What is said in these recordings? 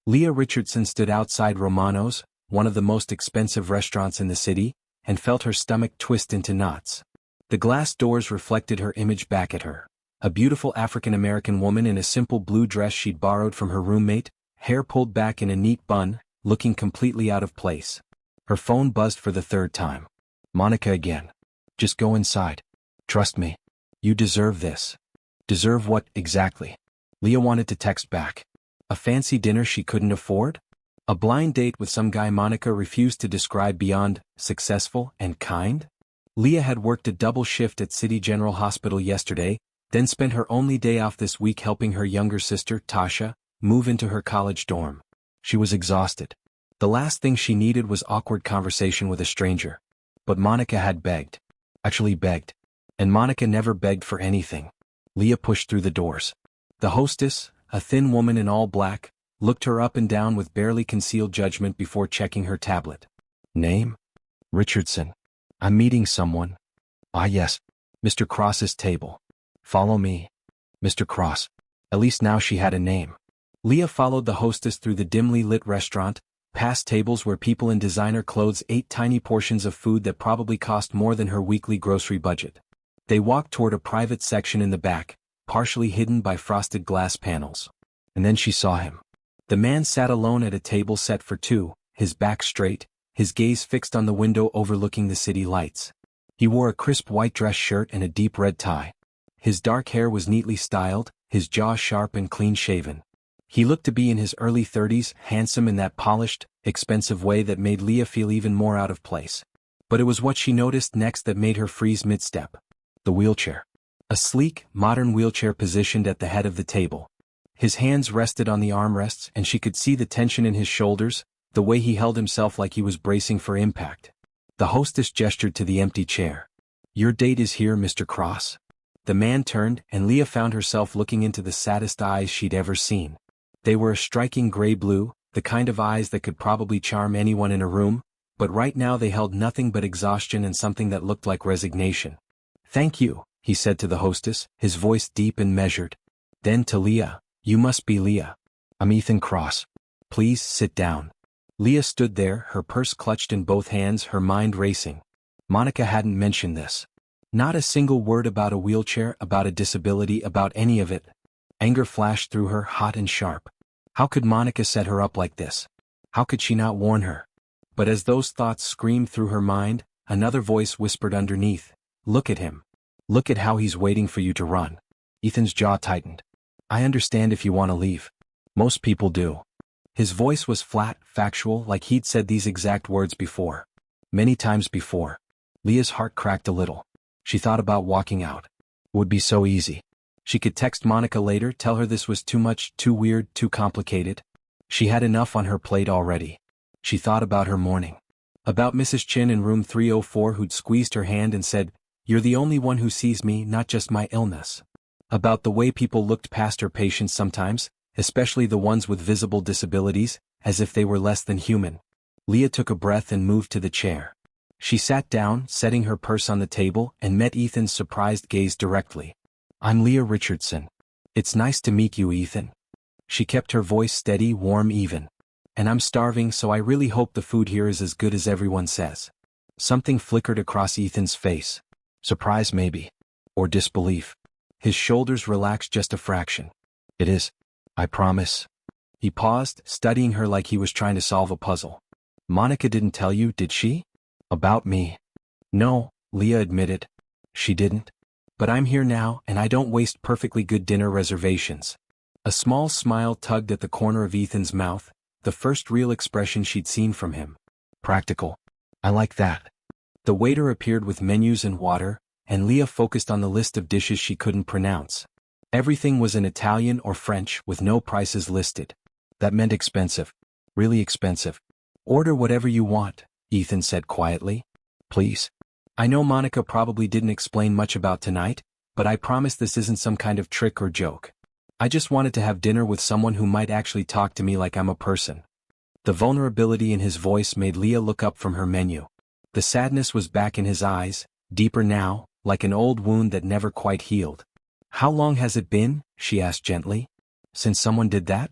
Leah Richardson stood outside Romano's, one of the most expensive restaurants in the city, and felt her stomach twist into knots. The glass doors reflected her image back at her. A beautiful African-American woman in a simple blue dress she'd borrowed from her roommate, hair pulled back in a neat bun, looking completely out of place. Her phone buzzed for the third time. Monica again. Just go inside. Trust me. You deserve this. Deserve what, exactly? Leah wanted to text back. A fancy dinner she couldn't afford? A blind date with some guy Monica refused to describe beyond successful and kind? Leah had worked a double shift at City General Hospital yesterday, then spent her only day off this week helping her younger sister, Tasha, move into her college dorm. She was exhausted. The last thing she needed was awkward conversation with a stranger. But Monica had begged. Actually begged. And Monica never begged for anything. Leah pushed through the doors. The hostess, a thin woman in all black, looked her up and down with barely concealed judgment before checking her tablet. Name? Richardson. I'm meeting someone. Ah yes. Mr. Cross's table. Follow me. Mr. Cross. At least now she had a name. Leah followed the hostess through the dimly lit restaurant, past tables where people in designer clothes ate tiny portions of food that probably cost more than her weekly grocery budget. They walked toward a private section in the back, partially hidden by frosted glass panels. And then she saw him. The man sat alone at a table set for two, his back straight, his gaze fixed on the window overlooking the city lights. He wore a crisp white dress shirt and a deep red tie. His dark hair was neatly styled, his jaw sharp and clean-shaven. He looked to be in his early 30s, handsome in that polished, expensive way that made Leah feel even more out of place. But it was what she noticed next that made her freeze mid-step. The wheelchair. A sleek, modern wheelchair positioned at the head of the table. His hands rested on the armrests and she could see the tension in his shoulders, the way he held himself like he was bracing for impact. The hostess gestured to the empty chair. Your date is here, Mr. Cross. The man turned and Leah found herself looking into the saddest eyes she'd ever seen. They were a striking gray blue, the kind of eyes that could probably charm anyone in a room, but right now they held nothing but exhaustion and something that looked like resignation. Thank you, he said to the hostess, his voice deep and measured. Then to Leah, you must be Leah. I'm Ethan Cross. Please sit down. Leah stood there, her purse clutched in both hands, her mind racing. Monica hadn't mentioned this. Not a single word about a wheelchair, about a disability, about any of it. Anger flashed through her, hot and sharp. How could Monica set her up like this? How could she not warn her? But as those thoughts screamed through her mind, another voice whispered underneath, look at him. Look at how he's waiting for you to run. Ethan's jaw tightened. I understand if you want to leave. Most people do. His voice was flat, factual, like he'd said these exact words before. Many times before. Leah's heart cracked a little. She thought about walking out. It would be so easy. She could text Monica later, tell her this was too much, too weird, too complicated. She had enough on her plate already. She thought about her morning. About Mrs. Chin in room 304 who'd squeezed her hand and said, you're the only one who sees me, not just my illness. About the way people looked past her patients sometimes, especially the ones with visible disabilities, as if they were less than human. Leah took a breath and moved to the chair. She sat down, setting her purse on the table, and met Ethan's surprised gaze directly. I'm Leah Richardson. It's nice to meet you, Ethan. She kept her voice steady, warm, even. And I'm starving, so I really hope the food here is as good as everyone says. Something flickered across Ethan's face. Surprise maybe. Or disbelief. His shoulders relaxed just a fraction. It is. I promise. He paused, studying her like he was trying to solve a puzzle. Monica didn't tell you, did she? About me? No, Leah admitted. She didn't. But I'm here now, and I don't waste perfectly good dinner reservations. A small smile tugged at the corner of Ethan's mouth, the first real expression she'd seen from him. Practical. I like that. The waiter appeared with menus and water, and Leah focused on the list of dishes she couldn't pronounce. Everything was in Italian or French with no prices listed. That meant expensive. Really expensive. Order whatever you want, Ethan said quietly. Please. I know Monica probably didn't explain much about tonight, but I promise this isn't some kind of trick or joke. I just wanted to have dinner with someone who might actually talk to me like I'm a person. The vulnerability in his voice made Leah look up from her menu. The sadness was back in his eyes, deeper now, like an old wound that never quite healed. How long has it been? She asked gently. Since someone did that?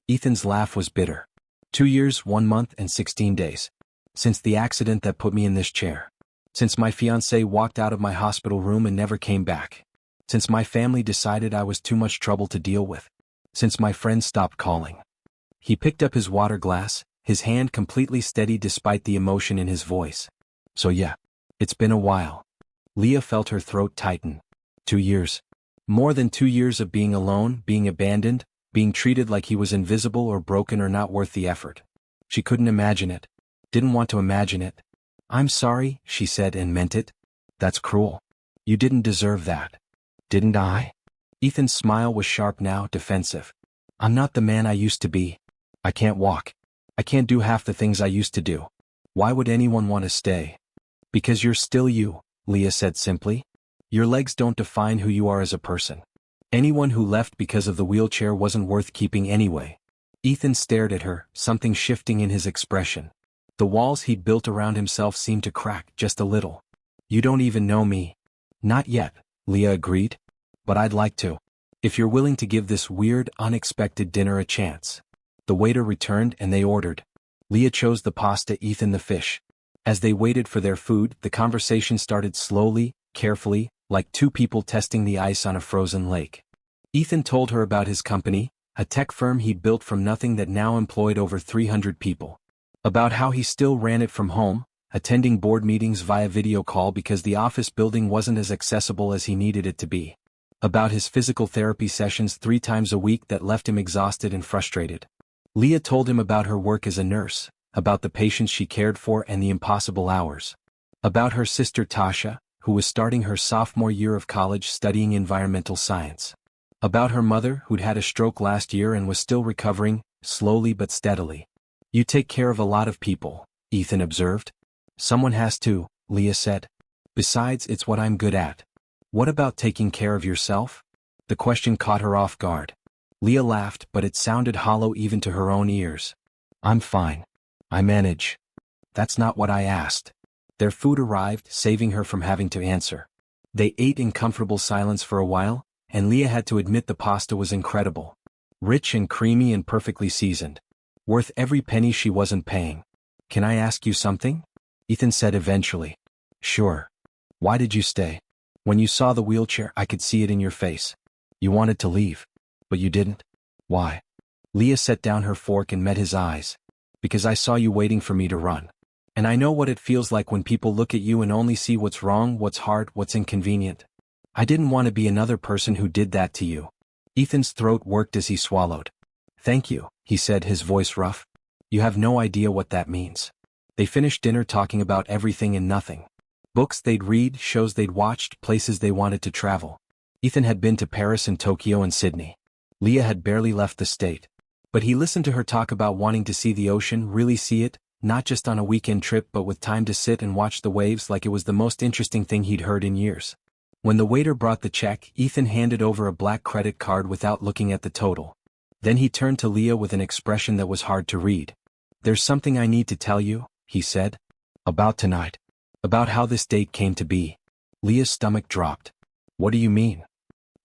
Ethan's laugh was bitter. 2 years, 1 month, and 16 days. Since the accident that put me in this chair. Since my fiancé walked out of my hospital room and never came back. Since my family decided I was too much trouble to deal with. Since my friends stopped calling. He picked up his water glass, his hand completely steady despite the emotion in his voice. So yeah, it's been a while. Leah felt her throat tighten. 2 years. More than 2 years of being alone, being abandoned, being treated like he was invisible or broken or not worth the effort. She couldn't imagine it. Didn't want to imagine it. I'm sorry, she said and meant it. That's cruel. You didn't deserve that. Didn't I? Ethan's smile was sharp now, defensive. I'm not the man I used to be. I can't walk. I can't do half the things I used to do. Why would anyone want to stay? Because you're still you, Leah said simply. Your legs don't define who you are as a person. Anyone who left because of the wheelchair wasn't worth keeping anyway. Ethan stared at her, something shifting in his expression. The walls he'd built around himself seemed to crack just a little. You don't even know me. Not yet, Leah agreed. But I'd like to. If you're willing to give this weird, unexpected dinner a chance. The waiter returned and they ordered. Leah chose the pasta, Ethan the fish. As they waited for their food, the conversation started slowly, carefully, like two people testing the ice on a frozen lake. Ethan told her about his company, a tech firm he'd built from nothing that now employed over 300 people. About how he still ran it from home, attending board meetings via video call because the office building wasn't as accessible as he needed it to be. About his physical therapy sessions 3 times a week that left him exhausted and frustrated. Leah told him about her work as a nurse, about the patients she cared for and the impossible hours. About her sister Tasha, who was starting her sophomore year of college studying environmental science. About her mother who'd had a stroke last year and was still recovering, slowly but steadily. You take care of a lot of people, Ethan observed. Someone has to, Leah said. Besides, it's what I'm good at. What about taking care of yourself? The question caught her off guard. Leah laughed, but it sounded hollow even to her own ears. I'm fine. I manage. That's not what I asked. Their food arrived, saving her from having to answer. They ate in comfortable silence for a while, and Leah had to admit the pasta was incredible. Rich and creamy and perfectly seasoned. Worth every penny she wasn't paying. Can I ask you something? Ethan said eventually. Sure. Why did you stay? When you saw the wheelchair, I could see it in your face. You wanted to leave. But you didn't. Why? Leah set down her fork and met his eyes. Because I saw you waiting for me to run. And I know what it feels like when people look at you and only see what's wrong, what's hard, what's inconvenient. I didn't want to be another person who did that to you. Ethan's throat worked as he swallowed. Thank you, he said, his voice rough. You have no idea what that means. They finished dinner talking about everything and nothing. Books they'd read, shows they'd watched, places they wanted to travel. Ethan had been to Paris and Tokyo and Sydney. Leah had barely left the state. But he listened to her talk about wanting to see the ocean, really see it, not just on a weekend trip but with time to sit and watch the waves like it was the most interesting thing he'd heard in years. When the waiter brought the check, Ethan handed over a black credit card without looking at the total. Then he turned to Leah with an expression that was hard to read. There's something I need to tell you, he said. About tonight. About how this date came to be. Leah's stomach dropped. What do you mean?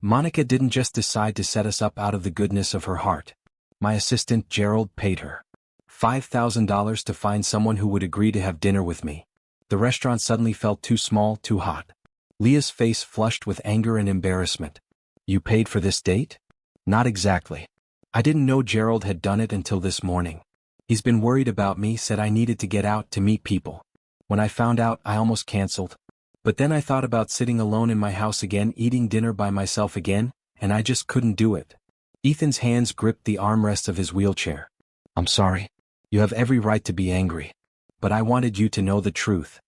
Monica didn't just decide to set us up out of the goodness of her heart. My assistant Gerald paid her $5,000 to find someone who would agree to have dinner with me. The restaurant suddenly felt too small, too hot. Leah's face flushed with anger and embarrassment. You paid for this date? Not exactly. I didn't know Gerald had done it until this morning. He's been worried about me, said I needed to get out to meet people. When I found out, I almost canceled. But then I thought about sitting alone in my house again, eating dinner by myself again, and I just couldn't do it. Ethan's hands gripped the armrests of his wheelchair. I'm sorry. You have every right to be angry. But I wanted you to know the truth.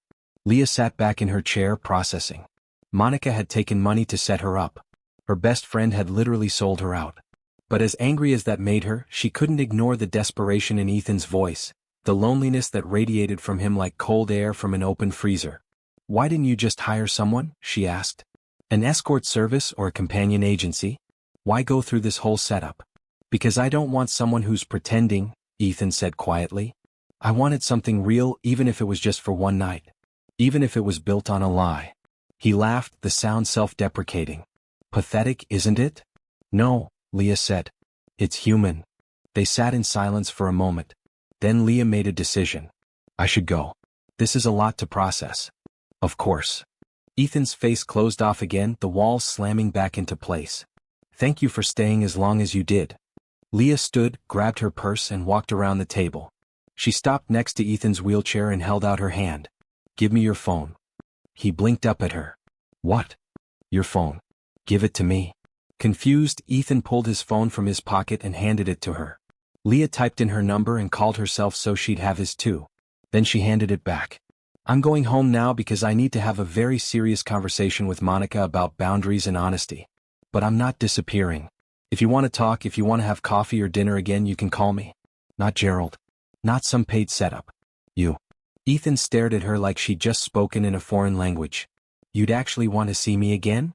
Leah sat back in her chair, processing. Monica had taken money to set her up. Her best friend had literally sold her out. But as angry as that made her, she couldn't ignore the desperation in Ethan's voice, the loneliness that radiated from him like cold air from an open freezer. Why didn't you just hire someone? She asked. An escort service or a companion agency? Why go through this whole setup? Because I don't want someone who's pretending, Ethan said quietly. I wanted something real, even if it was just for one night. Even if it was built on a lie. He laughed, the sound self-deprecating. Pathetic, isn't it? No, Leah said. It's human. They sat in silence for a moment. Then Leah made a decision. I should go. This is a lot to process. Of course. Ethan's face closed off again, the walls slamming back into place. Thank you for staying as long as you did. Leah stood, grabbed her purse and walked around the table. She stopped next to Ethan's wheelchair and held out her hand. Give me your phone. He blinked up at her. What? Your phone. Give it to me. Confused, Ethan pulled his phone from his pocket and handed it to her. Leah typed in her number and called herself so she'd have his too. Then she handed it back. I'm going home now because I need to have a very serious conversation with Monica about boundaries and honesty. But I'm not disappearing. If you want to talk, if you want to have coffee or dinner again, you can call me. Not Gerald. Not some paid setup. You. Ethan stared at her like she'd just spoken in a foreign language. You'd actually want to see me again?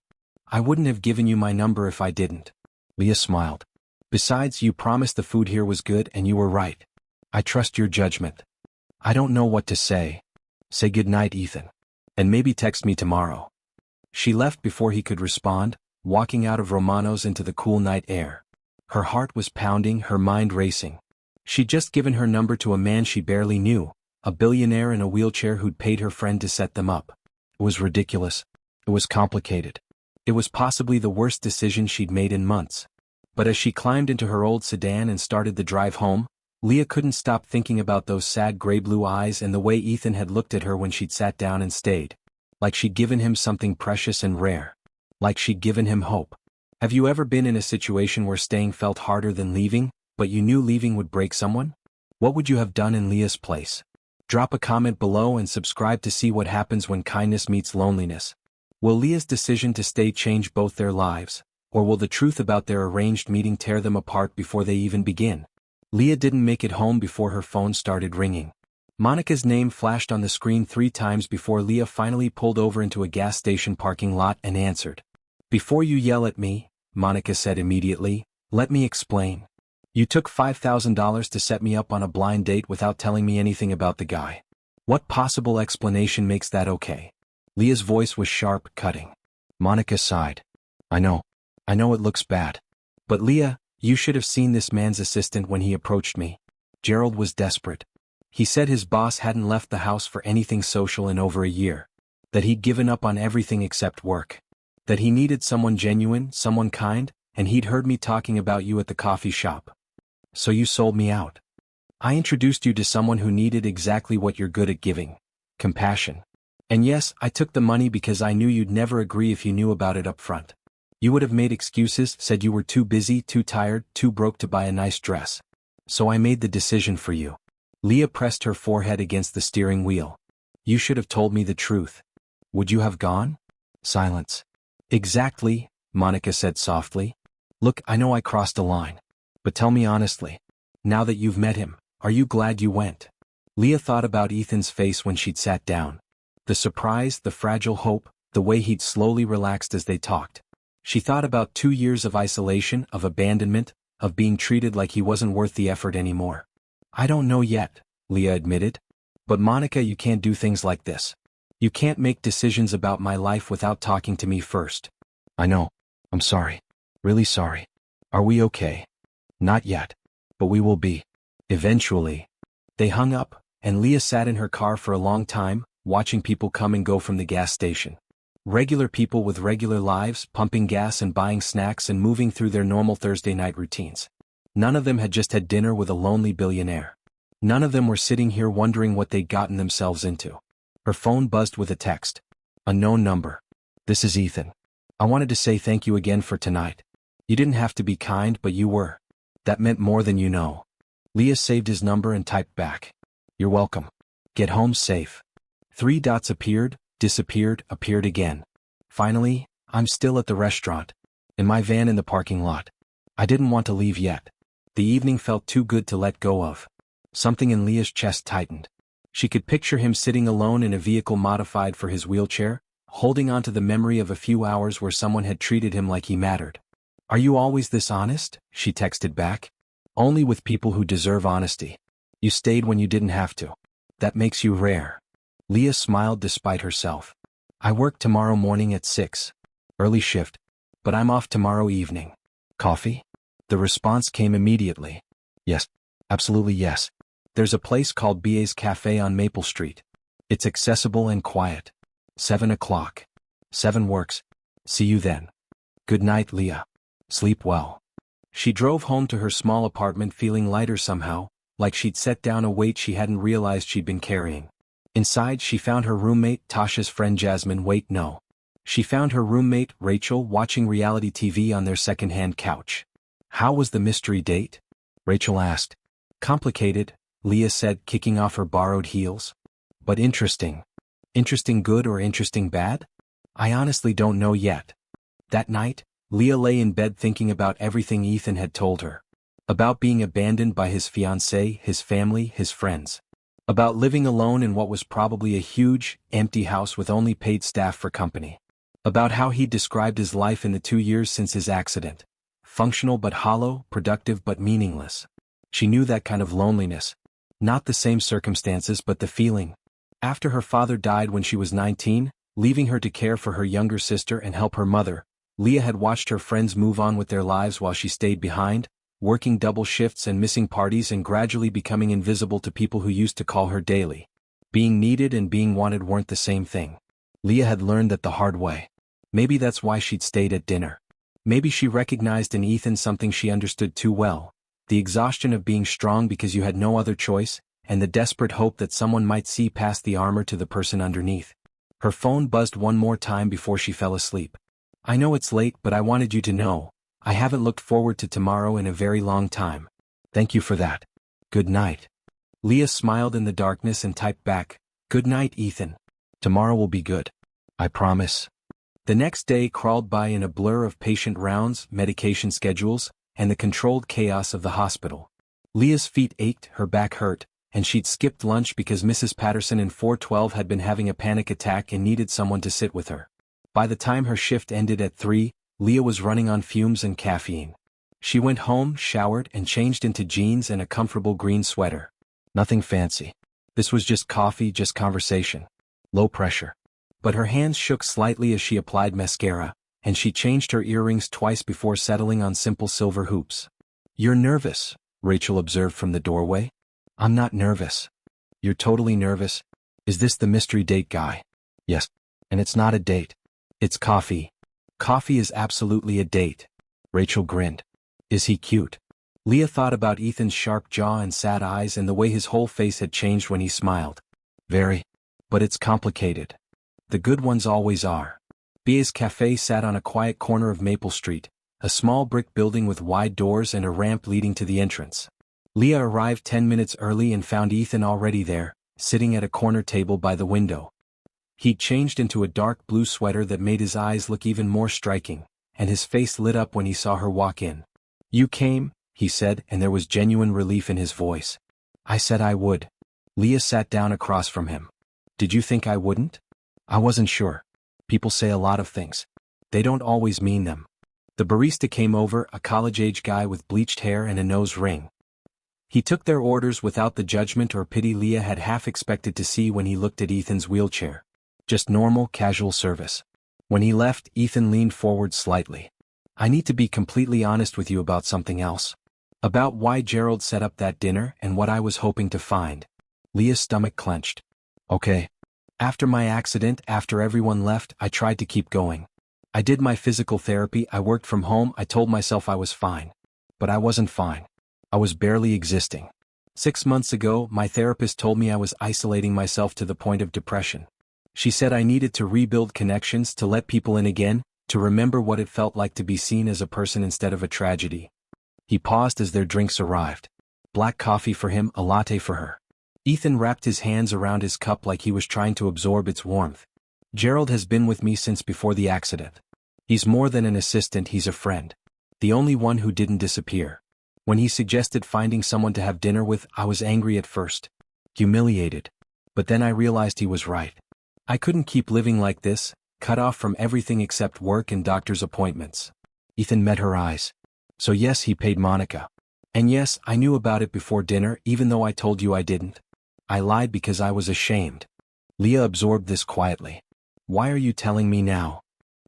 I wouldn't have given you my number if I didn't. Leah smiled. Besides, you promised the food here was good and you were right. I trust your judgment. I don't know what to say. Say goodnight, Ethan. And maybe text me tomorrow. She left before he could respond, walking out of Romano's into the cool night air. Her heart was pounding, her mind racing. She'd just given her number to a man she barely knew, a billionaire in a wheelchair who'd paid her friend to set them up. It was ridiculous. It was complicated. It was possibly the worst decision she'd made in months. But as she climbed into her old sedan and started the drive home, Leah couldn't stop thinking about those sad gray-blue eyes and the way Ethan had looked at her when she'd sat down and stayed. Like she'd given him something precious and rare. Like she'd given him hope. Have you ever been in a situation where staying felt harder than leaving, but you knew leaving would break someone? What would you have done in Leah's place? Drop a comment below and subscribe to see what happens when kindness meets loneliness. Will Leah's decision to stay change both their lives, or will the truth about their arranged meeting tear them apart before they even begin? Leah didn't make it home before her phone started ringing. Monica's name flashed on the screen 3 times before Leah finally pulled over into a gas station parking lot and answered. Before you yell at me, Monica said immediately, let me explain. You took $5,000 to set me up on a blind date without telling me anything about the guy. What possible explanation makes that okay? Leah's voice was sharp, cutting. Monica sighed. I know it looks bad. But Leah, you should have seen this man's assistant when he approached me. Gerald was desperate. He said his boss hadn't left the house for anything social in over a year. That he'd given up on everything except work. That he needed someone genuine, someone kind, and he'd heard me talking about you at the coffee shop. So you sold me out. I introduced you to someone who needed exactly what you're good at giving. Compassion. And yes, I took the money because I knew you'd never agree if you knew about it up front. You would have made excuses, said you were too busy, too tired, too broke to buy a nice dress. So I made the decision for you. Leah pressed her forehead against the steering wheel. You should have told me the truth. Would you have gone? Silence. Exactly, Monica said softly. Look, I know I crossed a line. But tell me honestly. Now that you've met him, are you glad you went? Leah thought about Ethan's face when she'd sat down. The surprise, the fragile hope, the way he'd slowly relaxed as they talked. She thought about 2 years of isolation, of abandonment, of being treated like he wasn't worth the effort anymore. I don't know yet, Leah admitted. But Monica, you can't do things like this. You can't make decisions about my life without talking to me first. I know. I'm sorry. Really sorry. Are we okay? Not yet. But we will be. Eventually. They hung up, and Leah sat in her car for a long time, watching people come and go from the gas station. Regular people with regular lives, pumping gas and buying snacks and moving through their normal Thursday night routines. None of them had just had dinner with a lonely billionaire. None of them were sitting here wondering what they'd gotten themselves into. Her phone buzzed with a text. Unknown number. This is Ethan. I wanted to say thank you again for tonight. You didn't have to be kind, but you were. That meant more than you know. Leah saved his number and typed back. You're welcome. Get home safe. 3 dots appeared, disappeared, appeared again. Finally, I'm still at the restaurant. In my van in the parking lot. I didn't want to leave yet. The evening felt too good to let go of. Something in Leah's chest tightened. She could picture him sitting alone in a vehicle modified for his wheelchair, holding on to the memory of a few hours where someone had treated him like he mattered. Are you always this honest? She texted back. Only with people who deserve honesty. You stayed when you didn't have to. That makes you rare. Leah smiled despite herself. I work tomorrow morning at 6. Early shift. But I'm off tomorrow evening. Coffee? The response came immediately. Yes. Absolutely yes. There's a place called BA's Cafe on Maple Street. It's accessible and quiet. 7 o'clock. 7 works. See you then. Good night, Leah. Sleep well. She drove home to her small apartment feeling lighter somehow, like she'd set down a weight she hadn't realized she'd been carrying. Inside, she found her roommate, Tasha's friend Jasmine. She found her roommate, Rachel, watching reality TV on their second-hand couch. How was the mystery date? Rachel asked. Complicated, Leah said, kicking off her borrowed heels. But interesting. Interesting good or interesting bad? I honestly don't know yet. That night, Leah lay in bed thinking about everything Ethan had told her. About being abandoned by his fiancée, his family, his friends. About living alone in what was probably a huge, empty house with only paid staff for company. About how he described his life in the 2 years since his accident. Functional but hollow, productive but meaningless. She knew that kind of loneliness. Not the same circumstances but the feeling. After her father died when she was 19, leaving her to care for her younger sister and help her mother, Leah had watched her friends move on with their lives while she stayed behind, working double shifts and missing parties and gradually becoming invisible to people who used to call her daily. Being needed and being wanted weren't the same thing. Leah had learned that the hard way. Maybe that's why she'd stayed at dinner. Maybe she recognized in Ethan something she understood too well, the exhaustion of being strong because you had no other choice, and the desperate hope that someone might see past the armor to the person underneath. Her phone buzzed one more time before she fell asleep. I know it's late, but I wanted you to know, I haven't looked forward to tomorrow in a very long time. Thank you for that. Good night. Leah smiled in the darkness and typed back, Good night, Ethan. Tomorrow will be good. I promise. The next day crawled by in a blur of patient rounds, medication schedules, and the controlled chaos of the hospital. Leah's feet ached, her back hurt, and she'd skipped lunch because Mrs. Patterson in 412 had been having a panic attack and needed someone to sit with her. By the time her shift ended at 3, Leah was running on fumes and caffeine. She went home, showered, and changed into jeans and a comfortable green sweater. Nothing fancy. This was just coffee, just conversation. Low pressure. But her hands shook slightly as she applied mascara, and she changed her earrings twice before settling on simple silver hoops. You're nervous, Rachel observed from the doorway. I'm not nervous. You're totally nervous. Is this the mystery date guy? Yes. And it's not a date. It's coffee. Coffee is absolutely a date. Rachel grinned. Is he cute? Leah thought about Ethan's sharp jaw and sad eyes and the way his whole face had changed when he smiled. Very. But it's complicated. The good ones always are. BA's Cafe sat on a quiet corner of Maple Street, a small brick building with wide doors and a ramp leading to the entrance. Leah arrived 10 minutes early and found Ethan already there, sitting at a corner table by the window. He'd changed into a dark blue sweater that made his eyes look even more striking, and his face lit up when he saw her walk in. You came, he said, and there was genuine relief in his voice. I said I would. Leah sat down across from him. Did you think I wouldn't? I wasn't sure. People say a lot of things. They don't always mean them. The barista came over, a college-age guy with bleached hair and a nose ring. He took their orders without the judgment or pity Leah had half expected to see when he looked at Ethan's wheelchair. Just normal, casual service. When he left, Ethan leaned forward slightly. I need to be completely honest with you about something else. About why Gerald set up that dinner and what I was hoping to find. Leah's stomach clenched. Okay. After my accident, after everyone left, I tried to keep going. I did my physical therapy, I worked from home, I told myself I was fine. But I wasn't fine. I was barely existing. 6 months ago, my therapist told me I was isolating myself to the point of depression. She said I needed to rebuild connections, to let people in again, to remember what it felt like to be seen as a person instead of a tragedy. He paused as their drinks arrived. Black coffee for him, a latte for her. Ethan wrapped his hands around his cup like he was trying to absorb its warmth. Gerald has been with me since before the accident. He's more than an assistant, he's a friend. The only one who didn't disappear. When he suggested finding someone to have dinner with, I was angry at first. Humiliated. But then I realized he was right. I couldn't keep living like this, cut off from everything except work and doctor's appointments. Ethan met her eyes. So yes, he paid Monica. And yes, I knew about it before dinner, even though I told you I didn't. I lied because I was ashamed. Leah absorbed this quietly. Why are you telling me now?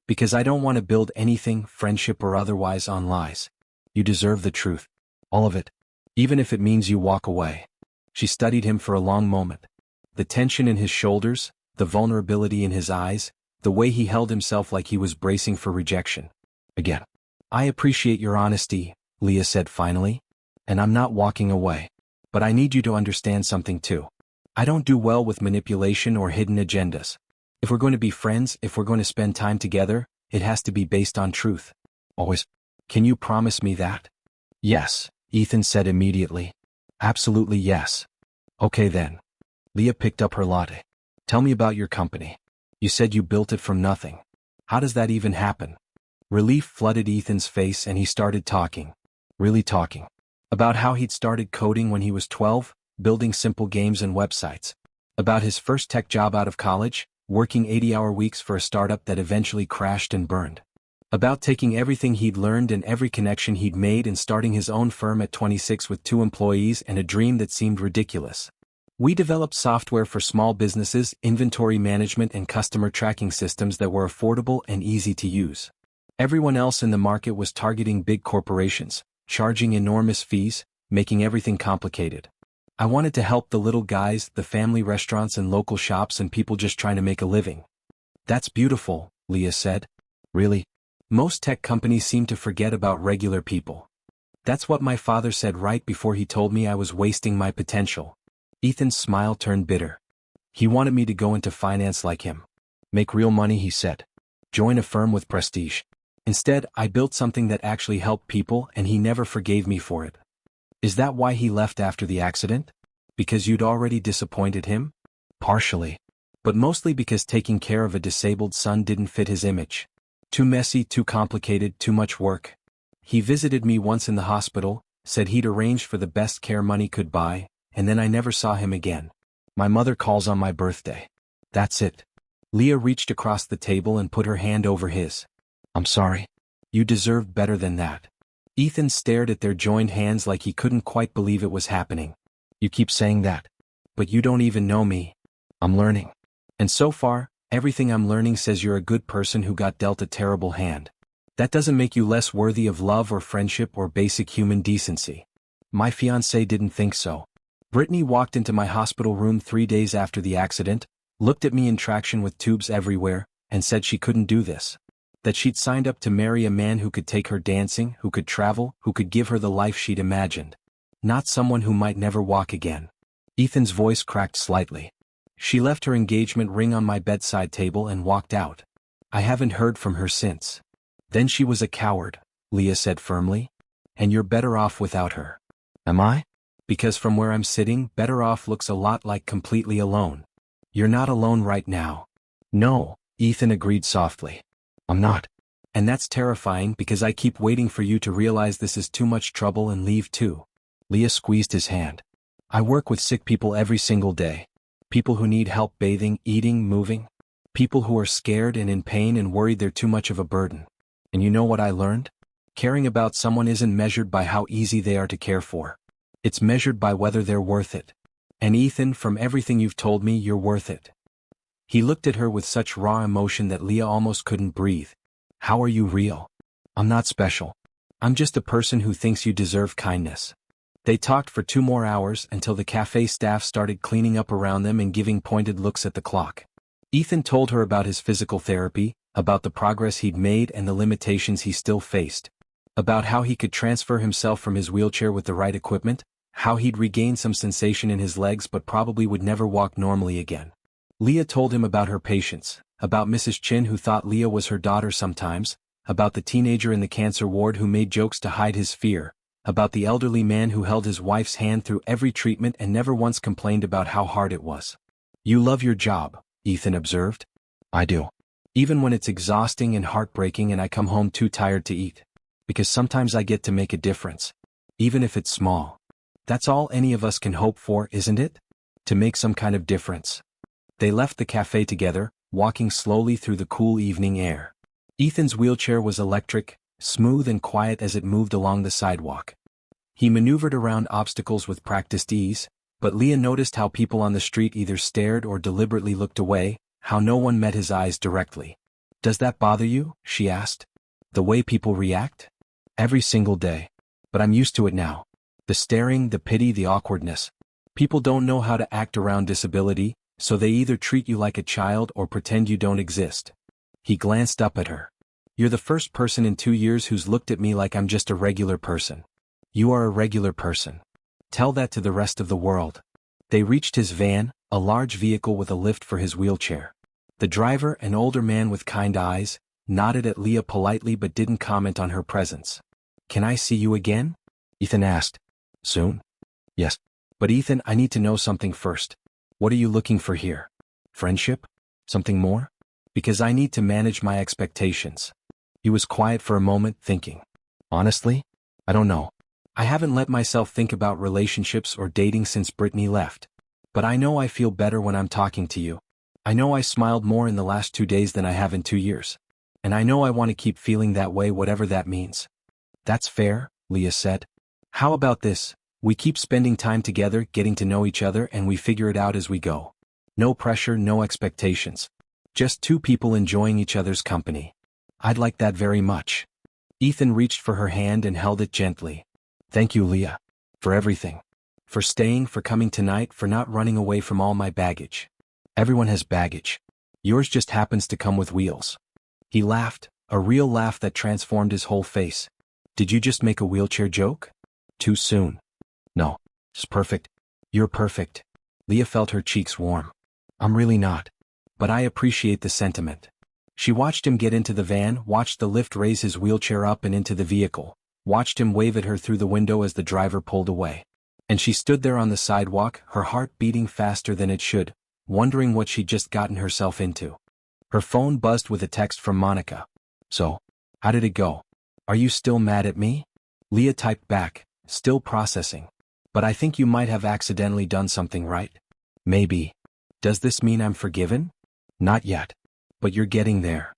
Because I don't want to build anything, friendship or otherwise, on lies. You deserve the truth. All of it. Even if it means you walk away. She studied him for a long moment. The tension in his shoulders, the vulnerability in his eyes, the way he held himself like he was bracing for rejection. Again. I appreciate your honesty, Leah said finally. And I'm not walking away. But I need you to understand something too. I don't do well with manipulation or hidden agendas. If we're going to be friends, if we're going to spend time together, it has to be based on truth. Always. Can you promise me that? Yes, Ethan said immediately. Absolutely yes. Okay then. Leah picked up her latte. Tell me about your company. You said you built it from nothing. How does that even happen? Relief flooded Ethan's face and he started talking. Really talking. About how he'd started coding when he was 12, building simple games and websites. About his first tech job out of college, working 80-hour weeks for a startup that eventually crashed and burned. About taking everything he'd learned and every connection he'd made and starting his own firm at 26 with 2 employees and a dream that seemed ridiculous. We developed software for small businesses, inventory management and customer tracking systems that were affordable and easy to use. Everyone else in the market was targeting big corporations, charging enormous fees, making everything complicated. I wanted to help the little guys, the family restaurants and local shops and people just trying to make a living. That's beautiful, Leah said. Really? Most tech companies seem to forget about regular people. That's what my father said right before he told me I was wasting my potential. Ethan's smile turned bitter. He wanted me to go into finance like him. Make real money, he said. Join a firm with prestige. Instead, I built something that actually helped people and he never forgave me for it. Is that why he left after the accident? Because you'd already disappointed him? Partially. But mostly because taking care of a disabled son didn't fit his image. Too messy, too complicated, too much work. He visited me once in the hospital, said he'd arranged for the best care money could buy, and then I never saw him again. My mother calls on my birthday. That's it. Leah reached across the table and put her hand over his. I'm sorry. You deserved better than that. Ethan stared at their joined hands like he couldn't quite believe it was happening. You keep saying that. But you don't even know me. I'm learning. And so far, everything I'm learning says you're a good person who got dealt a terrible hand. That doesn't make you less worthy of love or friendship or basic human decency. My fiancée didn't think so. Brittany walked into my hospital room 3 days after the accident, looked at me in traction with tubes everywhere, and said she couldn't do this. That she'd signed up to marry a man who could take her dancing, who could travel, who could give her the life she'd imagined. Not someone who might never walk again. Ethan's voice cracked slightly. She left her engagement ring on my bedside table and walked out. I haven't heard from her since. Then she was a coward, Leah said firmly. And you're better off without her. Am I? Because from where I'm sitting, better off looks a lot like completely alone. You're not alone right now. No, Ethan agreed softly. I'm not. And that's terrifying because I keep waiting for you to realize this is too much trouble and leave too. Leah squeezed his hand. I work with sick people every single day. People who need help bathing, eating, moving. People who are scared and in pain and worried they're too much of a burden. And you know what I learned? Caring about someone isn't measured by how easy they are to care for. It's measured by whether they're worth it. And Ethan, from everything you've told me, you're worth it. He looked at her with such raw emotion that Leah almost couldn't breathe. How are you real? I'm not special. I'm just a person who thinks you deserve kindness. They talked for 2 more hours until the cafe staff started cleaning up around them and giving pointed looks at the clock. Ethan told her about his physical therapy, about the progress he'd made and the limitations he still faced. About how he could transfer himself from his wheelchair with the right equipment, how he'd regained some sensation in his legs but probably would never walk normally again. Leah told him about her patients, about Mrs. Chin who thought Leah was her daughter sometimes, about the teenager in the cancer ward who made jokes to hide his fear, about the elderly man who held his wife's hand through every treatment and never once complained about how hard it was. You love your job, Ethan observed. I do. Even when it's exhausting and heartbreaking and I come home too tired to eat. Because sometimes I get to make a difference. Even if it's small. That's all any of us can hope for, isn't it? To make some kind of difference. They left the cafe together, walking slowly through the cool evening air. Ethan's wheelchair was electric, smooth and quiet as it moved along the sidewalk. He maneuvered around obstacles with practiced ease, but Leah noticed how people on the street either stared or deliberately looked away, how no one met his eyes directly. Does that bother you? She asked. The way people react? Every single day. But I'm used to it now. The staring, the pity, the awkwardness. People don't know how to act around disability, so they either treat you like a child or pretend you don't exist. He glanced up at her. You're the first person in 2 years who's looked at me like I'm just a regular person. You are a regular person. Tell that to the rest of the world. They reached his van, a large vehicle with a lift for his wheelchair. The driver, an older man with kind eyes, nodded at Leah politely but didn't comment on her presence. Can I see you again? Ethan asked. Soon? Yes. But Ethan, I need to know something first. What are you looking for here? Friendship? Something more? Because I need to manage my expectations. He was quiet for a moment, thinking. Honestly? I don't know. I haven't let myself think about relationships or dating since Brittany left. But I know I feel better when I'm talking to you. I know I smiled more in the last 2 days than I have in 2 years. And I know I want to keep feeling that way, whatever that means. That's fair, Leah said. How about this? We keep spending time together, getting to know each other, and we figure it out as we go. No pressure, no expectations. Just two people enjoying each other's company. I'd like that very much. Ethan reached for her hand and held it gently. Thank you, Leah. For everything. For staying, for coming tonight, for not running away from all my baggage. Everyone has baggage. Yours just happens to come with wheels. He laughed, a real laugh that transformed his whole face. Did you just make a wheelchair joke? Too soon. No. It's perfect. You're perfect. Leah felt her cheeks warm. I'm really not. But I appreciate the sentiment. She watched him get into the van, watched the lift raise his wheelchair up and into the vehicle, watched him wave at her through the window as the driver pulled away. And she stood there on the sidewalk, her heart beating faster than it should, wondering what she'd just gotten herself into. Her phone buzzed with a text from Monica. So, how did it go? Are you still mad at me? Leah typed back, still processing. But I think you might have accidentally done something, right? Maybe. Does this mean I'm forgiven? Not yet. But you're getting there.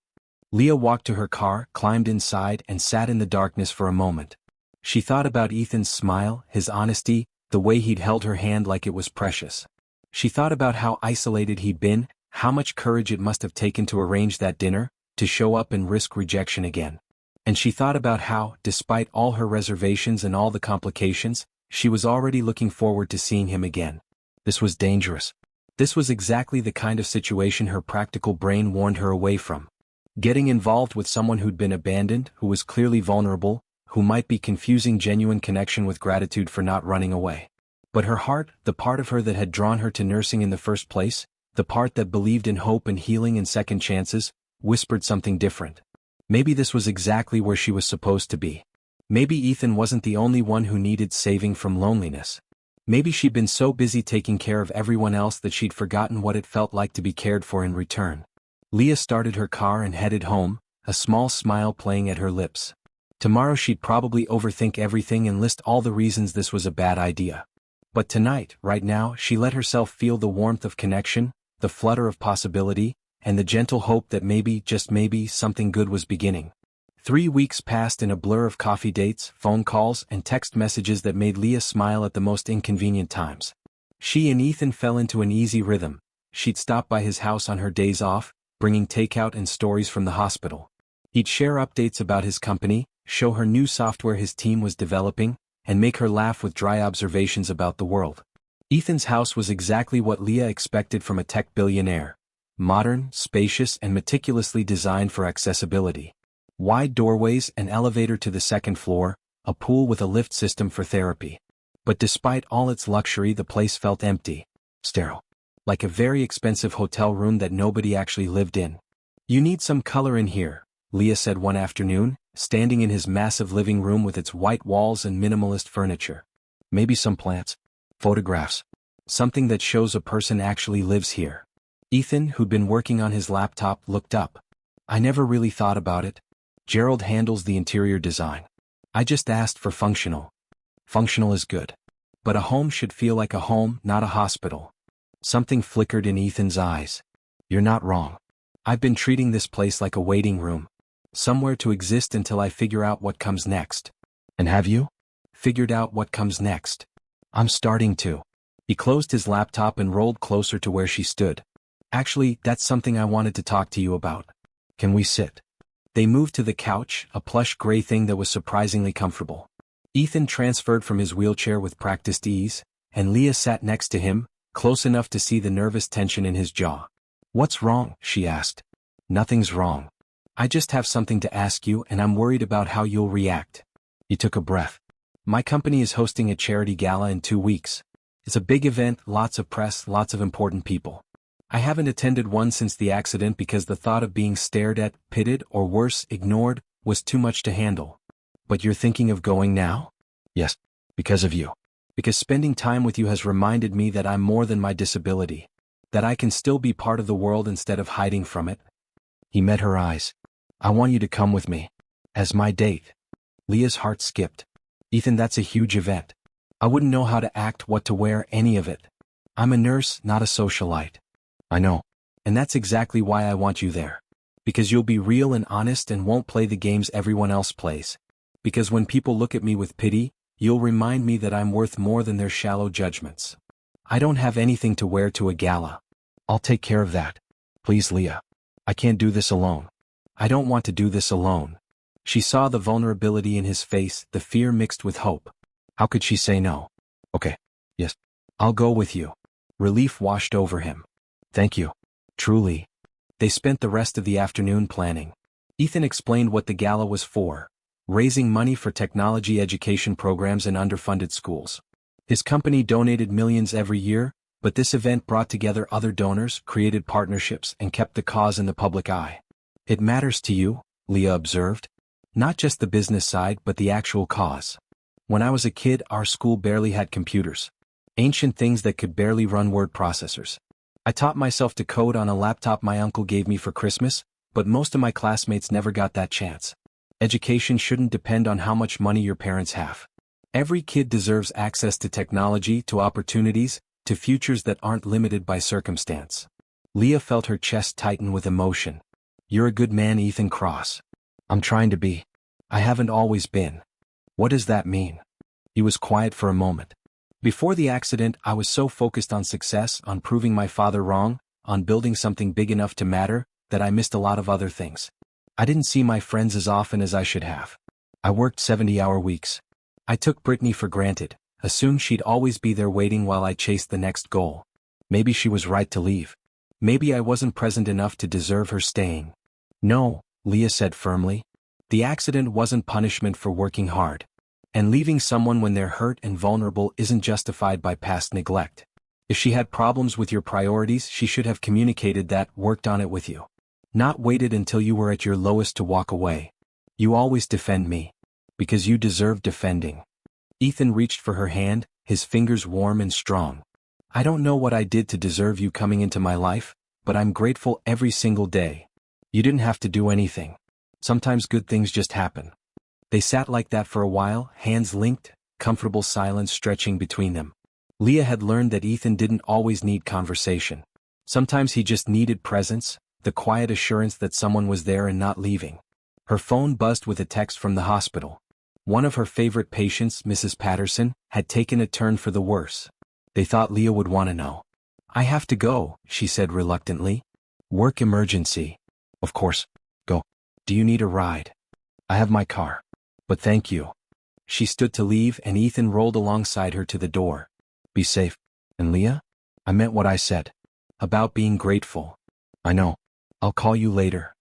Leah walked to her car, climbed inside, and sat in the darkness for a moment. She thought about Ethan's smile, his honesty, the way he'd held her hand like it was precious. She thought about how isolated he'd been, how much courage it must have taken to arrange that dinner, to show up and risk rejection again. And she thought about how, despite all her reservations and all the complications, she was already looking forward to seeing him again. This was dangerous. This was exactly the kind of situation her practical brain warned her away from. Getting involved with someone who'd been abandoned, who was clearly vulnerable, who might be confusing genuine connection with gratitude for not running away. But her heart, the part of her that had drawn her to nursing in the first place, the part that believed in hope and healing and second chances, whispered something different. Maybe this was exactly where she was supposed to be. Maybe Ethan wasn't the only one who needed saving from loneliness. Maybe she'd been so busy taking care of everyone else that she'd forgotten what it felt like to be cared for in return. Leah started her car and headed home, a small smile playing at her lips. Tomorrow she'd probably overthink everything and list all the reasons this was a bad idea. But tonight, right now, she let herself feel the warmth of connection, the flutter of possibility, and the gentle hope that maybe, just maybe, something good was beginning. 3 weeks passed in a blur of coffee dates, phone calls, and text messages that made Leah smile at the most inconvenient times. She and Ethan fell into an easy rhythm. She'd stop by his house on her days off, bringing takeout and stories from the hospital. He'd share updates about his company, show her new software his team was developing, and make her laugh with dry observations about the world. Ethan's house was exactly what Leah expected from a tech billionaire. Modern, spacious, and meticulously designed for accessibility. Wide doorways, an elevator to the second floor, a pool with a lift system for therapy. But despite all its luxury, the place felt empty. Sterile. Like a very expensive hotel room that nobody actually lived in. You need some color in here, Leah said one afternoon, standing in his massive living room with its white walls and minimalist furniture. Maybe some plants. Photographs. Something that shows a person actually lives here. Ethan, who'd been working on his laptop, looked up. I never really thought about it. Gerald handles the interior design. I just asked for functional. Functional is good. But a home should feel like a home, not a hospital. Something flickered in Ethan's eyes. You're not wrong. I've been treating this place like a waiting room. Somewhere to exist until I figure out what comes next. And have you? Figured out what comes next? I'm starting to. He closed his laptop and rolled closer to where she stood. Actually, that's something I wanted to talk to you about. Can we sit? They moved to the couch, a plush gray thing that was surprisingly comfortable. Ethan transferred from his wheelchair with practiced ease, and Leah sat next to him, close enough to see the nervous tension in his jaw. "What's wrong?" she asked. "Nothing's wrong. I just have something to ask you and I'm worried about how you'll react." He took a breath. "My company is hosting a charity gala in 2 weeks. It's a big event, lots of press, lots of important people. I haven't attended one since the accident because the thought of being stared at, pitted, or worse, ignored, was too much to handle." "But you're thinking of going now?" "Yes, because of you. Because spending time with you has reminded me that I'm more than my disability. That I can still be part of the world instead of hiding from it." He met her eyes. "I want you to come with me. As my date." Leah's heart skipped. "Ethan, that's a huge event. I wouldn't know how to act, what to wear, any of it. I'm a nurse, not a socialite." "I know. And that's exactly why I want you there. Because you'll be real and honest and won't play the games everyone else plays. Because when people look at me with pity, you'll remind me that I'm worth more than their shallow judgments. I don't have anything to wear to a gala. I'll take care of that. Please, Leah. I can't do this alone. I don't want to do this alone." She saw the vulnerability in his face, the fear mixed with hope. How could she say no? "Okay. Yes. I'll go with you." Relief washed over him. "Thank you. Truly." They spent the rest of the afternoon planning. Ethan explained what the gala was for: raising money for technology education programs in underfunded schools. His company donated millions every year, but this event brought together other donors, created partnerships, and kept the cause in the public eye. "It matters to you," Leah observed. "Not just the business side but the actual cause. When I was a kid, our school barely had computers. Ancient things that could barely run word processors. I taught myself to code on a laptop my uncle gave me for Christmas, but most of my classmates never got that chance. Education shouldn't depend on how much money your parents have. Every kid deserves access to technology, to opportunities, to futures that aren't limited by circumstance." Leah felt her chest tighten with emotion. "You're a good man, Ethan Cross." "I'm trying to be. I haven't always been." "What does that mean?" He was quiet for a moment. "Before the accident, I was so focused on success, on proving my father wrong, on building something big enough to matter, that I missed a lot of other things. I didn't see my friends as often as I should have. I worked 70-hour weeks. I took Brittany for granted, assumed she'd always be there waiting while I chased the next goal. Maybe she was right to leave. Maybe I wasn't present enough to deserve her staying." "No," Leah said firmly. "The accident wasn't punishment for working hard. And leaving someone when they're hurt and vulnerable isn't justified by past neglect. If she had problems with your priorities, she should have communicated that, worked on it with you. Not waited until you were at your lowest to walk away. You always defend me. Because you deserve defending." Ethan reached for her hand, his fingers warm and strong. "I don't know what I did to deserve you coming into my life, but I'm grateful every single day. You didn't have to do anything. Sometimes good things just happen." They sat like that for a while, hands linked, comfortable silence stretching between them. Leah had learned that Ethan didn't always need conversation. Sometimes he just needed presence, the quiet assurance that someone was there and not leaving. Her phone buzzed with a text from the hospital. One of her favorite patients, Mrs. Patterson, had taken a turn for the worse. They thought Leah would want to know. "I have to go," she said reluctantly. "Work emergency." "Of course. Go. Do you need a ride?" "I have my car. But thank you." She stood to leave and Ethan rolled alongside her to the door. "Be safe." "And Leah? I meant what I said. About being grateful." "I know. I'll call you later."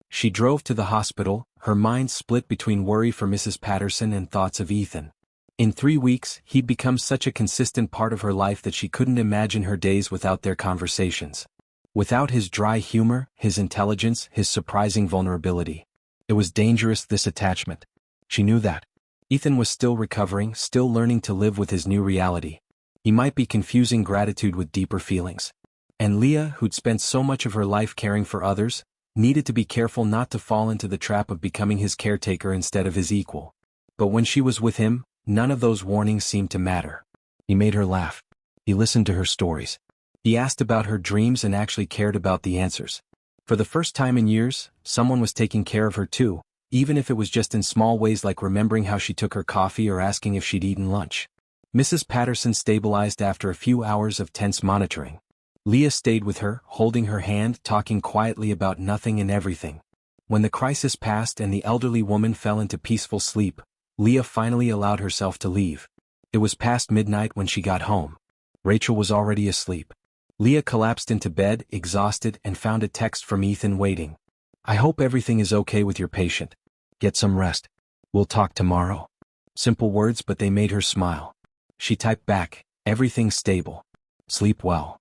She drove to the hospital, her mind split between worry for Mrs. Patterson and thoughts of Ethan. In 3 weeks, he'd become such a consistent part of her life that she couldn't imagine her days without their conversations. Without his dry humor, his intelligence, his surprising vulnerability. It was dangerous, this attachment. She knew that. Ethan was still recovering, still learning to live with his new reality. He might be confusing gratitude with deeper feelings. And Leah, who'd spent so much of her life caring for others, needed to be careful not to fall into the trap of becoming his caretaker instead of his equal. But when she was with him, none of those warnings seemed to matter. He made her laugh. He listened to her stories. He asked about her dreams and actually cared about the answers. For the first time in years, someone was taking care of her too, even if it was just in small ways like remembering how she took her coffee or asking if she'd eaten lunch. Mrs. Patterson stabilized after a few hours of tense monitoring. Leah stayed with her, holding her hand, talking quietly about nothing and everything. When the crisis passed and the elderly woman fell into peaceful sleep, Leah finally allowed herself to leave. It was past midnight when she got home. Rachel was already asleep. Leah collapsed into bed, exhausted, and found a text from Ethan waiting. "I hope everything is okay with your patient. Get some rest. We'll talk tomorrow." Simple words, but they made her smile. She typed back, "Everything's stable. Sleep well."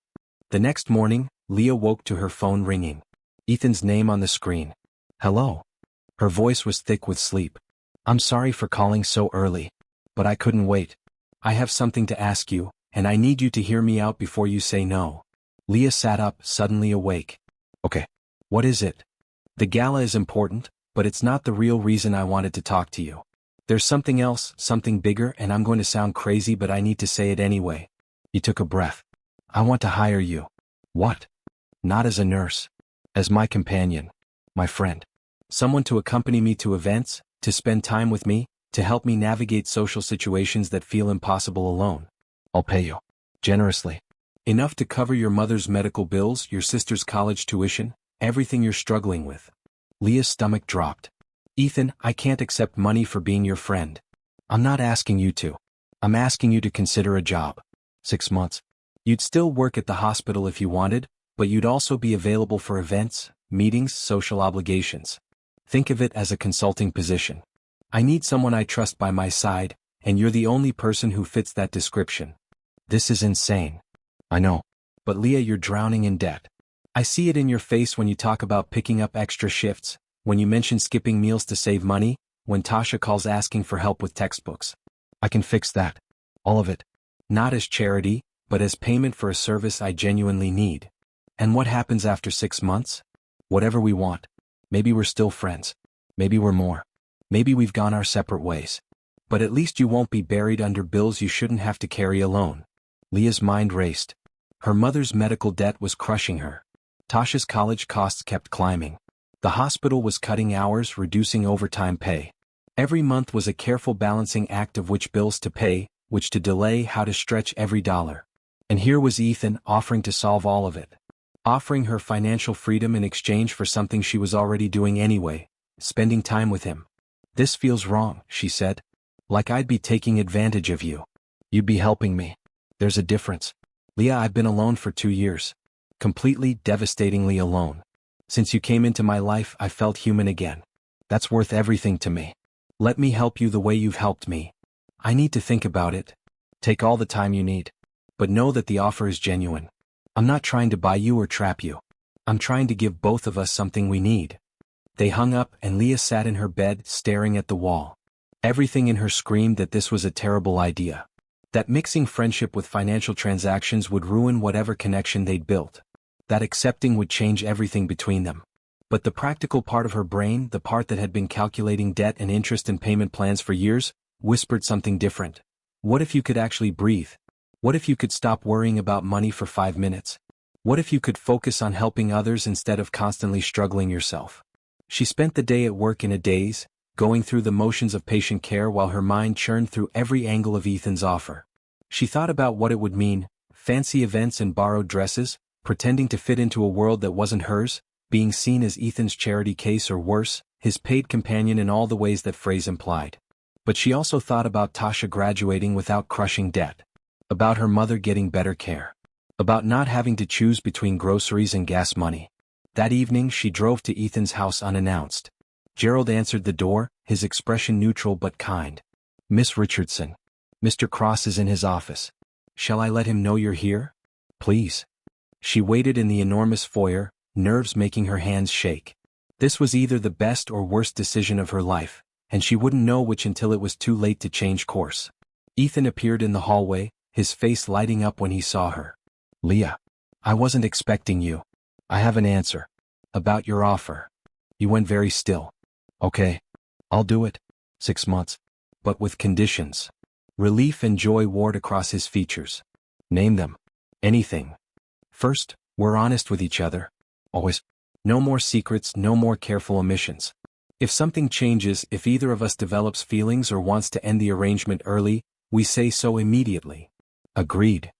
The next morning, Leah woke to her phone ringing. Ethan's name on the screen. "Hello." Her voice was thick with sleep. "I'm sorry for calling so early. But I couldn't wait. I have something to ask you, and I need you to hear me out before you say no." Leah sat up, suddenly awake. "Okay. What is it?" "The gala is important, but it's not the real reason I wanted to talk to you. There's something else, something bigger, and I'm going to sound crazy, but I need to say it anyway." He took a breath. "I want to hire you." "What?" "Not as a nurse. As my companion. My friend. Someone to accompany me to events, to spend time with me, to help me navigate social situations that feel impossible alone. I'll pay you. Generously. Enough to cover your mother's medical bills, your sister's college tuition, everything you're struggling with." Leah's stomach dropped. "Ethan, I can't accept money for being your friend. I'm not asking you to. I'm asking you to consider a job. 6 months. You'd still work at the hospital if you wanted, but you'd also be available for events, meetings, social obligations. Think of it as a consulting position. I need someone I trust by my side, and you're the only person who fits that description." "This is insane." "I know. But Leah, you're drowning in debt. I see it in your face when you talk about picking up extra shifts, when you mention skipping meals to save money, when Tasha calls asking for help with textbooks. I can fix that. All of it. Not as charity, but as payment for a service I genuinely need. And what happens after 6 months? Whatever we want. Maybe we're still friends. Maybe we're more. Maybe we've gone our separate ways. But at least you won't be buried under bills you shouldn't have to carry alone." Leah's mind raced. Her mother's medical debt was crushing her. Tasha's college costs kept climbing. The hospital was cutting hours, reducing overtime pay. Every month was a careful balancing act of which bills to pay, which to delay, how to stretch every dollar. And here was Ethan offering to solve all of it. Offering her financial freedom in exchange for something she was already doing anyway, spending time with him. "This feels wrong," she said. "Like I'd be taking advantage of you. You'd be helping me. There's a difference. Leah, I've been alone for 2 years. Completely, devastatingly alone. Since you came into my life, I felt human again. That's worth everything to me. Let me help you the way you've helped me. I need to think about it. Take all the time you need. But know that the offer is genuine. I'm not trying to buy you or trap you. I'm trying to give both of us something we need." They hung up, and Leah sat in her bed, staring at the wall. Everything in her screamed that this was a terrible idea. That mixing friendship with financial transactions would ruin whatever connection they'd built. That accepting would change everything between them. But the practical part of her brain, the part that had been calculating debt and interest and payment plans for years, whispered something different. What if you could actually breathe? What if you could stop worrying about money for 5 minutes? What if you could focus on helping others instead of constantly struggling yourself? She spent the day at work in a daze, going through the motions of patient care while her mind churned through every angle of Ethan's offer. She thought about what it would mean: fancy events and borrowed dresses, pretending to fit into a world that wasn't hers, being seen as Ethan's charity case or worse, his paid companion in all the ways that phrase implied. But she also thought about Tasha graduating without crushing debt. About her mother getting better care. About not having to choose between groceries and gas money. That evening she drove to Ethan's house unannounced. Gerald answered the door, his expression neutral but kind. "Miss Richardson. Mr. Cross is in his office. Shall I let him know you're here? Please." She waited in the enormous foyer, nerves making her hands shake. This was either the best or worst decision of her life, and she wouldn't know which until it was too late to change course. Ethan appeared in the hallway, his face lighting up when he saw her. "Leah. I wasn't expecting you. I have an answer. About your offer." He went very still. "Okay. I'll do it. 6 months. But with conditions." Relief and joy warred across his features. "Name them." "Anything. First, we're honest with each other. Always. No more secrets, no more careful omissions. If something changes, if either of us develops feelings or wants to end the arrangement early, we say so immediately." "Agreed."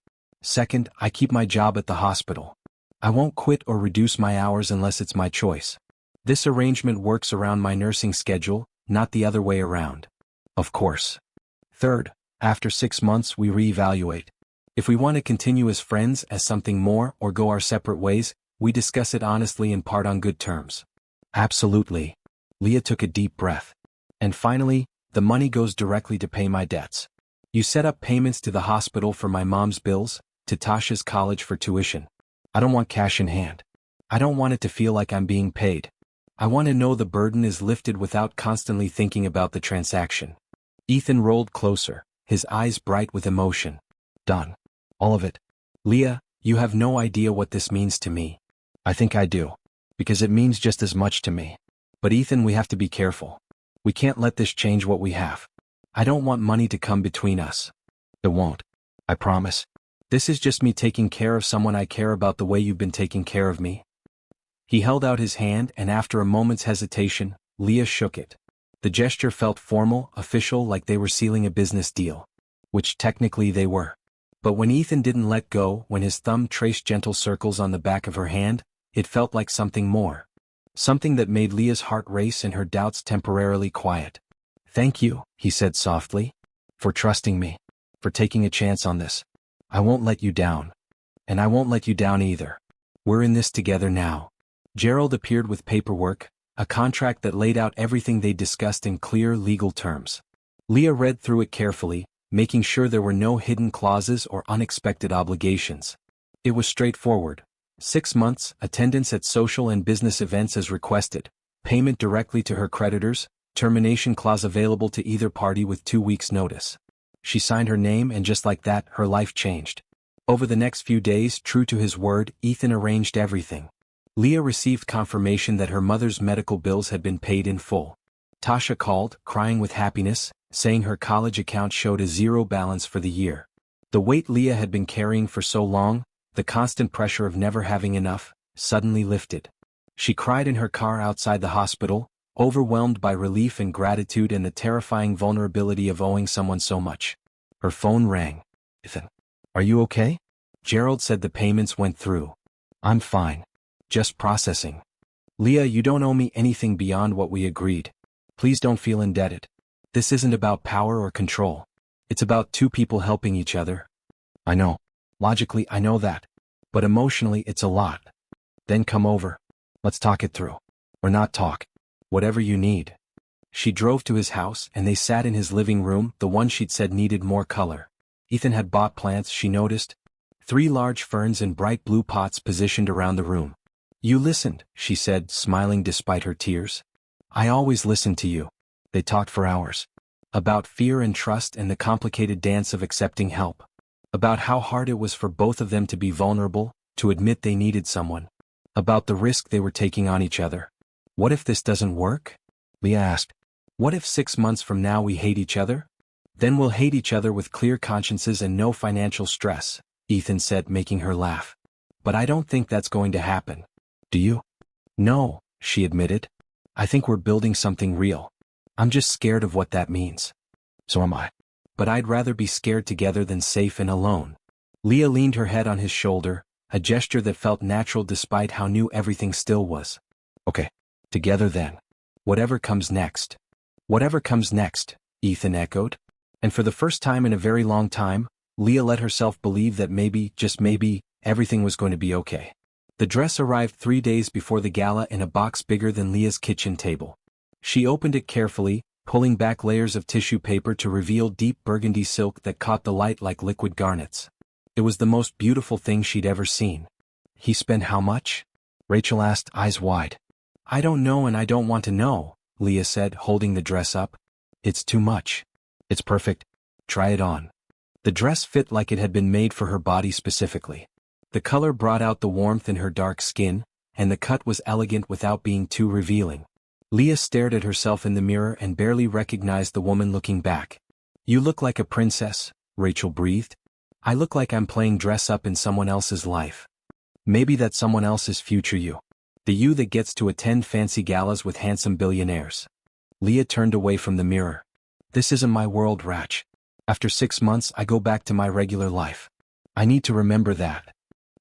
"Second, I keep my job at the hospital. I won't quit or reduce my hours unless it's my choice. This arrangement works around my nursing schedule, not the other way around." Of course. Third, after 6 months we reevaluate. If we want to continue as friends, as something more, or go our separate ways, we discuss it honestly and part on good terms. Absolutely. Leah took a deep breath. And finally, the money goes directly to pay my debts. You set up payments to the hospital for my mom's bills, to Tasha's college for tuition. I don't want cash in hand. I don't want it to feel like I'm being paid. I want to know the burden is lifted without constantly thinking about the transaction. Ethan rolled closer, his eyes bright with emotion. Done. All of it. Leah, you have no idea what this means to me. I think I do. Because it means just as much to me. But Ethan, we have to be careful. We can't let this change what we have. I don't want money to come between us. It won't. I promise. This is just me taking care of someone I care about the way you've been taking care of me. He held out his hand and after a moment's hesitation, Leah shook it. The gesture felt formal, official, like they were sealing a business deal. Which technically they were. But when Ethan didn't let go, when his thumb traced gentle circles on the back of her hand, it felt like something more. Something that made Leah's heart race and her doubts temporarily quiet. Thank you, he said softly. For trusting me. For taking a chance on this. I won't let you down. And I won't let you down either. We're in this together now. Gerald appeared with paperwork, a contract that laid out everything they discussed in clear legal terms. Leah read through it carefully, making sure there were no hidden clauses or unexpected obligations. It was straightforward. 6 months, attendance at social and business events as requested, payment directly to her creditors, termination clause available to either party with 2 weeks' notice. She signed her name and just like that, her life changed. Over the next few days, true to his word, Ethan arranged everything. Leah received confirmation that her mother's medical bills had been paid in full. Tasha called, crying with happiness, saying her college account showed a zero balance for the year. The weight Leah had been carrying for so long, the constant pressure of never having enough, suddenly lifted. She cried in her car outside the hospital, overwhelmed by relief and gratitude and the terrifying vulnerability of owing someone so much. Her phone rang. Ethan, are you okay? Gerald said the payments went through. I'm fine. Just processing. Leah, you don't owe me anything beyond what we agreed. Please don't feel indebted. This isn't about power or control. It's about two people helping each other. I know. Logically, I know that. But emotionally, it's a lot. Then come over. Let's talk it through. Or not talk. Whatever you need. She drove to his house and they sat in his living room, the one she'd said needed more color. Ethan had bought plants, she noticed. 3 large ferns in bright blue pots positioned around the room. You listened, she said, smiling despite her tears. I always listened to you. They talked for hours. About fear and trust and the complicated dance of accepting help. About how hard it was for both of them to be vulnerable, to admit they needed someone. About the risk they were taking on each other. What if this doesn't work? Leah asked. What if 6 months from now we hate each other? Then we'll hate each other with clear consciences and no financial stress, Ethan said, making her laugh. But I don't think that's going to happen. Do you? No, she admitted. I think we're building something real. I'm just scared of what that means. So am I. But I'd rather be scared together than safe and alone. Leah leaned her head on his shoulder, a gesture that felt natural despite how new everything still was. Okay, together then. Whatever comes next. Whatever comes next, Ethan echoed. And for the first time in a very long time, Leah let herself believe that maybe, just maybe, everything was going to be okay. The dress arrived 3 days before the gala in a box bigger than Leah's kitchen table. She opened it carefully, pulling back layers of tissue paper to reveal deep burgundy silk that caught the light like liquid garnets. It was the most beautiful thing she'd ever seen. He spent how much? Rachel asked, eyes wide. I don't know and I don't want to know, Leah said, holding the dress up. It's too much. It's perfect. Try it on. The dress fit like it had been made for her body specifically. The color brought out the warmth in her dark skin, and the cut was elegant without being too revealing. Leah stared at herself in the mirror and barely recognized the woman looking back. You look like a princess, Rachel breathed. I look like I'm playing dress up in someone else's life. Maybe that's someone else's future you. The you that gets to attend fancy galas with handsome billionaires. Leah turned away from the mirror. This isn't my world, Rach. After 6 months I go back to my regular life. I need to remember that.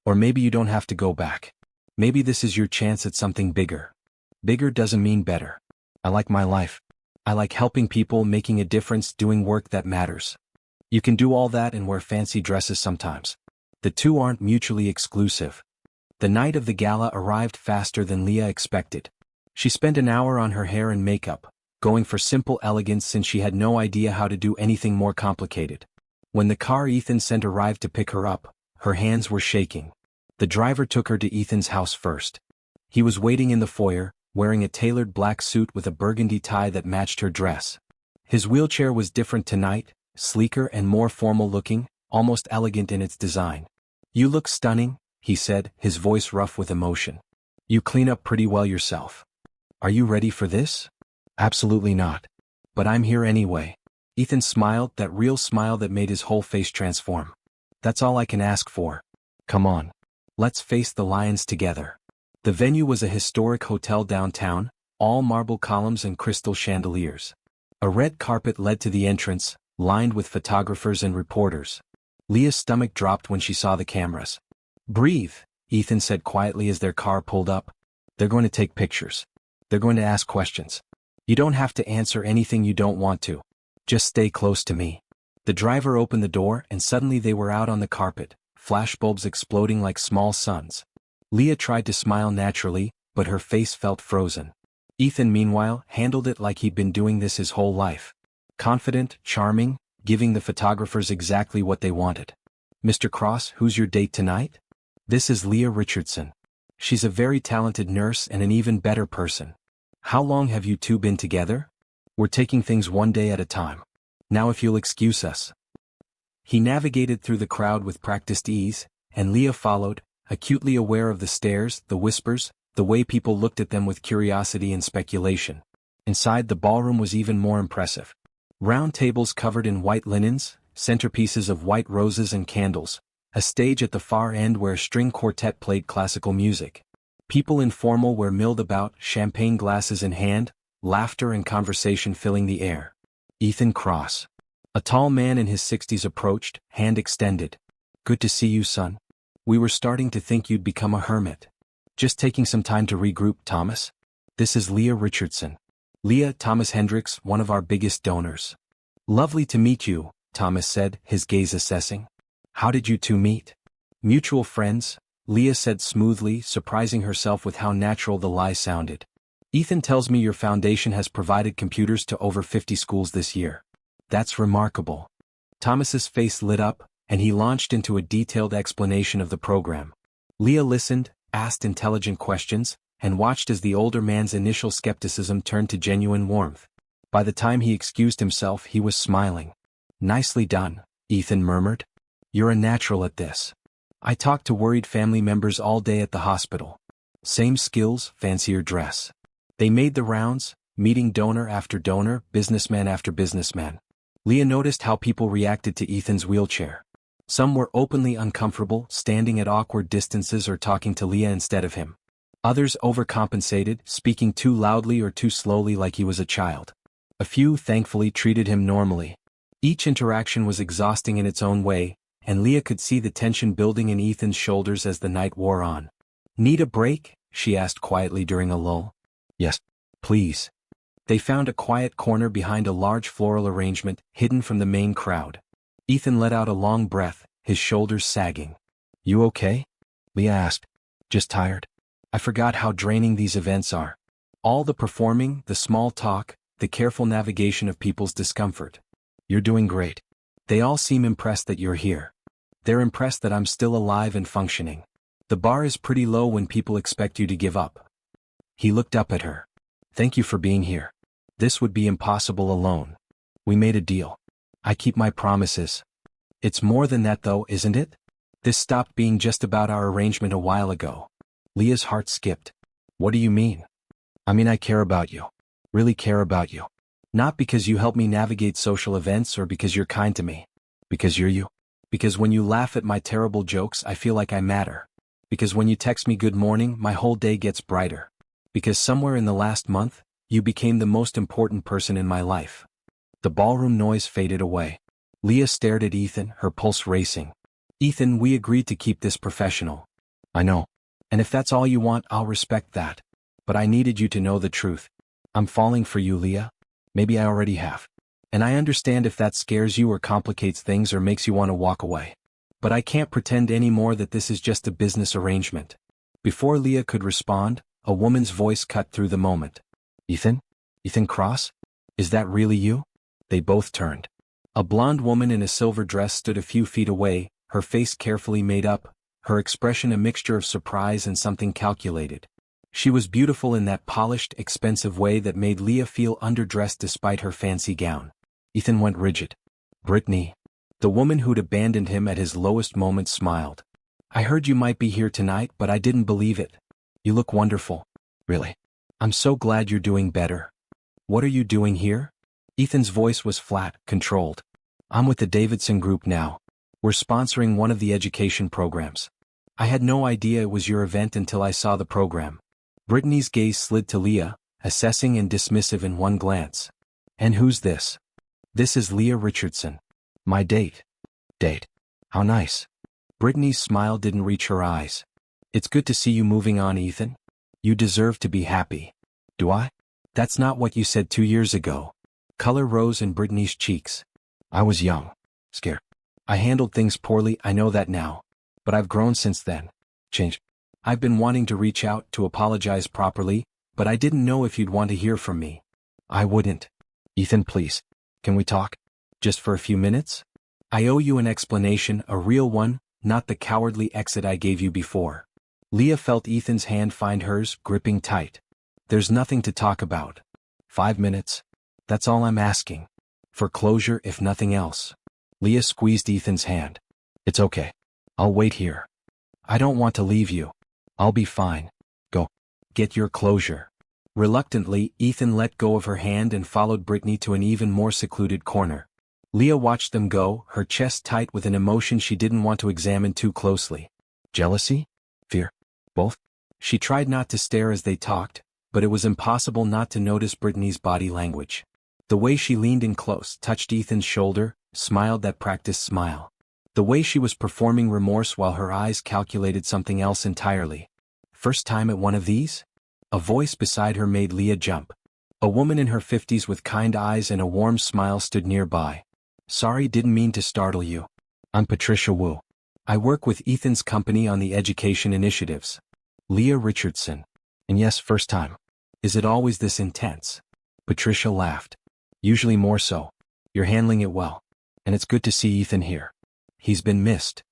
Or maybe you don't have to go back. Maybe this is your chance at something bigger. Bigger doesn't mean better. I like my life. I like helping people, making a difference, doing work that matters. You can do all that and wear fancy dresses sometimes. The two aren't mutually exclusive. The night of the gala arrived faster than Leah expected. She spent an hour on her hair and makeup, going for simple elegance since she had no idea how to do anything more complicated. When the car Ethan sent arrived to pick her up, her hands were shaking. The driver took her to Ethan's house first. He was waiting in the foyer, wearing a tailored black suit with a burgundy tie that matched her dress. His wheelchair was different tonight, sleeker and more formal-looking, almost elegant in its design. "You look stunning," he said, his voice rough with emotion. "You clean up pretty well yourself. Are you ready for this?" "Absolutely not. But I'm here anyway." Ethan smiled, that real smile that made his whole face transform. "That's all I can ask for. Come on. Let's face the lions together." The venue was a historic hotel downtown, all marble columns and crystal chandeliers. A red carpet led to the entrance, lined with photographers and reporters. Leah's stomach dropped when she saw the cameras. "Breathe," Ethan said quietly as their car pulled up. "They're going to take pictures. They're going to ask questions. You don't have to answer anything you don't want to. Just stay close to me." The driver opened the door and suddenly they were out on the carpet, flashbulbs exploding like small suns. Leah tried to smile naturally, but her face felt frozen. Ethan, meanwhile, handled it like he'd been doing this his whole life. Confident, charming, giving the photographers exactly what they wanted. "Mr. Cross, who's your date tonight?" "This is Leah Richardson. She's a very talented nurse and an even better person." "How long have you two been together?" "We're taking things one day at a time. Now if you'll excuse us." He navigated through the crowd with practiced ease, and Leah followed, acutely aware of the stares, the whispers, the way people looked at them with curiosity and speculation. Inside, the ballroom was even more impressive. Round tables covered in white linens, centerpieces of white roses and candles, a stage at the far end where a string quartet played classical music. People in formal wear milled about, champagne glasses in hand, laughter and conversation filling the air. Ethan Cross. A tall man in his 60s approached, hand extended. "Good to see you, son. We were starting to think you'd become a hermit." "Just taking some time to regroup, Thomas. This is Leah Richardson." "Leah, Thomas Hendricks, one of our biggest donors." "Lovely to meet you," Thomas said, his gaze assessing. "How did you two meet?" "Mutual friends," Leah said smoothly, surprising herself with how natural the lie sounded. "Ethan tells me your foundation has provided computers to over 50 schools this year." "That's remarkable." Thomas's face lit up, and he launched into a detailed explanation of the program. Leah listened, asked intelligent questions, and watched as the older man's initial skepticism turned to genuine warmth. By the time he excused himself, he was smiling. "Nicely done," Ethan murmured. "You're a natural at this. I talked to worried family members all day at the hospital. Same skills, fancier dress." They made the rounds, meeting donor after donor, businessman after businessman. Leah noticed how people reacted to Ethan's wheelchair. Some were openly uncomfortable, standing at awkward distances or talking to Leah instead of him. Others overcompensated, speaking too loudly or too slowly like he was a child. A few, thankfully, treated him normally. Each interaction was exhausting in its own way, and Leah could see the tension building in Ethan's shoulders as the night wore on. "Need a break?" she asked quietly during a lull. "Yes, please." They found a quiet corner behind a large floral arrangement, hidden from the main crowd. Ethan let out a long breath, his shoulders sagging. "You okay?" Leah asked. "Just tired. I forgot how draining these events are. All the performing, the small talk, the careful navigation of people's discomfort." "You're doing great. They all seem impressed that you're here. They're impressed that I'm still alive and functioning. The bar is pretty low when people expect you to give up." He looked up at her. "Thank you for being here. This would be impossible alone. We made a deal. I keep my promises." "It's more than that though, isn't it? This stopped being just about our arrangement a while ago." Leah's heart skipped. "What do you mean?" "I mean I care about you. Really care about you. Not because you help me navigate social events or because you're kind to me. Because you're you. Because when you laugh at my terrible jokes I feel like I matter. Because when you text me good morning my whole day gets brighter. Because somewhere in the last month, you became the most important person in my life." The ballroom noise faded away. Leah stared at Ethan, her pulse racing. "Ethan, we agreed to keep this professional." "I know. And if that's all you want, I'll respect that. But I needed you to know the truth. I'm falling for you, Leah. Maybe I already have. And I understand if that scares you or complicates things or makes you want to walk away. But I can't pretend anymore that this is just a business arrangement. Before Leah could respond, a woman's voice cut through the moment. Ethan? Ethan Cross? Is that really you? They both turned. A blonde woman in a silver dress stood a few feet away, her face carefully made up, her expression a mixture of surprise and something calculated. She was beautiful in that polished, expensive way that made Leah feel underdressed despite her fancy gown. Ethan went rigid. Brittany. The woman who'd abandoned him at his lowest moment smiled. I heard you might be here tonight, but I didn't believe it. You look wonderful. Really. I'm so glad you're doing better. What are you doing here? Ethan's voice was flat, controlled. I'm with the Davidson Group now. We're sponsoring one of the education programs. I had no idea it was your event until I saw the program. Brittany's gaze slid to Leah, assessing and dismissive in one glance. And who's this? This is Leah Richardson. My date. Date. How nice. Brittany's smile didn't reach her eyes. It's good to see you moving on, Ethan. You deserve to be happy. Do I? That's not what you said 2 years ago. Color rose in Brittany's cheeks. I was young. Scared. I handled things poorly, I know that now. But I've grown since then. Changed. I've been wanting to reach out to apologize properly, but I didn't know if you'd want to hear from me. I wouldn't. Ethan, please. Can we talk? Just for a few minutes? I owe you an explanation, a real one, not the cowardly exit I gave you before. Leah felt Ethan's hand find hers, gripping tight. There's nothing to talk about. 5 minutes. That's all I'm asking. For closure, if nothing else. Leah squeezed Ethan's hand. It's okay. I'll wait here. I don't want to leave you. I'll be fine. Go. Get your closure. Reluctantly, Ethan let go of her hand and followed Brittany to an even more secluded corner. Leah watched them go, her chest tight with an emotion she didn't want to examine too closely. Jealousy? Fear? Both? She tried not to stare as they talked, but it was impossible not to notice Brittany's body language. The way she leaned in close, touched Ethan's shoulder, smiled that practiced smile. The way she was performing remorse while her eyes calculated something else entirely. First time at one of these? A voice beside her made Leah jump. A woman in her 50s with kind eyes and a warm smile stood nearby. Sorry, didn't mean to startle you. I'm Patricia Wu. I work with Ethan's company on the education initiatives. Leah Richardson. And yes, first time. Is it always this intense? Patricia laughed. Usually more so. You're handling it well. And it's good to see Ethan here. He's been missed.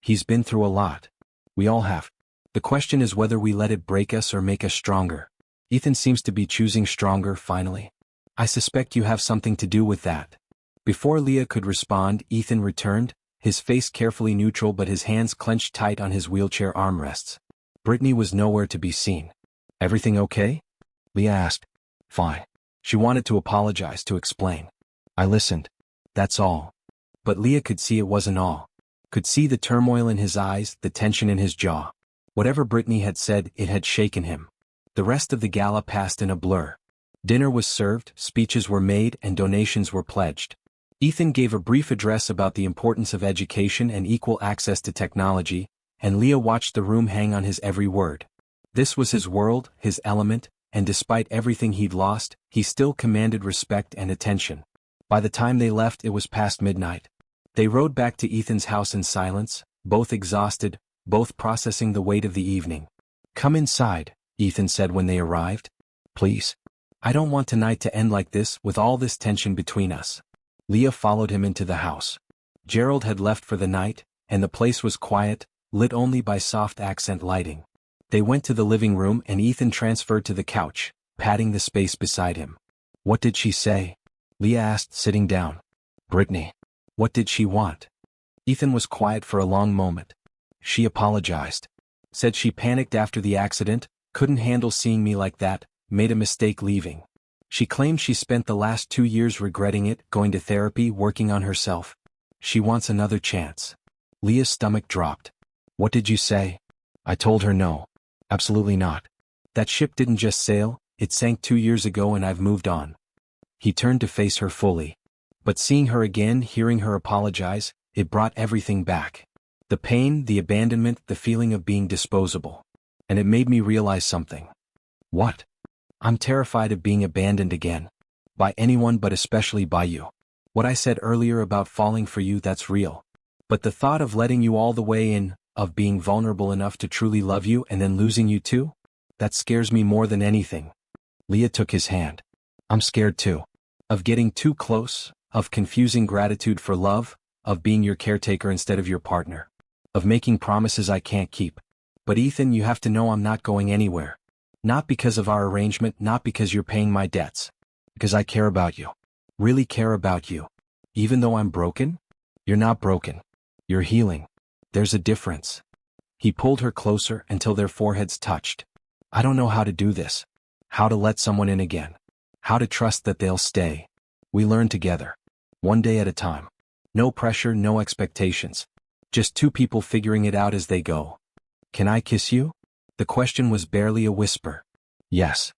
He's been through a lot. We all have. The question is whether we let it break us or make us stronger. Ethan seems to be choosing stronger finally. I suspect you have something to do with that. Before Leah could respond, Ethan returned, his face carefully neutral but his hands clenched tight on his wheelchair armrests. Brittany was nowhere to be seen. Everything okay? Leah asked. Fine. She wanted to apologize, to explain. I listened. That's all. But Leah could see it wasn't all. Could see the turmoil in his eyes, the tension in his jaw. Whatever Brittany had said, it had shaken him. The rest of the gala passed in a blur. Dinner was served, speeches were made, and donations were pledged. Ethan gave a brief address about the importance of education and equal access to technology, and Leah watched the room hang on his every word. This was his world, his element, and despite everything he'd lost, he still commanded respect and attention. By the time they left, it was past midnight. They rode back to Ethan's house in silence, both exhausted, both processing the weight of the evening. Come inside, Ethan said when they arrived. Please. I don't want tonight to end like this, with all this tension between us. Leah followed him into the house. Gerald had left for the night, and the place was quiet, lit only by soft accent lighting. They went to the living room and Ethan transferred to the couch, patting the space beside him. What did she say? Leah asked, sitting down. Brittany. What did she want? Ethan was quiet for a long moment. She apologized. Said she panicked after the accident, couldn't handle seeing me like that, made a mistake leaving. She claimed she spent the last 2 years regretting it, going to therapy, working on herself. She wants another chance. Leah's stomach dropped. What did you say? I told her no. Absolutely not. That ship didn't just sail, it sank 2 years ago and I've moved on. He turned to face her fully. But seeing her again, hearing her apologize, it brought everything back. The pain, the abandonment, the feeling of being disposable. And it made me realize something. What? I'm terrified of being abandoned again. By anyone but especially by you. What I said earlier about falling for you, that's real. But the thought of letting you all the way in, of being vulnerable enough to truly love you and then losing you too? That scares me more than anything. Leah took his hand. I'm scared too. Of getting too close, of confusing gratitude for love, of being your caretaker instead of your partner. Of making promises I can't keep. But Ethan, you have to know I'm not going anywhere. Not because of our arrangement, not because you're paying my debts. Because I care about you. Really care about you. Even though I'm broken? You're not broken. You're healing. There's a difference. He pulled her closer until their foreheads touched. I don't know how to do this. How to let someone in again. How to trust that they'll stay. We learn together. One day at a time. No pressure, no expectations. Just two people figuring it out as they go. Can I kiss you? The question was barely a whisper. Yes.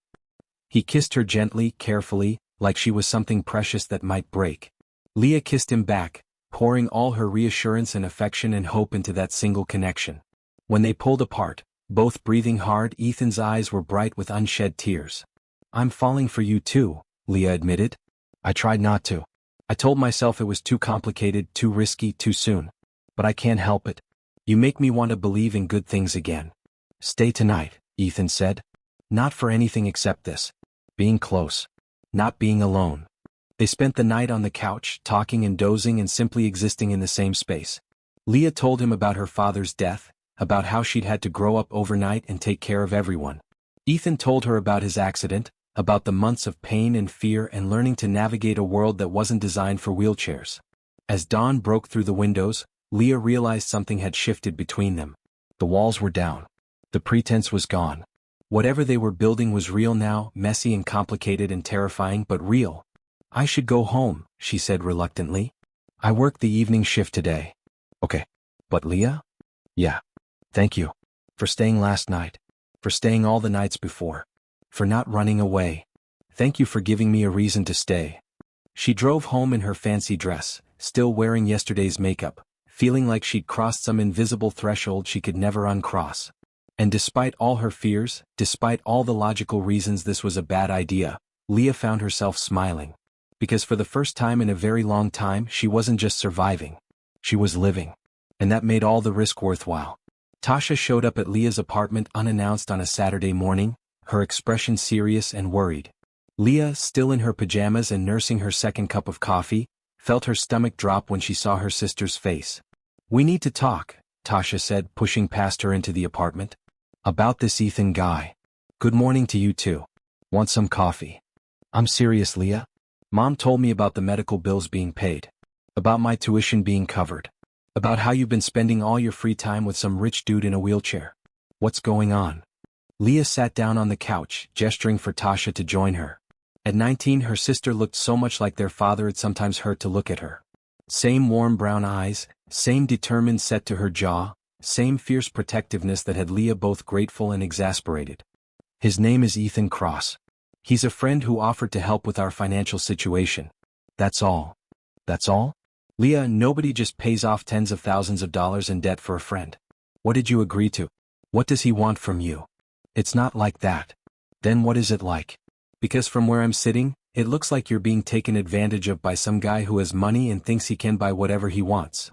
He kissed her gently, carefully, like she was something precious that might break. Leah kissed him back, pouring all her reassurance and affection and hope into that single connection. When they pulled apart, both breathing hard, Ethan's eyes were bright with unshed tears. I'm falling for you too, Leah admitted. I tried not to. I told myself it was too complicated, too risky, too soon. But I can't help it. You make me want to believe in good things again. Stay tonight, Ethan said. Not for anything except this. Being close. Not being alone. They spent the night on the couch, talking and dozing and simply existing in the same space. Leah told him about her father's death, about how she'd had to grow up overnight and take care of everyone. Ethan told her about his accident, about the months of pain and fear and learning to navigate a world that wasn't designed for wheelchairs. As dawn broke through the windows, Leah realized something had shifted between them. The walls were down. The pretense was gone. Whatever they were building was real now, messy and complicated and terrifying, but real. I should go home, she said reluctantly. I worked the evening shift today. Okay. But Leah? Yeah. Thank you. For staying last night. For staying all the nights before. For not running away. Thank you for giving me a reason to stay. She drove home in her fancy dress, still wearing yesterday's makeup, feeling like she'd crossed some invisible threshold she could never uncross. And despite all her fears, despite all the logical reasons this was a bad idea, Leah found herself smiling. Because for the first time in a very long time, she wasn't just surviving. She was living. And that made all the risk worthwhile. Tasha showed up at Leah's apartment unannounced on a Saturday morning, her expression serious and worried. Leah, still in her pajamas and nursing her second cup of coffee, felt her stomach drop when she saw her sister's face. We need to talk, Tasha said, pushing past her into the apartment. About this Ethan guy. Good morning to you too. Want some coffee? I'm serious, Leah. Mom told me about the medical bills being paid. About my tuition being covered. About how you've been spending all your free time with some rich dude in a wheelchair. What's going on? Leah sat down on the couch, gesturing for Tasha to join her. At 19, her sister looked so much like their father it sometimes hurt to look at her. Same warm brown eyes, same determined set to her jaw, same fierce protectiveness that had Leah both grateful and exasperated. His name is Ethan Cross. He's a friend who offered to help with our financial situation. That's all. That's all? Leah, nobody just pays off tens of thousands of dollars in debt for a friend. What did you agree to? What does he want from you? It's not like that. Then what is it like? Because from where I'm sitting, it looks like you're being taken advantage of by some guy who has money and thinks he can buy whatever he wants.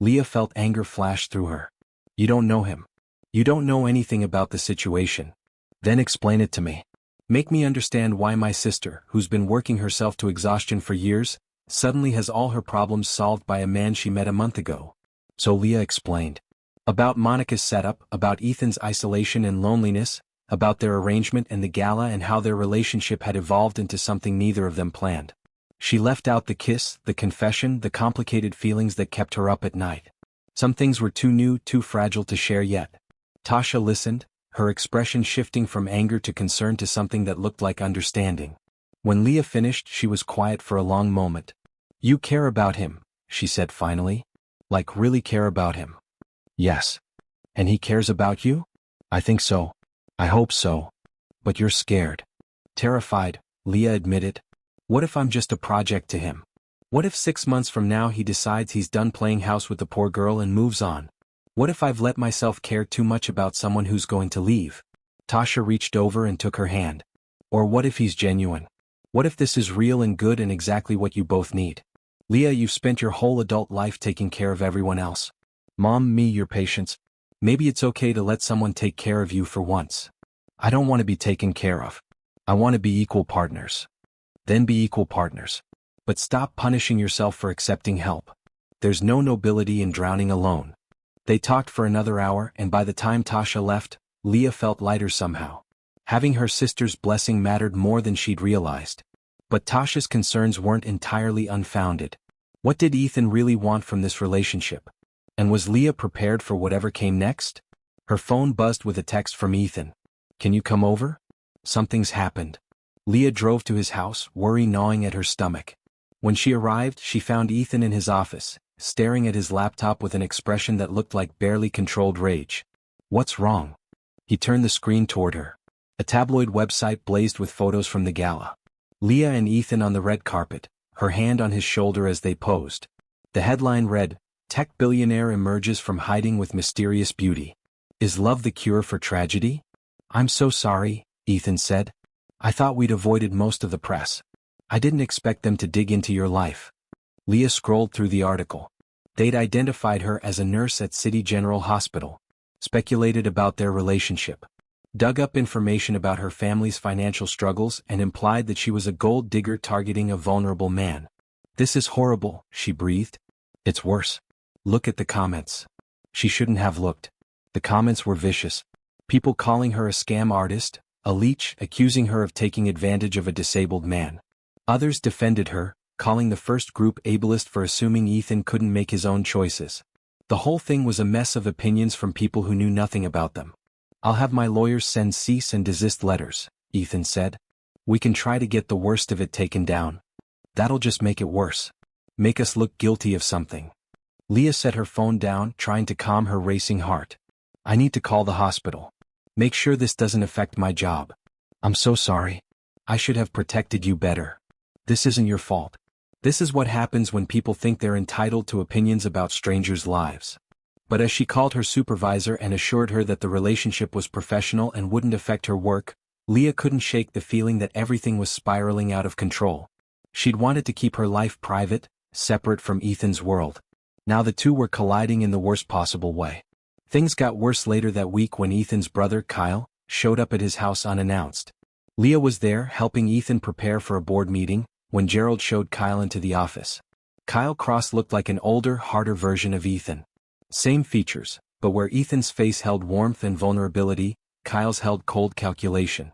Leah felt anger flash through her. You don't know him. You don't know anything about the situation. Then explain it to me. Make me understand why my sister, who's been working herself to exhaustion for years, suddenly has all her problems solved by a man she met a month ago. So Leah explained. About Monica's setup, about Ethan's isolation and loneliness, about their arrangement and the gala and how their relationship had evolved into something neither of them planned. She left out the kiss, the confession, the complicated feelings that kept her up at night. Some things were too new, too fragile to share yet. Tasha listened, her expression shifting from anger to concern to something that looked like understanding. When Leah finished, she was quiet for a long moment. You care about him, she said finally. Like really care about him. Yes. And he cares about you? I think so. I hope so. But you're scared. Terrified, Leah admitted. What if I'm just a project to him? What if 6 months from now he decides he's done playing house with the poor girl and moves on? What if I've let myself care too much about someone who's going to leave? Tasha reached over and took her hand. Or what if he's genuine? What if this is real and good and exactly what you both need? Leah, you've spent your whole adult life taking care of everyone else. Mom, me, your patients. Maybe it's okay to let someone take care of you for once. I don't want to be taken care of. I want to be equal partners. Then be equal partners. But stop punishing yourself for accepting help. There's no nobility in drowning alone. They talked for another hour, and by the time Tasha left, Leah felt lighter somehow. Having her sister's blessing mattered more than she'd realized. But Tasha's concerns weren't entirely unfounded. What did Ethan really want from this relationship? And was Leah prepared for whatever came next? Her phone buzzed with a text from Ethan. Can you come over? Something's happened. Leah drove to his house, worry gnawing at her stomach. When she arrived, she found Ethan in his office, staring at his laptop with an expression that looked like barely controlled rage. What's wrong? He turned the screen toward her. A tabloid website blazed with photos from the gala. Leah and Ethan on the red carpet, her hand on his shoulder as they posed. The headline read, "Tech billionaire emerges from hiding with mysterious beauty. Is love the cure for tragedy?" "I'm so sorry," Ethan said. "I thought we'd avoided most of the press. I didn't expect them to dig into your life." Leah scrolled through the article. They'd identified her as a nurse at City General Hospital, speculated about their relationship, dug up information about her family's financial struggles, and implied that she was a gold digger targeting a vulnerable man. "This is horrible," she breathed. "It's worse. Look at the comments." She shouldn't have looked. The comments were vicious. People calling her a scam artist, a leech, accusing her of taking advantage of a disabled man. Others defended her, calling the first group ableist for assuming Ethan couldn't make his own choices. The whole thing was a mess of opinions from people who knew nothing about them. "I'll have my lawyers send cease and desist letters," Ethan said. "We can try to get the worst of it taken down. That'll just make it worse. Make us look guilty of something." Leah set her phone down, trying to calm her racing heart. "I need to call the hospital. Make sure this doesn't affect my job. I'm so sorry. I should have protected you better. This isn't your fault. This is what happens when people think they're entitled to opinions about strangers' lives." But as she called her supervisor and assured her that the relationship was professional and wouldn't affect her work, Leah couldn't shake the feeling that everything was spiraling out of control. She'd wanted to keep her life private, separate from Ethan's world. Now the two were colliding in the worst possible way. Things got worse later that week when Ethan's brother, Kyle, showed up at his house unannounced. Leah was there, helping Ethan prepare for a board meeting, when Gerald showed Kyle into the office. Kyle Cross looked like an older, harder version of Ethan. Same features, but where Ethan's face held warmth and vulnerability, Kyle's held cold calculation.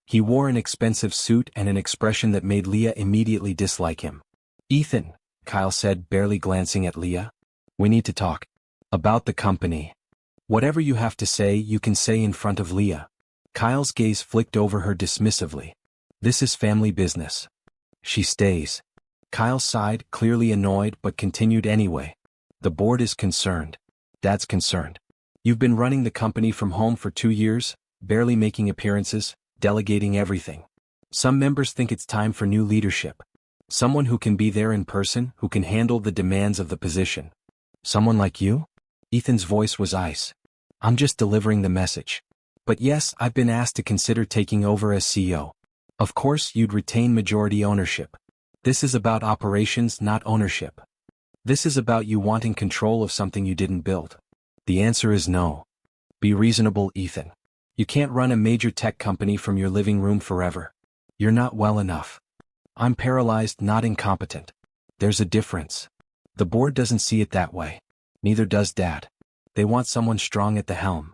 He wore an expensive suit and an expression that made Leah immediately dislike him. "Ethan," Kyle said, barely glancing at Leah. "We need to talk. About the company. Whatever you have to say, you can say in front of Leah." Kyle's gaze flicked over her dismissively. "This is family business. She stays." Kyle sighed, clearly annoyed, but continued anyway. "The board is concerned. Dad's concerned. You've been running the company from home for 2 years, barely making appearances, delegating everything. Some members think it's time for new leadership. Someone who can be there in person, who can handle the demands of the position." "Someone like you?" Ethan's voice was ice. "I'm just delivering the message. But yes, I've been asked to consider taking over as CEO. Of course, you'd retain majority ownership. This is about operations, not ownership. This is about you wanting control of something you didn't build." The answer is no. Be reasonable, Ethan. You can't run a major tech company from your living room forever. You're not well enough. I'm paralyzed, not incompetent. There's a difference. The board doesn't see it that way. Neither does Dad. They want someone strong at the helm.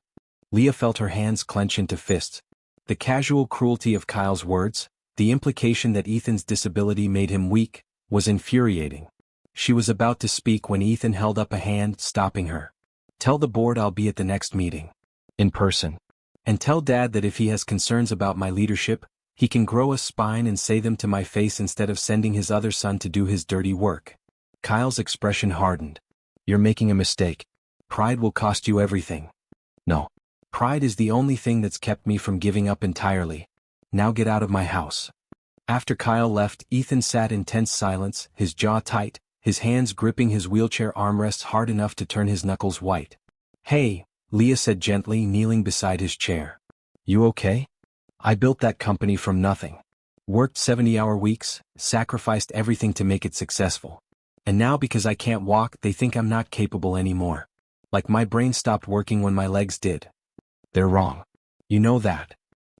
Leah felt her hands clench into fists. The casual cruelty of Kyle's words, the implication that Ethan's disability made him weak, was infuriating. She was about to speak when Ethan held up a hand, stopping her. "Tell the board I'll be at the next meeting. In person. And tell Dad that if he has concerns about my leadership, he can grow a spine and say them to my face instead of sending his other son to do his dirty work." Kyle's expression hardened. "You're making a mistake. Pride will cost you everything." "No. Pride is the only thing that's kept me from giving up entirely. Now get out of my house." After Kyle left, Ethan sat in tense silence, his jaw tight, his hands gripping his wheelchair armrests hard enough to turn his knuckles white. "Hey," Leah said gently, kneeling beside his chair. "You okay? I built that company from nothing. Worked 70-hour weeks, sacrificed everything to make it successful. And now because I can't walk, they think I'm not capable anymore. Like my brain stopped working when my legs did. They're wrong. You know that.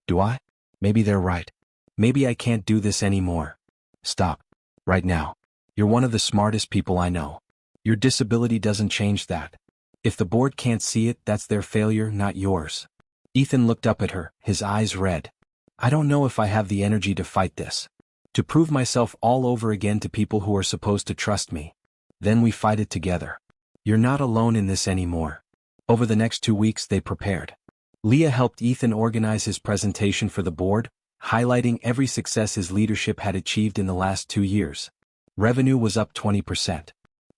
Do I? Maybe they're right. Maybe I can't do this anymore. Stop. Right now. You're one of the smartest people I know. Your disability doesn't change that. If the board can't see it, that's their failure, not yours. Ethan looked up at her, his eyes red. I don't know if I have the energy to fight this. To prove myself all over again to people who are supposed to trust me. Then we fight it together. You're not alone in this anymore. Over the next 2 weeks they prepared. Leah helped Ethan organize his presentation for the board, highlighting every success his leadership had achieved in the last 2 years. Revenue was up 20%.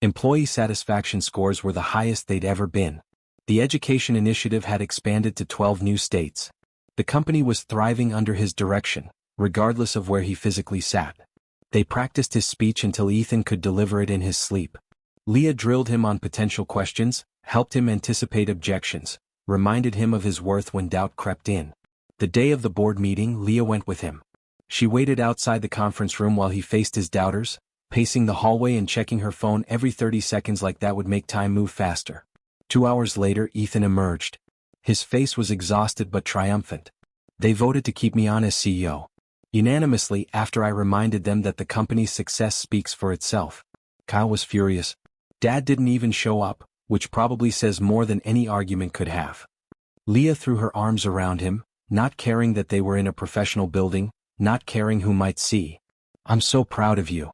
Employee satisfaction scores were the highest they'd ever been. The education initiative had expanded to 12 new states. The company was thriving under his direction, regardless of where he physically sat. They practiced his speech until Ethan could deliver it in his sleep. Leah drilled him on potential questions, helped him anticipate objections, reminded him of his worth when doubt crept in. The day of the board meeting, Leah went with him. She waited outside the conference room while he faced his doubters, pacing the hallway and checking her phone every 30 seconds like that would make time move faster. 2 hours later, Ethan emerged. His face was exhausted but triumphant. They voted to keep me on as CEO. Unanimously after I reminded them that the company's success speaks for itself. Kyle was furious. Dad didn't even show up, which probably says more than any argument could have. Leah threw her arms around him, not caring that they were in a professional building, not caring who might see. I'm so proud of you.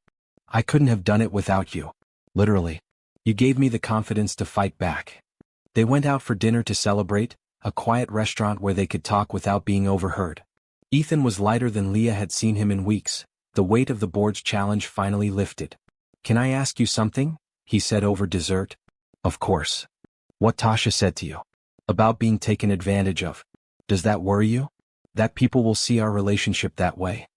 I couldn't have done it without you. Literally. You gave me the confidence to fight back. They went out for dinner to celebrate, a quiet restaurant where they could talk without being overheard. Ethan was lighter than Leah had seen him in weeks. The weight of the board's challenge finally lifted. Can I ask you something? He said over dessert. Of course. What Tasha said to you. About being taken advantage of. Does that worry you? That people will see our relationship that way?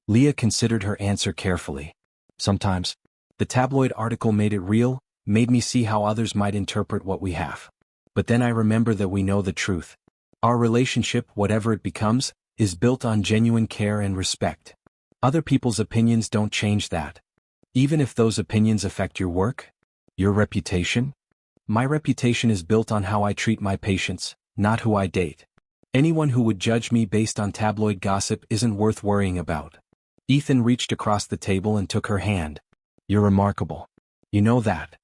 Leah considered her answer carefully. Sometimes. The tabloid article made it real, made me see how others might interpret what we have. But then I remember that we know the truth. Our relationship, whatever it becomes, is built on genuine care and respect. Other people's opinions don't change that. Even if those opinions affect your work, your reputation. My reputation is built on how I treat my patients, not who I date. Anyone who would judge me based on tabloid gossip isn't worth worrying about. Ethan reached across the table and took her hand. You're remarkable. You know that.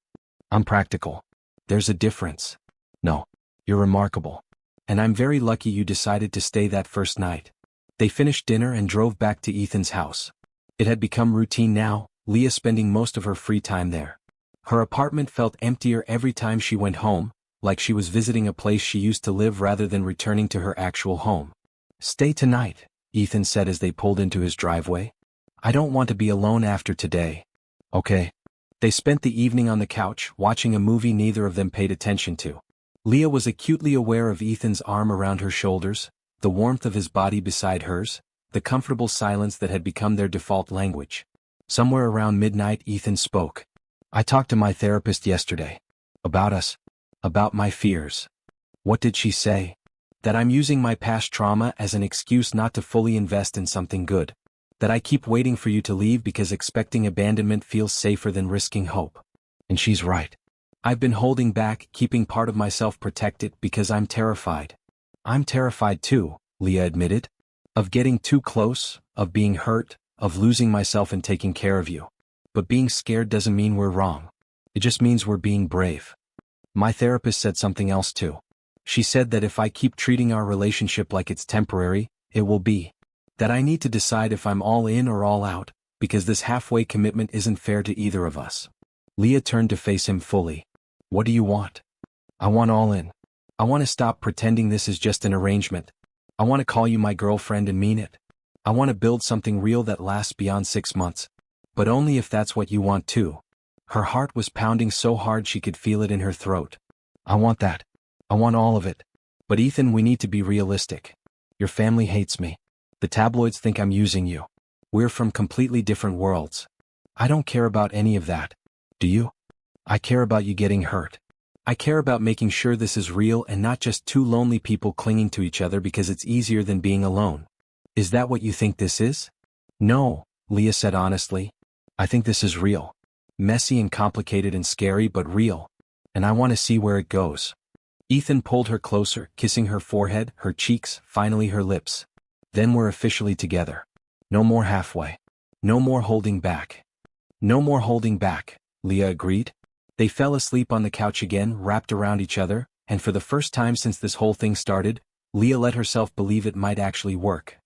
I'm practical. There's a difference. No. You're remarkable. And I'm very lucky you decided to stay that first night. They finished dinner and drove back to Ethan's house. It had become routine now, Leah spending most of her free time there. Her apartment felt emptier every time she went home, like she was visiting a place she used to live rather than returning to her actual home. Stay tonight, Ethan said as they pulled into his driveway. I don't want to be alone after today. Okay. They spent the evening on the couch, watching a movie neither of them paid attention to. Leah was acutely aware of Ethan's arm around her shoulders, the warmth of his body beside hers, the comfortable silence that had become their default language. Somewhere around midnight, Ethan spoke. I talked to my therapist yesterday. About us. About my fears. What did she say? That I'm using my past trauma as an excuse not to fully invest in something good. That I keep waiting for you to leave because expecting abandonment feels safer than risking hope. And she's right. I've been holding back, keeping part of myself protected because I'm terrified. I'm terrified too, Leah admitted. Of getting too close, of being hurt, of losing myself and taking care of you. But being scared doesn't mean we're wrong. It just means we're being brave. My therapist said something else too. She said that if I keep treating our relationship like it's temporary, it will be. That I need to decide if I'm all in or all out, because this halfway commitment isn't fair to either of us. Leah turned to face him fully. What do you want? I want all in. I want to stop pretending this is just an arrangement. I want to call you my girlfriend and mean it. I want to build something real that lasts beyond 6 months. But only if that's what you want too. Her heart was pounding so hard she could feel it in her throat. I want that. I want all of it. But Ethan, we need to be realistic. Your family hates me. The tabloids think I'm using you. We're from completely different worlds. I don't care about any of that. Do you? I care about you getting hurt. I care about making sure this is real and not just two lonely people clinging to each other because it's easier than being alone. Is that what you think this is? No, Leah said honestly. I think this is real. Messy and complicated and scary but real. And I want to see where it goes. Ethan pulled her closer, kissing her forehead, her cheeks, finally her lips. Then we're officially together. No more halfway. No more holding back. No more holding back, Leah agreed. They fell asleep on the couch again, wrapped around each other, and for the first time since this whole thing started, Leah let herself believe it might actually work.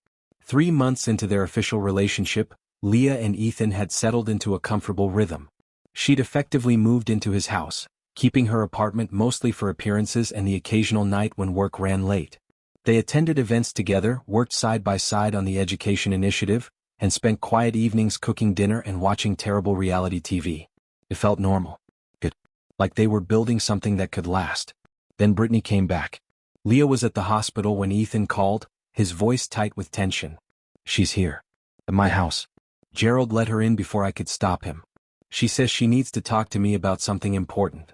3 months into their official relationship, Leah and Ethan had settled into a comfortable rhythm. She'd effectively moved into his house, keeping her apartment mostly for appearances and the occasional night when work ran late. They attended events together, worked side by side on the education initiative, and spent quiet evenings cooking dinner and watching terrible reality TV. It felt normal. Good. Like they were building something that could last. Then Brittany came back. Leah was at the hospital when Ethan called, his voice tight with tension. She's here. At my house. Gerald let her in before I could stop him. She says she needs to talk to me about something important.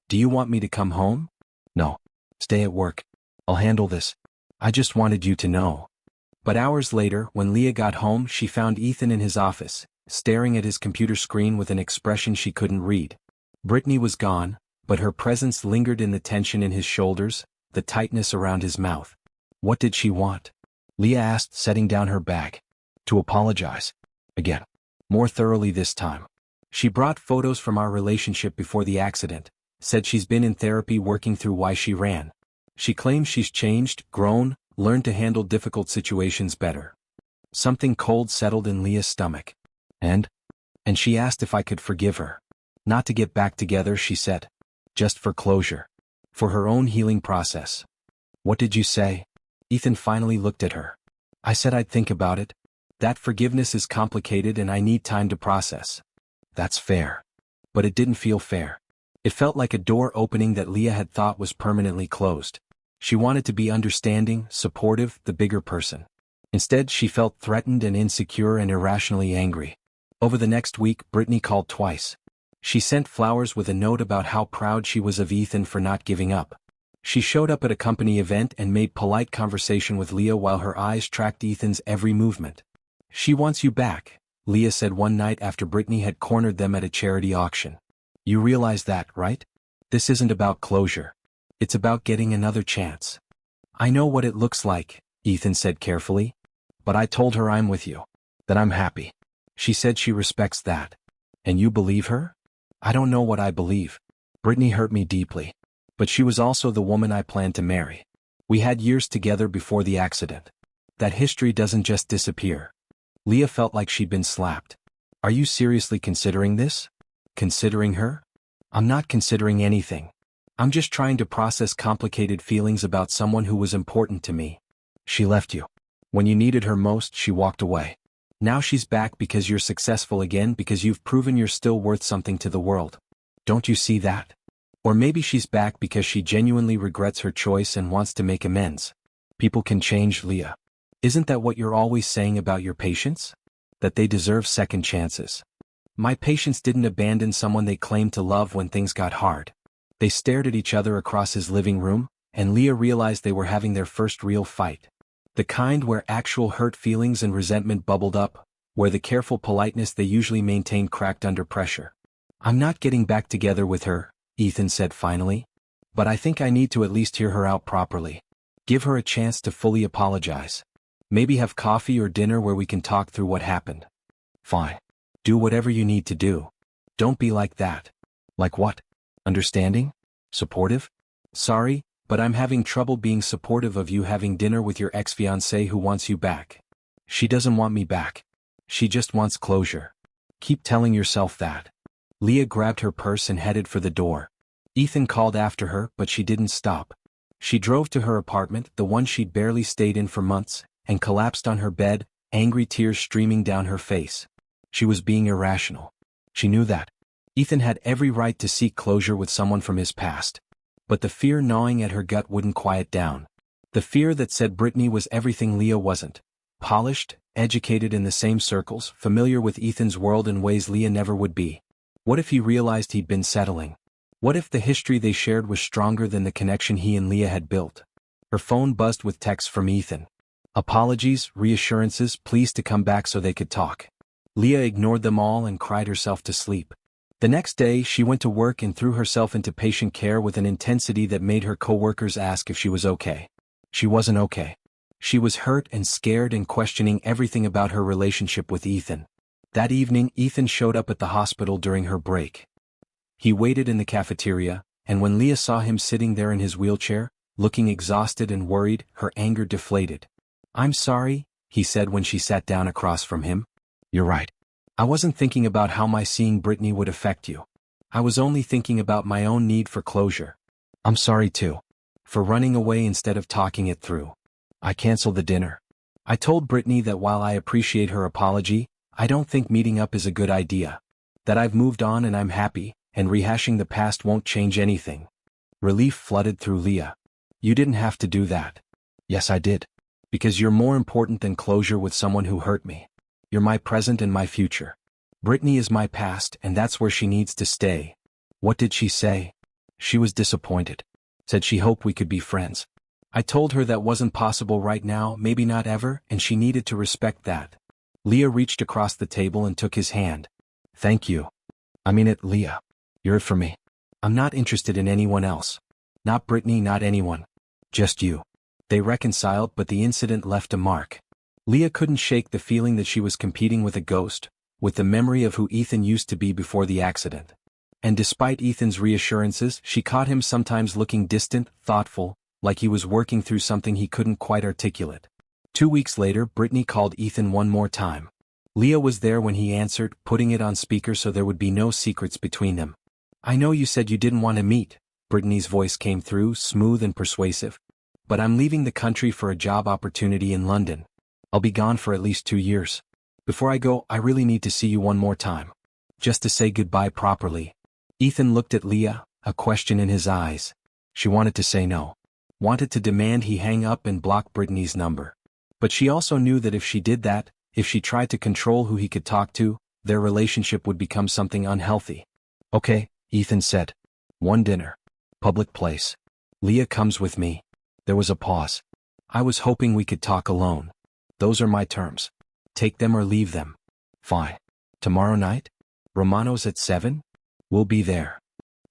Do you want me to come home? No. Stay at work. I'll handle this. I just wanted you to know. But hours later, when Leah got home, she found Ethan in his office, staring at his computer screen with an expression she couldn't read. Brittany was gone, but her presence lingered in the tension in his shoulders, the tightness around his mouth. What did she want? Leah asked, setting down her bag. To apologize. Again. More thoroughly this time. She brought photos from our relationship before the accident, said she's been in therapy working through why she ran. She claims she's changed, grown, learned to handle difficult situations better. Something cold settled in Leah's stomach. And she asked if I could forgive her. Not to get back together, she said. Just for closure. For her own healing process. What did you say? Ethan finally looked at her. I said I'd think about it. That forgiveness is complicated and I need time to process. That's fair. But it didn't feel fair. It felt like a door opening that Leah had thought was permanently closed. She wanted to be understanding, supportive, the bigger person. Instead, she felt threatened and insecure and irrationally angry. Over the next week, Brittany called twice. She sent flowers with a note about how proud she was of Ethan for not giving up. She showed up at a company event and made polite conversation with Leah while her eyes tracked Ethan's every movement. She wants you back, Leah said one night after Brittany had cornered them at a charity auction. You realize that, right? This isn't about closure. It's about getting another chance. I know what it looks like, Ethan said carefully. But I told her I'm with you. That I'm happy. She said she respects that. And you believe her? I don't know what I believe. Brittany hurt me deeply. But she was also the woman I planned to marry. We had years together before the accident. That history doesn't just disappear. Leah felt like she'd been slapped. Are you seriously considering this? Considering her? I'm not considering anything. I'm just trying to process complicated feelings about someone who was important to me. She left you. When you needed her most, she walked away. Now she's back because you're successful again, because you've proven you're still worth something to the world. Don't you see that? Or maybe she's back because she genuinely regrets her choice and wants to make amends. People can change, Leah. Isn't that what you're always saying about your patients? That they deserve second chances. My patients didn't abandon someone they claimed to love when things got hard. They stared at each other across his living room, and Leah realized they were having their first real fight. The kind where actual hurt feelings and resentment bubbled up, where the careful politeness they usually maintained cracked under pressure. I'm not getting back together with her, Ethan said finally. But I think I need to at least hear her out properly. Give her a chance to fully apologize. Maybe have coffee or dinner where we can talk through what happened. Fine. Do whatever you need to do. Don't be like that. Like what? Understanding? Supportive? Sorry, but I'm having trouble being supportive of you having dinner with your ex-fiancé who wants you back. She doesn't want me back. She just wants closure. Keep telling yourself that. Leah grabbed her purse and headed for the door. Ethan called after her, but she didn't stop. She drove to her apartment, the one she'd barely stayed in for months, and collapsed on her bed, angry tears streaming down her face. She was being irrational. She knew that. Ethan had every right to seek closure with someone from his past. But the fear gnawing at her gut wouldn't quiet down. The fear that said Brittany was everything Leah wasn't. Polished, educated in the same circles, familiar with Ethan's world in ways Leah never would be. What if he realized he'd been settling? What if the history they shared was stronger than the connection he and Leah had built? Her phone buzzed with texts from Ethan. Apologies, reassurances, pleas to come back so they could talk. Leah ignored them all and cried herself to sleep. The next day, she went to work and threw herself into patient care with an intensity that made her coworkers ask if she was okay. She wasn't okay. She was hurt and scared and questioning everything about her relationship with Ethan. That evening, Ethan showed up at the hospital during her break. He waited in the cafeteria, and when Leah saw him sitting there in his wheelchair, looking exhausted and worried, her anger deflated. "I'm sorry," he said when she sat down across from him. "You're right. I wasn't thinking about how my seeing Brittany would affect you. I was only thinking about my own need for closure. I'm sorry too. For running away instead of talking it through. I canceled the dinner. I told Brittany that while I appreciate her apology, I don't think meeting up is a good idea. That I've moved on and I'm happy, and rehashing the past won't change anything." Relief flooded through Leah. "You didn't have to do that." "Yes, I did. Because you're more important than closure with someone who hurt me. You're my present and my future. Brittany is my past, and that's where she needs to stay." "What did she say?" "She was disappointed. Said she hoped we could be friends. I told her that wasn't possible right now, maybe not ever, and she needed to respect that." Leah reached across the table and took his hand. "Thank you. I mean it, Leah. You're it for me. I'm not interested in anyone else. Not Brittany, not anyone. Just you." They reconciled, but the incident left a mark. Leah couldn't shake the feeling that she was competing with a ghost, with the memory of who Ethan used to be before the accident. And despite Ethan's reassurances, she caught him sometimes looking distant, thoughtful, like he was working through something he couldn't quite articulate. 2 weeks later, Brittany called Ethan one more time. Leah was there when he answered, putting it on speaker so there would be no secrets between them. "I know you said you didn't want to meet," Brittany's voice came through, smooth and persuasive. "But I'm leaving the country for a job opportunity in London. I'll be gone for at least 2 years. Before I go, I really need to see you one more time. Just to say goodbye properly." Ethan looked at Leah, a question in his eyes. She wanted to say no. Wanted to demand he hang up and block Brittany's number. But she also knew that if she did that, if she tried to control who he could talk to, their relationship would become something unhealthy. "Okay," Ethan said. "One dinner. Public place. Leah comes with me." There was a pause. "I was hoping we could talk alone. Those are my terms. Take them or leave them." "Fine. Tomorrow night? Romano's at 7? We'll be there."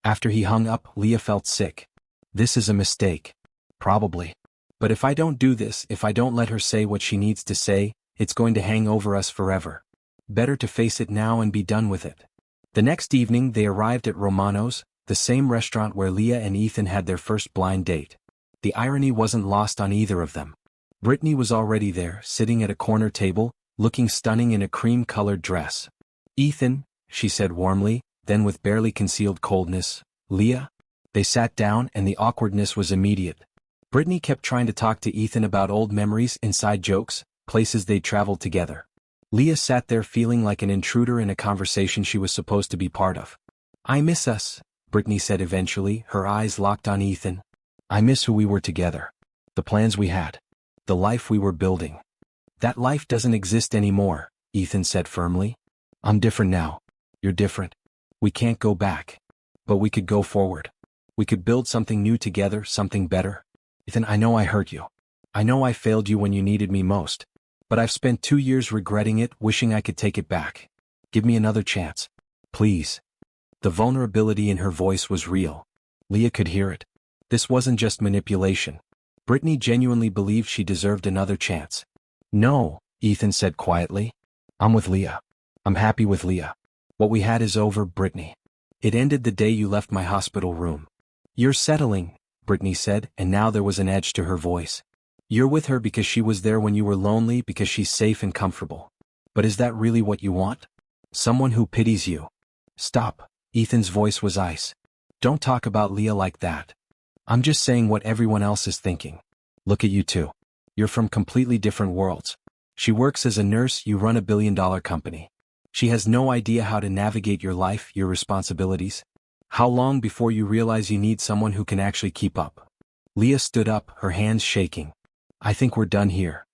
After he hung up, Leah felt sick. This is a mistake. Probably. But if I don't do this, if I don't let her say what she needs to say, it's going to hang over us forever. Better to face it now and be done with it. The next evening they arrived at Romano's, the same restaurant where Leah and Ethan had their first blind date. The irony wasn't lost on either of them. Brittany was already there, sitting at a corner table, looking stunning in a cream-colored dress. "Ethan," she said warmly, then with barely concealed coldness, "Leah?" They sat down and the awkwardness was immediate. Brittany kept trying to talk to Ethan about old memories, inside jokes, places they'd traveled together. Leah sat there feeling like an intruder in a conversation she was supposed to be part of. "I miss us," Brittany said eventually, her eyes locked on Ethan. "I miss who we were together. The plans we had. The life we were building." "That life doesn't exist anymore," Ethan said firmly. "I'm different now. You're different. We can't go back. But we could go forward. We could build something new together, something better. Ethan, I know I hurt you. I know I failed you when you needed me most. But I've spent 2 years regretting it, wishing I could take it back. Give me another chance. Please." The vulnerability in her voice was real. Leah could hear it. This wasn't just manipulation. Brittany genuinely believed she deserved another chance. "No," Ethan said quietly. "I'm with Leah. I'm happy with Leah. What we had is over, Brittany. It ended the day you left my hospital room." "You're settling," Brittany said, and now there was an edge to her voice. "You're with her because she was there when you were lonely, because she's safe and comfortable. But is that really what you want? Someone who pities you?" "Stop." Ethan's voice was ice. "Don't talk about Leah like that. I'm just saying what everyone else is thinking. Look at you two. You're from completely different worlds. She works as a nurse, you run a billion-dollar company. She has no idea how to navigate your life, your responsibilities. How long before you realize you need someone who can actually keep up?" Leah stood up, her hands shaking. "I think we're done here."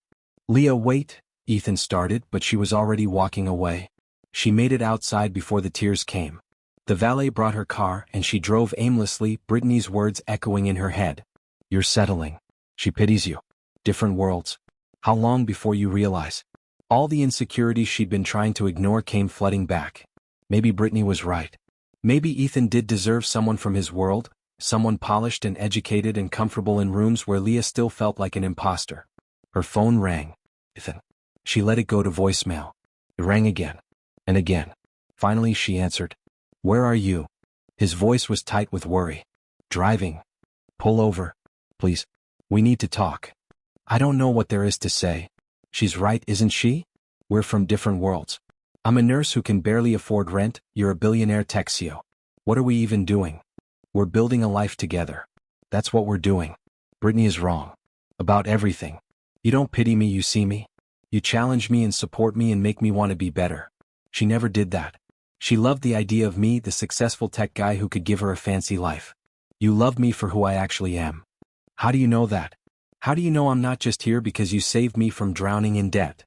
"Leah, wait," Ethan started, but she was already walking away. She made it outside before the tears came. The valet brought her car and she drove aimlessly, Brittany's words echoing in her head. "You're settling. She pities you. Different worlds. How long before you realize? All the insecurities she'd been trying to ignore came flooding back. Maybe Brittany was right. Maybe Ethan did deserve someone from his world, someone polished and educated and comfortable in rooms where Leah still felt like an imposter. Her phone rang. Ethan. She let it go to voicemail. It rang again. And again. Finally she answered. Where are you? His voice was tight with worry. Driving. Pull over. Please. We need to talk. I don't know what there is to say. She's right, isn't she? We're from different worlds. I'm a nurse who can barely afford rent, you're a billionaire tech CEO. What are we even doing? We're building a life together. That's what we're doing. Brittany is wrong. About everything. You don't pity me, you see me. You challenge me and support me and make me want to be better. She never did that. She loved the idea of me, the successful tech guy who could give her a fancy life. You love me for who I actually am. How do you know that? How do you know I'm not just here because you saved me from drowning in debt?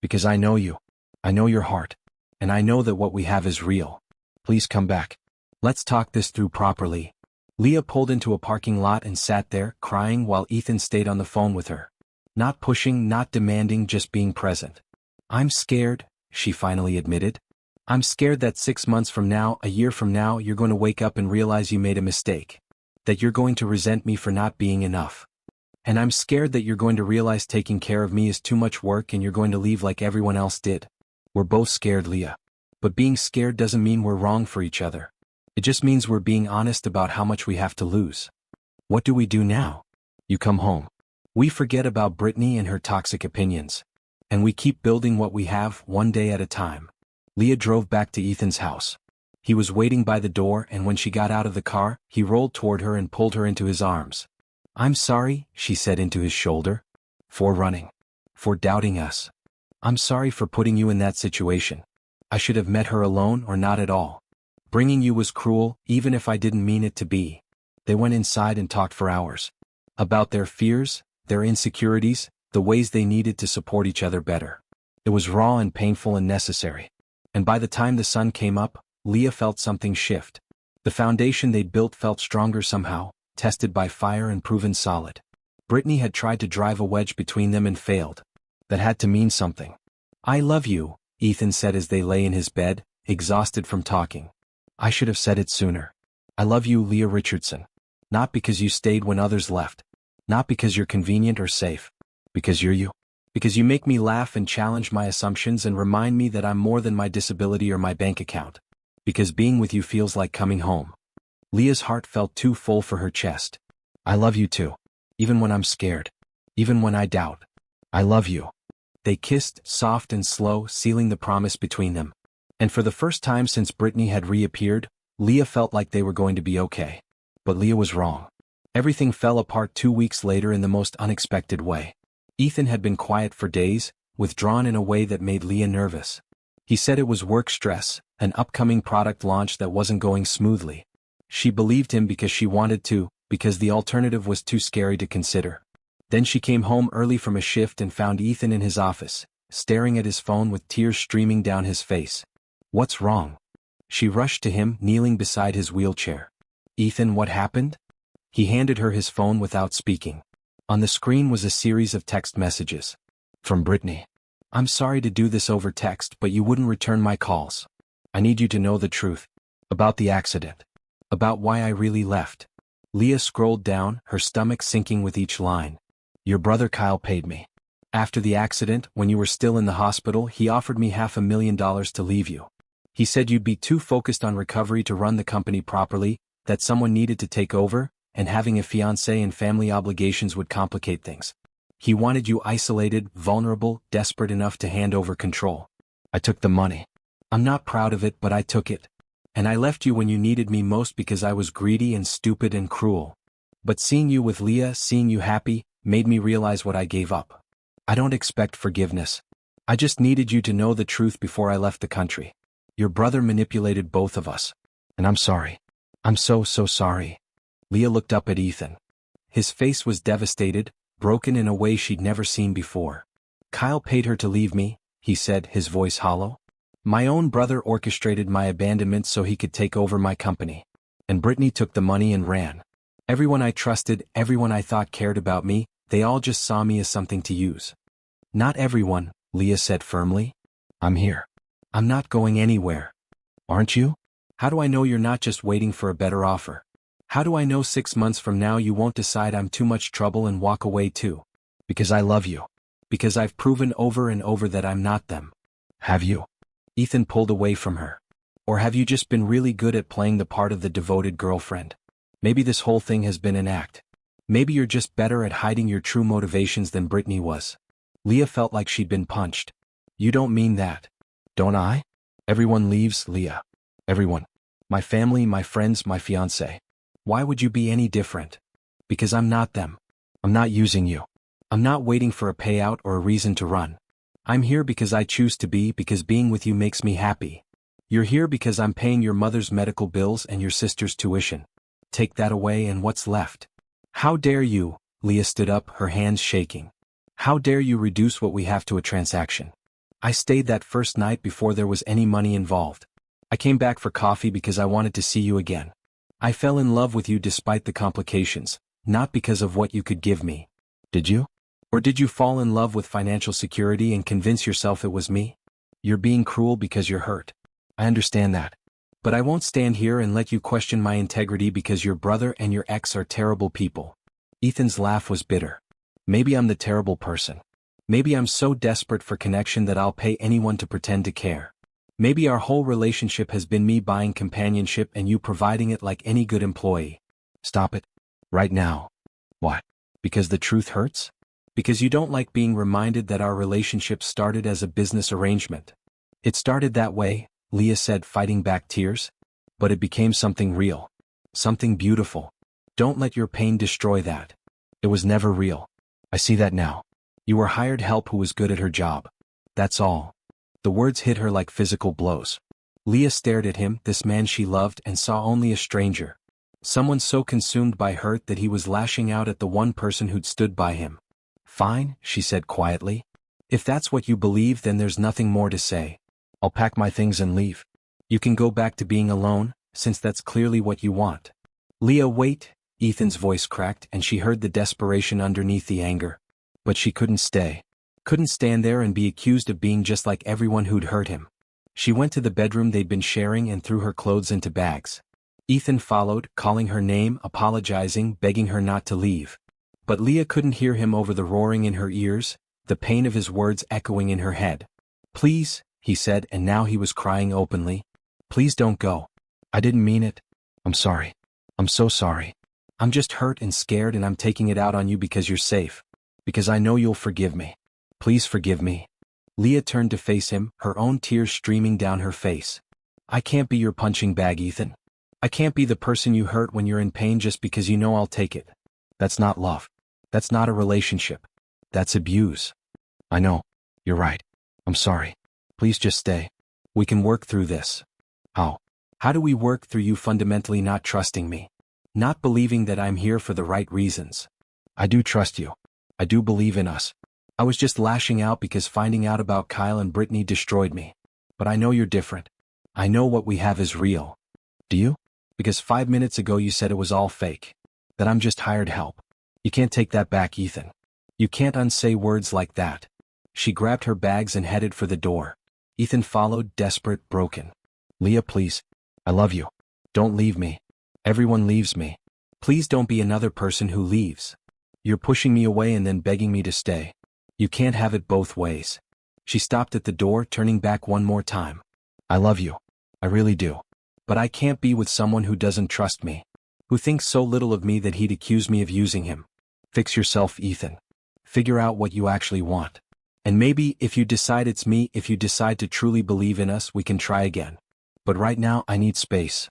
Because I know you. I know your heart. And I know that what we have is real. Please come back. Let's talk this through properly. Leah pulled into a parking lot and sat there, crying while Ethan stayed on the phone with her. Not pushing, not demanding, just being present. I'm scared, she finally admitted. I'm scared that 6 months from now, a year from now, you're going to wake up and realize you made a mistake. That you're going to resent me for not being enough. And I'm scared that you're going to realize taking care of me is too much work and you're going to leave like everyone else did. We're both scared, Leah. But being scared doesn't mean we're wrong for each other. It just means we're being honest about how much we have to lose. What do we do now? You come home. We forget about Brittany and her toxic opinions. And we keep building what we have, one day at a time. Leah drove back to Ethan's house. He was waiting by the door, and when she got out of the car, he rolled toward her and pulled her into his arms. I'm sorry, she said into his shoulder. For running. For doubting us. I'm sorry for putting you in that situation. I should have met her alone or not at all. Bringing you was cruel, even if I didn't mean it to be. They went inside and talked for hours. About their fears, their insecurities, the ways they needed to support each other better. It was raw and painful and necessary. And by the time the sun came up, Leah felt something shift. The foundation they'd built felt stronger somehow, tested by fire and proven solid. Brittany had tried to drive a wedge between them and failed. That had to mean something. I love you, Ethan said as they lay in his bed, exhausted from talking. I should have said it sooner. I love you, Leah Richardson. Not because you stayed when others left. Not because you're convenient or safe. Because you're you. Because you make me laugh and challenge my assumptions and remind me that I'm more than my disability or my bank account. Because being with you feels like coming home. Leah's heart felt too full for her chest. I love you too. Even when I'm scared. Even when I doubt. I love you. They kissed, soft and slow, sealing the promise between them. And for the first time since Brittany had reappeared, Leah felt like they were going to be okay. But Leah was wrong. Everything fell apart 2 weeks later in the most unexpected way. Ethan had been quiet for days, withdrawn in a way that made Leah nervous. He said it was work stress, an upcoming product launch that wasn't going smoothly. She believed him because she wanted to, because the alternative was too scary to consider. Then she came home early from a shift and found Ethan in his office, staring at his phone with tears streaming down his face. What's wrong? She rushed to him, kneeling beside his wheelchair. Ethan, what happened? He handed her his phone without speaking. On the screen was a series of text messages. From Brittany. I'm sorry to do this over text, but you wouldn't return my calls. I need you to know the truth. About the accident. About why I really left. Leah scrolled down, her stomach sinking with each line. Your brother Kyle paid me. After the accident, when you were still in the hospital, he offered me $500,000 to leave you. He said you'd be too focused on recovery to run the company properly, that someone needed to take over, and having a fiancé and family obligations would complicate things. He wanted you isolated, vulnerable, desperate enough to hand over control. I took the money. I'm not proud of it, but I took it. And I left you when you needed me most because I was greedy and stupid and cruel. But seeing you with Leah, seeing you happy, made me realize what I gave up. I don't expect forgiveness. I just needed you to know the truth before I left the country. Your brother manipulated both of us. And I'm sorry. I'm so sorry. Leah looked up at Ethan. His face was devastated, broken in a way she'd never seen before. Kyle paid her to leave me, he said, his voice hollow. My own brother orchestrated my abandonment so he could take over my company. And Brittany took the money and ran. Everyone I trusted, everyone I thought cared about me, they all just saw me as something to use. Not everyone, Leah said firmly. I'm here. I'm not going anywhere. Aren't you? How do I know you're not just waiting for a better offer? How do I know 6 months from now you won't decide I'm too much trouble and walk away too? Because I love you. Because I've proven over and over that I'm not them. Have you? Ethan pulled away from her. Or have you just been really good at playing the part of the devoted girlfriend? Maybe this whole thing has been an act. Maybe you're just better at hiding your true motivations than Brittany was. Leah felt like she'd been punched. You don't mean that. Don't I? Everyone leaves, Leah. Everyone. My family, my friends, my fiancé. Why would you be any different? Because I'm not them. I'm not using you. I'm not waiting for a payout or a reason to run. I'm here because I choose to be, because being with you makes me happy. You're here because I'm paying your mother's medical bills and your sister's tuition. Take that away and what's left? How dare you? Leah stood up, her hands shaking. How dare you reduce what we have to a transaction? I stayed that first night before there was any money involved. I came back for coffee because I wanted to see you again. I fell in love with you despite the complications, not because of what you could give me. Did you? Or did you fall in love with financial security and convince yourself it was me? You're being cruel because you're hurt. I understand that. But I won't stand here and let you question my integrity because your brother and your ex are terrible people. Ethan's laugh was bitter. Maybe I'm the terrible person. Maybe I'm so desperate for connection that I'll pay anyone to pretend to care. Maybe our whole relationship has been me buying companionship and you providing it like any good employee. Stop it. Right now. What? Because the truth hurts? Because you don't like being reminded that our relationship started as a business arrangement. It started that way, Leah said, fighting back tears. But it became something real. Something beautiful. Don't let your pain destroy that. It was never real. I see that now. You were hired help who was good at her job. That's all. The words hit her like physical blows. Leah stared at him, this man she loved, and saw only a stranger. Someone so consumed by hurt that he was lashing out at the one person who'd stood by him. Fine, she said quietly. If that's what you believe, then there's nothing more to say. I'll pack my things and leave. You can go back to being alone, since that's clearly what you want. Leah, wait, Ethan's voice cracked and she heard the desperation underneath the anger. But she couldn't stay. Couldn't stand there and be accused of being just like everyone who'd hurt him. She went to the bedroom they'd been sharing and threw her clothes into bags. Ethan followed, calling her name, apologizing, begging her not to leave. But Leah couldn't hear him over the roaring in her ears, the pain of his words echoing in her head. Please, he said, and now he was crying openly. Please don't go. I didn't mean it. I'm sorry. I'm so sorry. I'm just hurt and scared and I'm taking it out on you because you're safe. Because I know you'll forgive me. Please forgive me. Leah turned to face him, her own tears streaming down her face. I can't be your punching bag, Ethan. I can't be the person you hurt when you're in pain just because you know I'll take it. That's not love. That's not a relationship. That's abuse. I know. You're right. I'm sorry. Please just stay. We can work through this. How? How do we work through you fundamentally not trusting me? Not believing that I'm here for the right reasons. I do trust you. I do believe in us. I was just lashing out because finding out about Kyle and Brittany destroyed me. But I know you're different. I know what we have is real. Do you? Because 5 minutes ago you said it was all fake. That I'm just hired help. You can't take that back, Ethan. You can't unsay words like that. She grabbed her bags and headed for the door. Ethan followed, desperate, broken. Leah, please. I love you. Don't leave me. Everyone leaves me. Please don't be another person who leaves. You're pushing me away and then begging me to stay. You can't have it both ways. She stopped at the door, turning back one more time. I love you. I really do. But I can't be with someone who doesn't trust me. Who thinks so little of me that he'd accuse me of using him. Fix yourself, Ethan. Figure out what you actually want. And maybe, if you decide it's me, if you decide to truly believe in us, we can try again. But right now, I need space.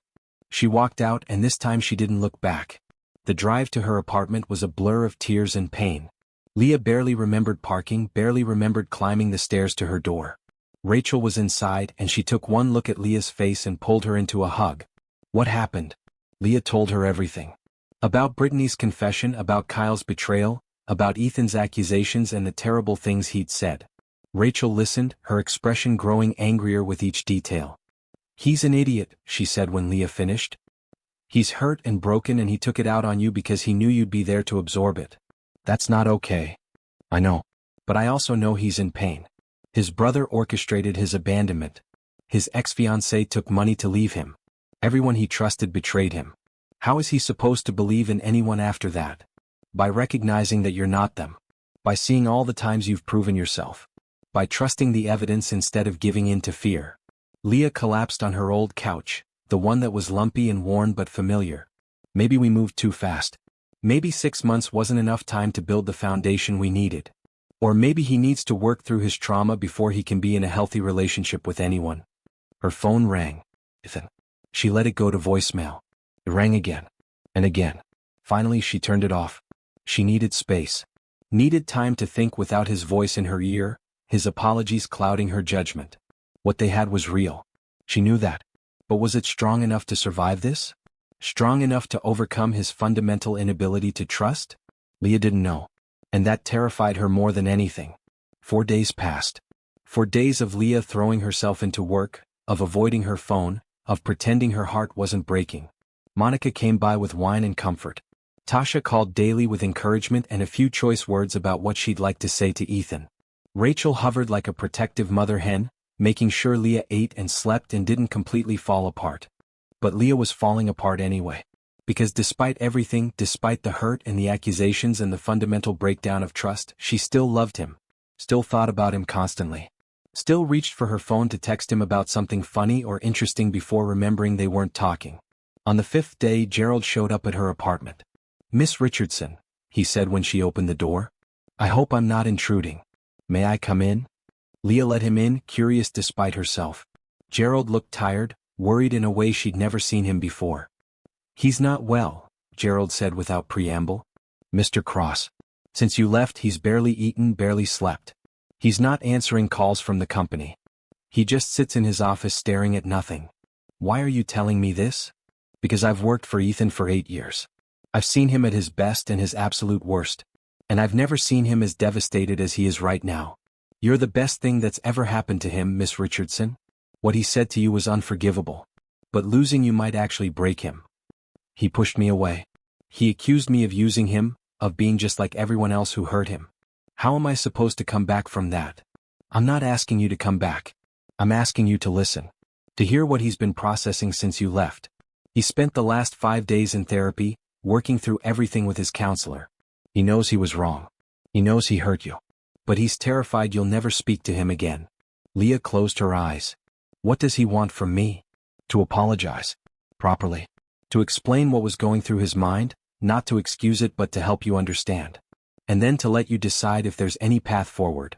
She walked out, and this time she didn't look back. The drive to her apartment was a blur of tears and pain. Leah barely remembered parking, barely remembered climbing the stairs to her door. Rachel was inside, and she took one look at Leah's face and pulled her into a hug. What happened? Leah told her everything. About Brittany's confession, about Kyle's betrayal, about Ethan's accusations and the terrible things he'd said. Rachel listened, her expression growing angrier with each detail. He's an idiot, she said when Leah finished. He's hurt and broken and he took it out on you because he knew you'd be there to absorb it. That's not okay. I know. But I also know he's in pain. His brother orchestrated his abandonment. His ex-fiancée took money to leave him. Everyone he trusted betrayed him. How is he supposed to believe in anyone after that? By recognizing that you're not them. By seeing all the times you've proven yourself. By trusting the evidence instead of giving in to fear. Leah collapsed on her old couch, the one that was lumpy and worn but familiar. Maybe we moved too fast. Maybe 6 months wasn't enough time to build the foundation we needed. Or maybe he needs to work through his trauma before he can be in a healthy relationship with anyone. Her phone rang. Ethan. She let it go to voicemail. It rang again. And again. Finally she turned it off. She needed space. Needed time to think without his voice in her ear, his apologies clouding her judgment. What they had was real. She knew that. But was it strong enough to survive this? Strong enough to overcome his fundamental inability to trust? Leah didn't know. And that terrified her more than anything. 4 days passed. 4 days of Leah throwing herself into work, of avoiding her phone, of pretending her heart wasn't breaking. Monica came by with wine and comfort. Tasha called daily with encouragement and a few choice words about what she'd like to say to Ethan. Rachel hovered like a protective mother hen, making sure Leah ate and slept and didn't completely fall apart. But Leah was falling apart anyway. Because despite everything, despite the hurt and the accusations and the fundamental breakdown of trust, she still loved him. Still thought about him constantly. Still reached for her phone to text him about something funny or interesting before remembering they weren't talking. On the 5th day, Gerald showed up at her apartment. "Miss Richardson," he said when she opened the door. "I hope I'm not intruding. May I come in?" Leah let him in, curious despite herself. Gerald looked tired, worried in a way she'd never seen him before. "He's not well," Gerald said without preamble. "Mr. Cross. Since you left he's barely eaten, barely slept. He's not answering calls from the company. He just sits in his office staring at nothing. Why are you telling me this? Because I've worked for Ethan for 8 years. I've seen him at his best and his absolute worst. And I've never seen him as devastated as he is right now. You're the best thing that's ever happened to him, Miss Richardson. What he said to you was unforgivable. But losing you might actually break him. He pushed me away. He accused me of using him, of being just like everyone else who hurt him. How am I supposed to come back from that? I'm not asking you to come back. I'm asking you to listen. To hear what he's been processing since you left. He spent the last 5 days in therapy, working through everything with his counselor. He knows he was wrong. He knows he hurt you. But he's terrified you'll never speak to him again." Leah closed her eyes. "What does he want from me? To apologize. Properly. To explain what was going through his mind, not to excuse it but to help you understand. And then to let you decide if there's any path forward.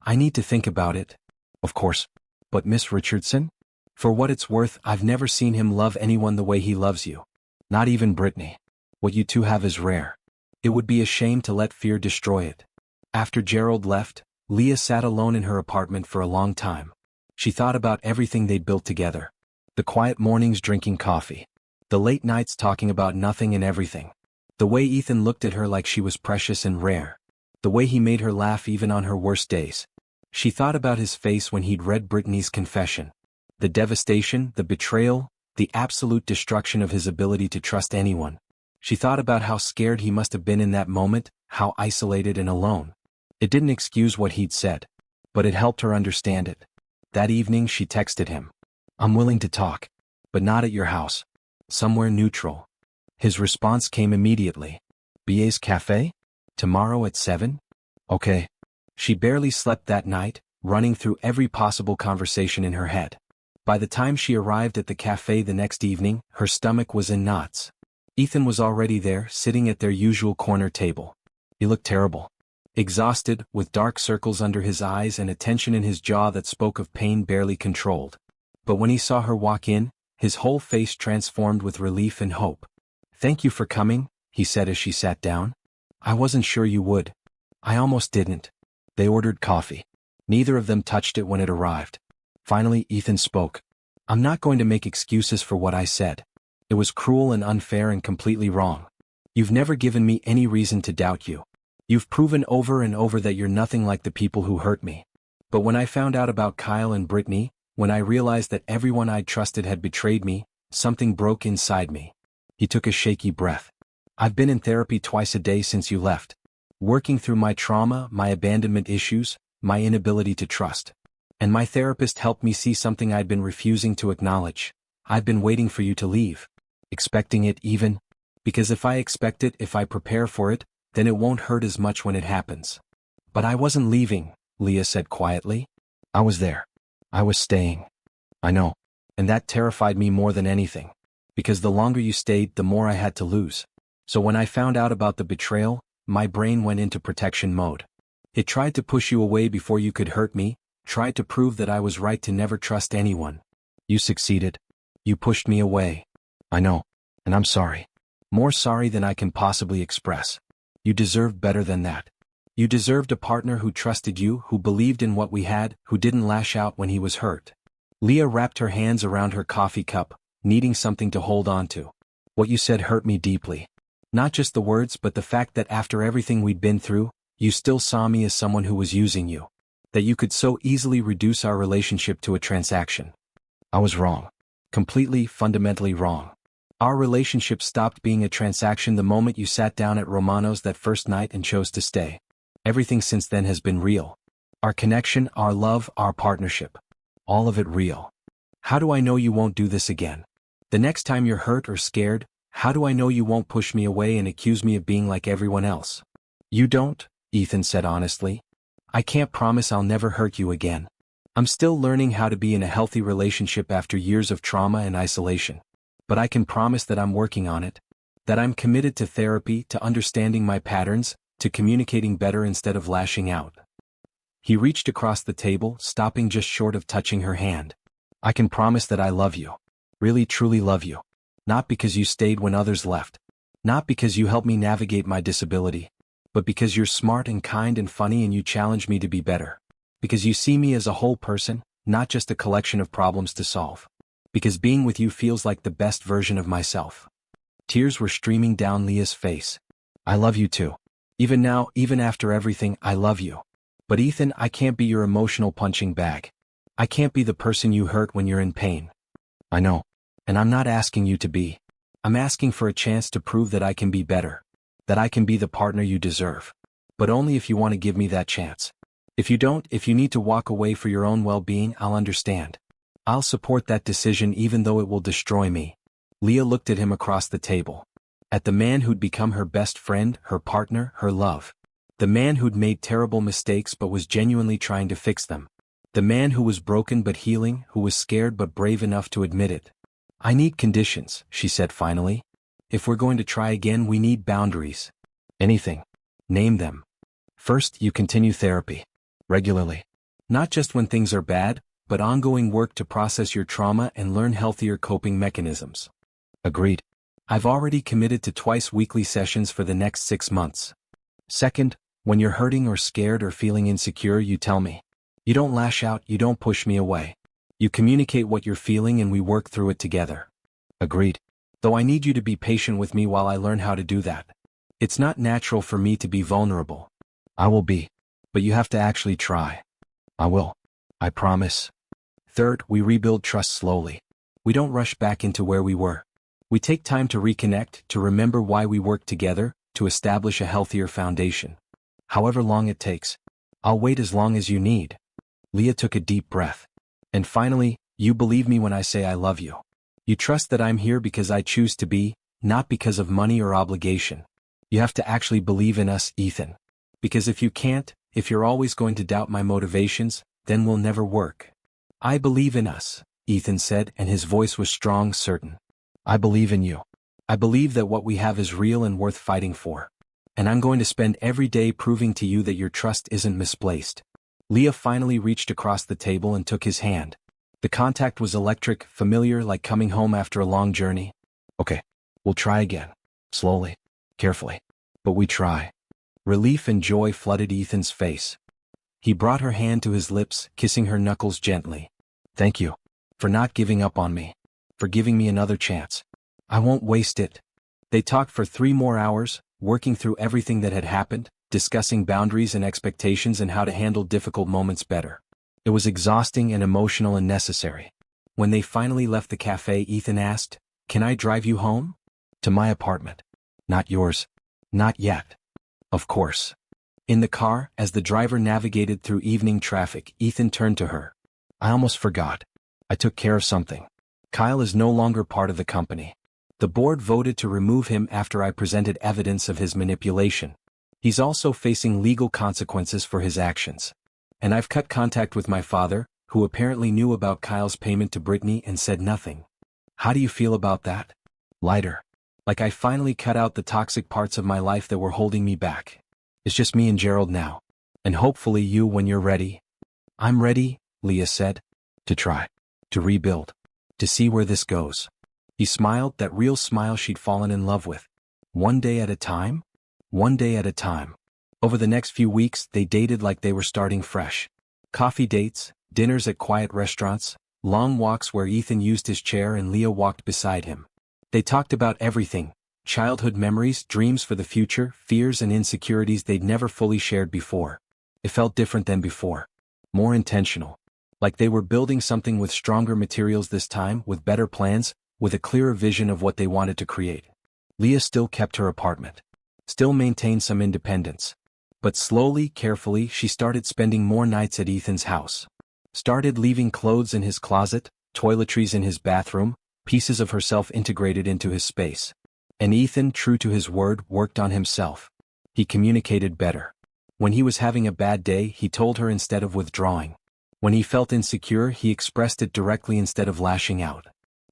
I need to think about it. Of course. But Miss Richardson? For what it's worth, I've never seen him love anyone the way he loves you. Not even Brittany. What you two have is rare. It would be a shame to let fear destroy it." After Gerald left, Leah sat alone in her apartment for a long time. She thought about everything they'd built together. The quiet mornings drinking coffee. The late nights talking about nothing and everything. The way Ethan looked at her like she was precious and rare. The way he made her laugh even on her worst days. She thought about his face when he'd read Brittany's confession. The devastation, the betrayal, the absolute destruction of his ability to trust anyone. She thought about how scared he must have been in that moment, how isolated and alone. It didn't excuse what he'd said. But it helped her understand it. That evening she texted him. "I'm willing to talk. But not at your house. Somewhere neutral." His response came immediately. "BA's Cafe? Tomorrow at 7? Okay." She barely slept that night, running through every possible conversation in her head. By the time she arrived at the cafe the next evening, her stomach was in knots. Ethan was already there, sitting at their usual corner table. He looked terrible. Exhausted, with dark circles under his eyes and a tension in his jaw that spoke of pain barely controlled. But when he saw her walk in, his whole face transformed with relief and hope. "Thank you for coming," he said as she sat down. "I wasn't sure you would. I almost didn't." They ordered coffee. Neither of them touched it when it arrived. Finally, Ethan spoke. "I'm not going to make excuses for what I said. It was cruel and unfair and completely wrong. You've never given me any reason to doubt you. You've proven over and over that you're nothing like the people who hurt me. But when I found out about Kyle and Brittany, when I realized that everyone I'd trusted had betrayed me, something broke inside me." He took a shaky breath. "I've been in therapy twice a day since you left. working through my trauma, my abandonment issues, my inability to trust. And my therapist helped me see something I'd been refusing to acknowledge. I've been waiting for you to leave. Expecting it even. Because if I expect it, if I prepare for it, then it won't hurt as much when it happens. But I wasn't leaving, Leah said quietly. I was there. I was staying. I know. And that terrified me more than anything. Because the longer you stayed, the more I had to lose. So when I found out about the betrayal, my brain went into protection mode. It tried to push you away before you could hurt me, tried to prove that I was right to never trust anyone. You succeeded. You pushed me away. I know. And I'm sorry. More sorry than I can possibly express. You deserved better than that. You deserved a partner who trusted you, who believed in what we had, who didn't lash out when he was hurt. Leah wrapped her hands around her coffee cup, needing something to hold on to. What you said hurt me deeply. Not just the words, but the fact that after everything we'd been through, you still saw me as someone who was using you. That you could so easily reduce our relationship to a transaction. I was wrong. Completely, fundamentally wrong. Our relationship stopped being a transaction the moment you sat down at Romano's that first night and chose to stay. Everything since then has been real. Our connection, our love, our partnership. All of it real. How do I know you won't do this again? The next time you're hurt or scared, how do I know you won't push me away and accuse me of being like everyone else? You don't, Ethan said honestly. I can't promise I'll never hurt you again. I'm still learning how to be in a healthy relationship after years of trauma and isolation. But I can promise that I'm working on it. That I'm committed to therapy, to understanding my patterns, to communicating better instead of lashing out. He reached across the table, stopping just short of touching her hand. I can promise that I love you. Really truly love you. Not because you stayed when others left. Not because you helped me navigate my disability. But because you're smart and kind and funny and you challenge me to be better. Because you see me as a whole person, not just a collection of problems to solve. Because being with you feels like the best version of myself. Tears were streaming down Leah's face. I love you too. Even now, even after everything, I love you. But Ethan, I can't be your emotional punching bag. I can't be the person you hurt when you're in pain. I know. And I'm not asking you to be. I'm asking for a chance to prove that I can be better. That I can be the partner you deserve. But only if you want to give me that chance. If you don't, if you need to walk away for your own well-being, I'll understand. I'll support that decision even though it will destroy me. Leah looked at him across the table. At the man who'd become her best friend, her partner, her love. The man who'd made terrible mistakes but was genuinely trying to fix them. The man who was broken but healing, who was scared but brave enough to admit it. I need conditions, she said finally. If we're going to try again, we need boundaries. Anything. Name them. First, you continue therapy. Regularly. Not just when things are bad, but ongoing work to process your trauma and learn healthier coping mechanisms. Agreed. I've already committed to twice weekly sessions for the next 6 months. Second, when you're hurting or scared or feeling insecure, you tell me. You don't lash out, you don't push me away. You communicate what you're feeling and we work through it together. Agreed. Though I need you to be patient with me while I learn how to do that. It's not natural for me to be vulnerable. I will be. But you have to actually try. I will. I promise. Third, we rebuild trust slowly. We don't rush back into where we were. We take time to reconnect, to remember why we worked together, to establish a healthier foundation. However long it takes. I'll wait as long as you need. Leah took a deep breath. And finally, you believe me when I say I love you. You trust that I'm here because I choose to be, not because of money or obligation. You have to actually believe in us, Ethan. Because if you can't, if you're always going to doubt my motivations, then we'll never work. I believe in us, Ethan said, and his voice was strong, certain. I believe in you. I believe that what we have is real and worth fighting for. And I'm going to spend every day proving to you that your trust isn't misplaced. Leah finally reached across the table and took his hand. The contact was electric, familiar, like coming home after a long journey. Okay, we'll try again. Slowly. Carefully. But we try. Relief and joy flooded Ethan's face. He brought her hand to his lips, kissing her knuckles gently. Thank you. For not giving up on me. For giving me another chance. I won't waste it. They talked for 3 more hours, working through everything that had happened, discussing boundaries and expectations and how to handle difficult moments better. It was exhausting and emotional and necessary. When they finally left the cafe, Ethan asked, "Can I drive you home?" "To my apartment." "Not yours." "Not yet." "Of course." In the car, as the driver navigated through evening traffic, Ethan turned to her. I almost forgot. I took care of something. Kyle is no longer part of the company. The board voted to remove him after I presented evidence of his manipulation. He's also facing legal consequences for his actions. And I've cut contact with my father, who apparently knew about Kyle's payment to Brittany and said nothing. How do you feel about that? Lighter. Like I finally cut out the toxic parts of my life that were holding me back. It's just me and Gerald now. And hopefully you when you're ready. I'm ready, Leah said. To try. To rebuild. To see where this goes. He smiled, that real smile she'd fallen in love with. One day at a time? One day at a time. Over the next few weeks, they dated like they were starting fresh. Coffee dates, dinners at quiet restaurants, long walks where Ethan used his chair and Leah walked beside him. They talked about everything. Childhood memories, dreams for the future, fears and insecurities they'd never fully shared before. It felt different than before. More intentional. Like they were building something with stronger materials this time, with better plans, with a clearer vision of what they wanted to create. Leah still kept her apartment. Still maintained some independence. But slowly, carefully, she started spending more nights at Ethan's house. Started leaving clothes in his closet, toiletries in his bathroom, pieces of herself integrated into his space. And Ethan, true to his word, worked on himself. He communicated better. When he was having a bad day, he told her instead of withdrawing. When he felt insecure, he expressed it directly instead of lashing out.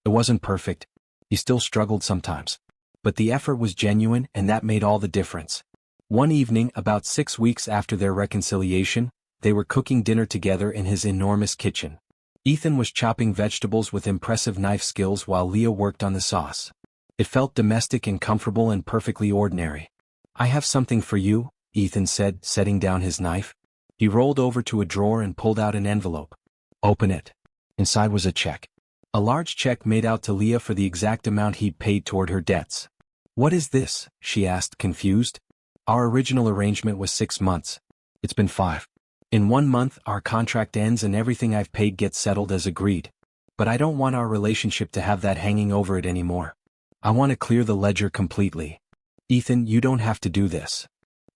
It wasn't perfect. He still struggled sometimes. But the effort was genuine, and that made all the difference. One evening, about 6 weeks after their reconciliation, they were cooking dinner together in his enormous kitchen. Ethan was chopping vegetables with impressive knife skills while Leah worked on the sauce. It felt domestic and comfortable and perfectly ordinary. I have something for you, Ethan said, setting down his knife. He rolled over to a drawer and pulled out an envelope. Open it. Inside was a check. A large check made out to Leah for the exact amount he'd paid toward her debts. What is this? She asked, confused. Our original arrangement was 6 months. It's been 5. In 1 month, our contract ends and everything I've paid gets settled as agreed. But I don't want our relationship to have that hanging over it anymore. I want to clear the ledger completely. Ethan, you don't have to do this.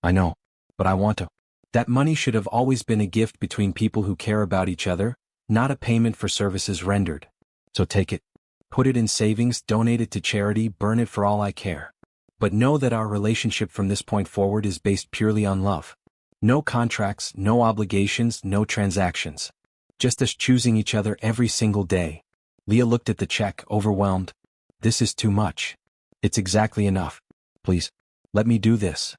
I know. But I want to. That money should have always been a gift between people who care about each other, not a payment for services rendered. So take it. Put it in savings, donate it to charity, burn it for all I care. But know that our relationship from this point forward is based purely on love. No contracts, no obligations, no transactions. Just us choosing each other every single day. Leah looked at the check, overwhelmed. This is too much. It's exactly enough. Please, let me do this.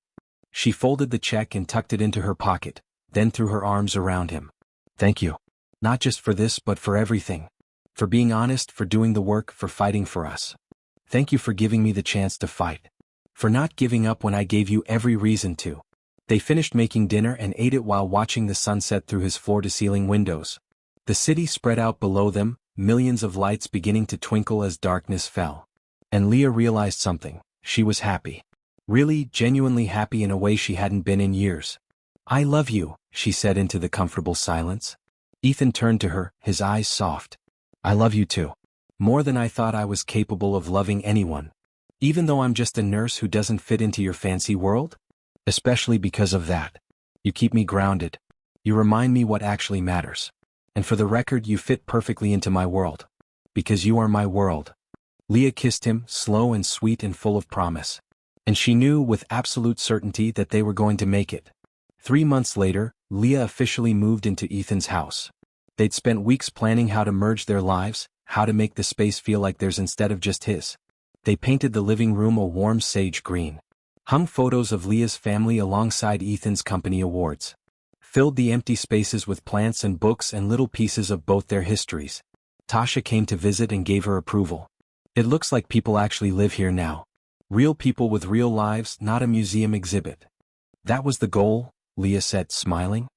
She folded the check and tucked it into her pocket, then threw her arms around him. Thank you. Not just for this but for everything. For being honest, for doing the work, for fighting for us. Thank you for giving me the chance to fight. For not giving up when I gave you every reason to. They finished making dinner and ate it while watching the sunset through his floor-to-ceiling windows. The city spread out below them, millions of lights beginning to twinkle as darkness fell. And Leah realized something. She was happy. Really, genuinely happy in a way she hadn't been in years. I love you, she said into the comfortable silence. Ethan turned to her, his eyes soft. I love you too. More than I thought I was capable of loving anyone. Even though I'm just a nurse who doesn't fit into your fancy world? Especially because of that. You keep me grounded. You remind me what actually matters. And for the record, you fit perfectly into my world. Because you are my world. Leah kissed him, slow and sweet and full of promise. And she knew with absolute certainty that they were going to make it. 3 months later, Leah officially moved into Ethan's house. They'd spent weeks planning how to merge their lives, how to make the space feel like theirs instead of just his. They painted the living room a warm sage green. Hung photos of Leah's family alongside Ethan's company awards. Filled the empty spaces with plants and books and little pieces of both their histories. Tasha came to visit and gave her approval. It looks like people actually live here now. Real people with real lives, not a museum exhibit. That was the goal, Leah said, smiling.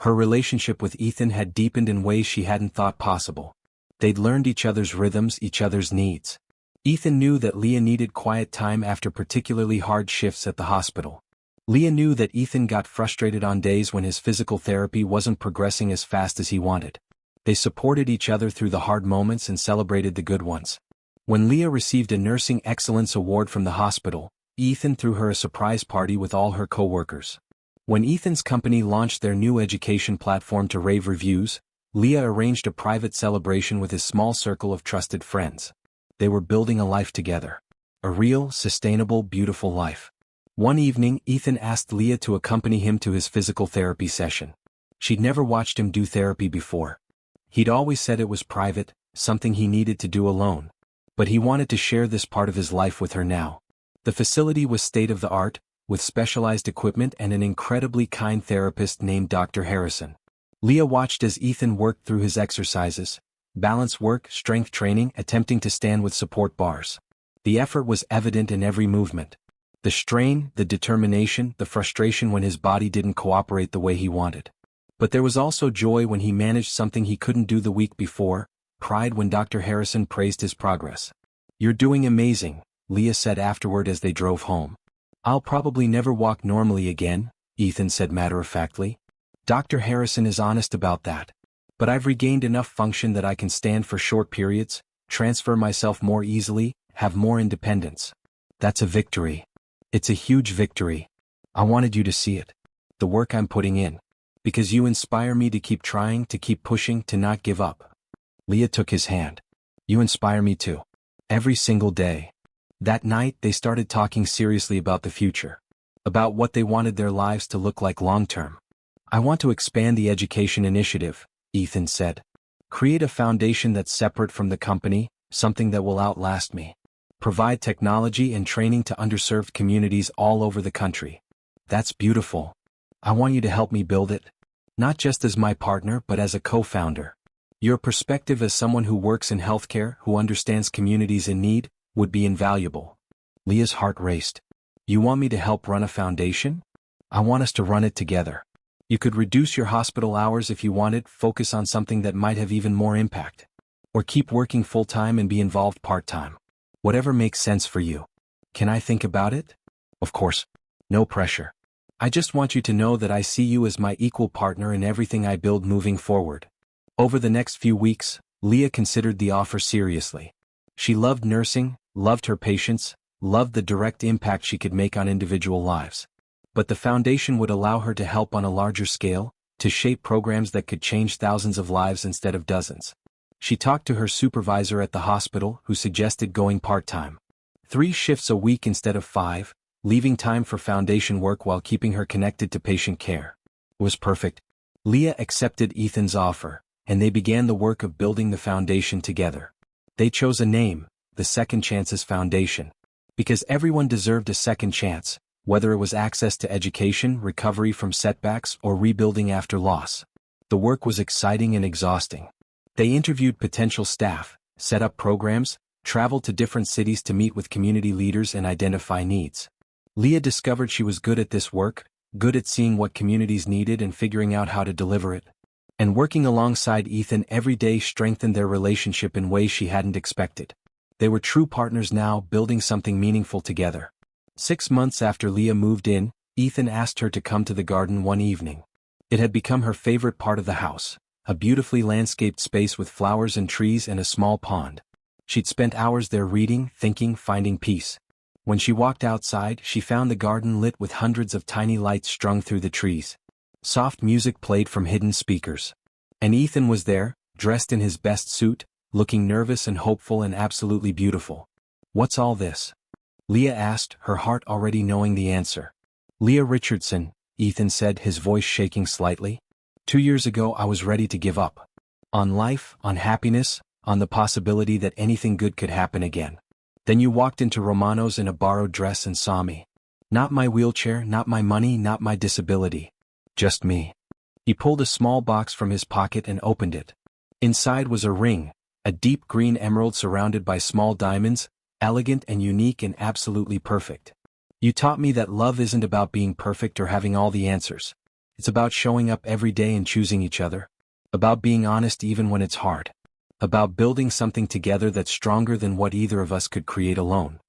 Her relationship with Ethan had deepened in ways she hadn't thought possible. They'd learned each other's rhythms, each other's needs. Ethan knew that Leah needed quiet time after particularly hard shifts at the hospital. Leah knew that Ethan got frustrated on days when his physical therapy wasn't progressing as fast as he wanted. They supported each other through the hard moments and celebrated the good ones. When Leah received a Nursing Excellence Award from the hospital, Ethan threw her a surprise party with all her co-workers. When Ethan's company launched their new education platform to rave reviews, Leah arranged a private celebration with his small circle of trusted friends. They were building a life together. A real, sustainable, beautiful life. One evening, Ethan asked Leah to accompany him to his physical therapy session. She'd never watched him do therapy before. He'd always said it was private, something he needed to do alone. But he wanted to share this part of his life with her now. The facility was state-of-the-art, with specialized equipment and an incredibly kind therapist named Dr. Harrison. Leah watched as Ethan worked through his exercises, balance work, strength training, attempting to stand with support bars. The effort was evident in every movement. The strain, the determination, the frustration when his body didn't cooperate the way he wanted. But there was also joy when he managed something he couldn't do the week before, pride when Dr. Harrison praised his progress. "You're doing amazing," Leah said afterward as they drove home. "I'll probably never walk normally again," Ethan said matter-of-factly. "Dr. Harrison is honest about that. But I've regained enough function that I can stand for short periods, transfer myself more easily, have more independence. That's a victory. It's a huge victory. I wanted you to see it. The work I'm putting in. Because you inspire me to keep trying, to keep pushing, to not give up." Leah took his hand. "You inspire me too. Every single day." That night, they started talking seriously about the future. About what they wanted their lives to look like long-term. "I want to expand the education initiative," Ethan said. "Create a foundation that's separate from the company, something that will outlast me. Provide technology and training to underserved communities all over the country." "That's beautiful. I want you to help me build it. Not just as my partner but as a co-founder. Your perspective as someone who works in healthcare, who understands communities in need, would be invaluable." Leah's heart raced. "You want me to help run a foundation? I want us to run it together. You could reduce your hospital hours if you wanted, focus on something that might have even more impact. Or keep working full-time and be involved part-time. Whatever makes sense for you. Can I think about it?" "Of course. No pressure. I just want you to know that I see you as my equal partner in everything I build moving forward." Over the next few weeks, Leah considered the offer seriously. She loved nursing, loved her patients, loved the direct impact she could make on individual lives. But the foundation would allow her to help on a larger scale, to shape programs that could change thousands of lives instead of dozens. She talked to her supervisor at the hospital, who suggested going part-time. 3 shifts a week instead of 5, leaving time for foundation work while keeping her connected to patient care. It was perfect. Leah accepted Ethan's offer, and they began the work of building the foundation together. They chose a name, the Second Chances Foundation. Because everyone deserved a second chance, whether it was access to education, recovery from setbacks, or rebuilding after loss. The work was exciting and exhausting. They interviewed potential staff, set up programs, traveled to different cities to meet with community leaders and identify needs. Leah discovered she was good at this work, good at seeing what communities needed and figuring out how to deliver it. And working alongside Ethan every day strengthened their relationship in ways she hadn't expected. They were true partners now, building something meaningful together. 6 months after Leah moved in, Ethan asked her to come to the garden one evening. It had become her favorite part of the house, a beautifully landscaped space with flowers and trees and a small pond. She'd spent hours there reading, thinking, finding peace. When she walked outside, she found the garden lit with hundreds of tiny lights strung through the trees. Soft music played from hidden speakers. And Ethan was there, dressed in his best suit, looking nervous and hopeful and absolutely beautiful. "What's all this?" Leah asked, her heart already knowing the answer. "Leah Richardson," Ethan said, his voice shaking slightly. 2 years ago I was ready to give up. On life, on happiness, on the possibility that anything good could happen again. Then you walked into Romano's in a borrowed dress and saw me. Not my wheelchair, not my money, not my disability. Just me." He pulled a small box from his pocket and opened it. Inside was a ring, a deep green emerald surrounded by small diamonds, elegant and unique and absolutely perfect. "You taught me that love isn't about being perfect or having all the answers. It's about showing up every day and choosing each other. About being honest even when it's hard. About building something together that's stronger than what either of us could create alone."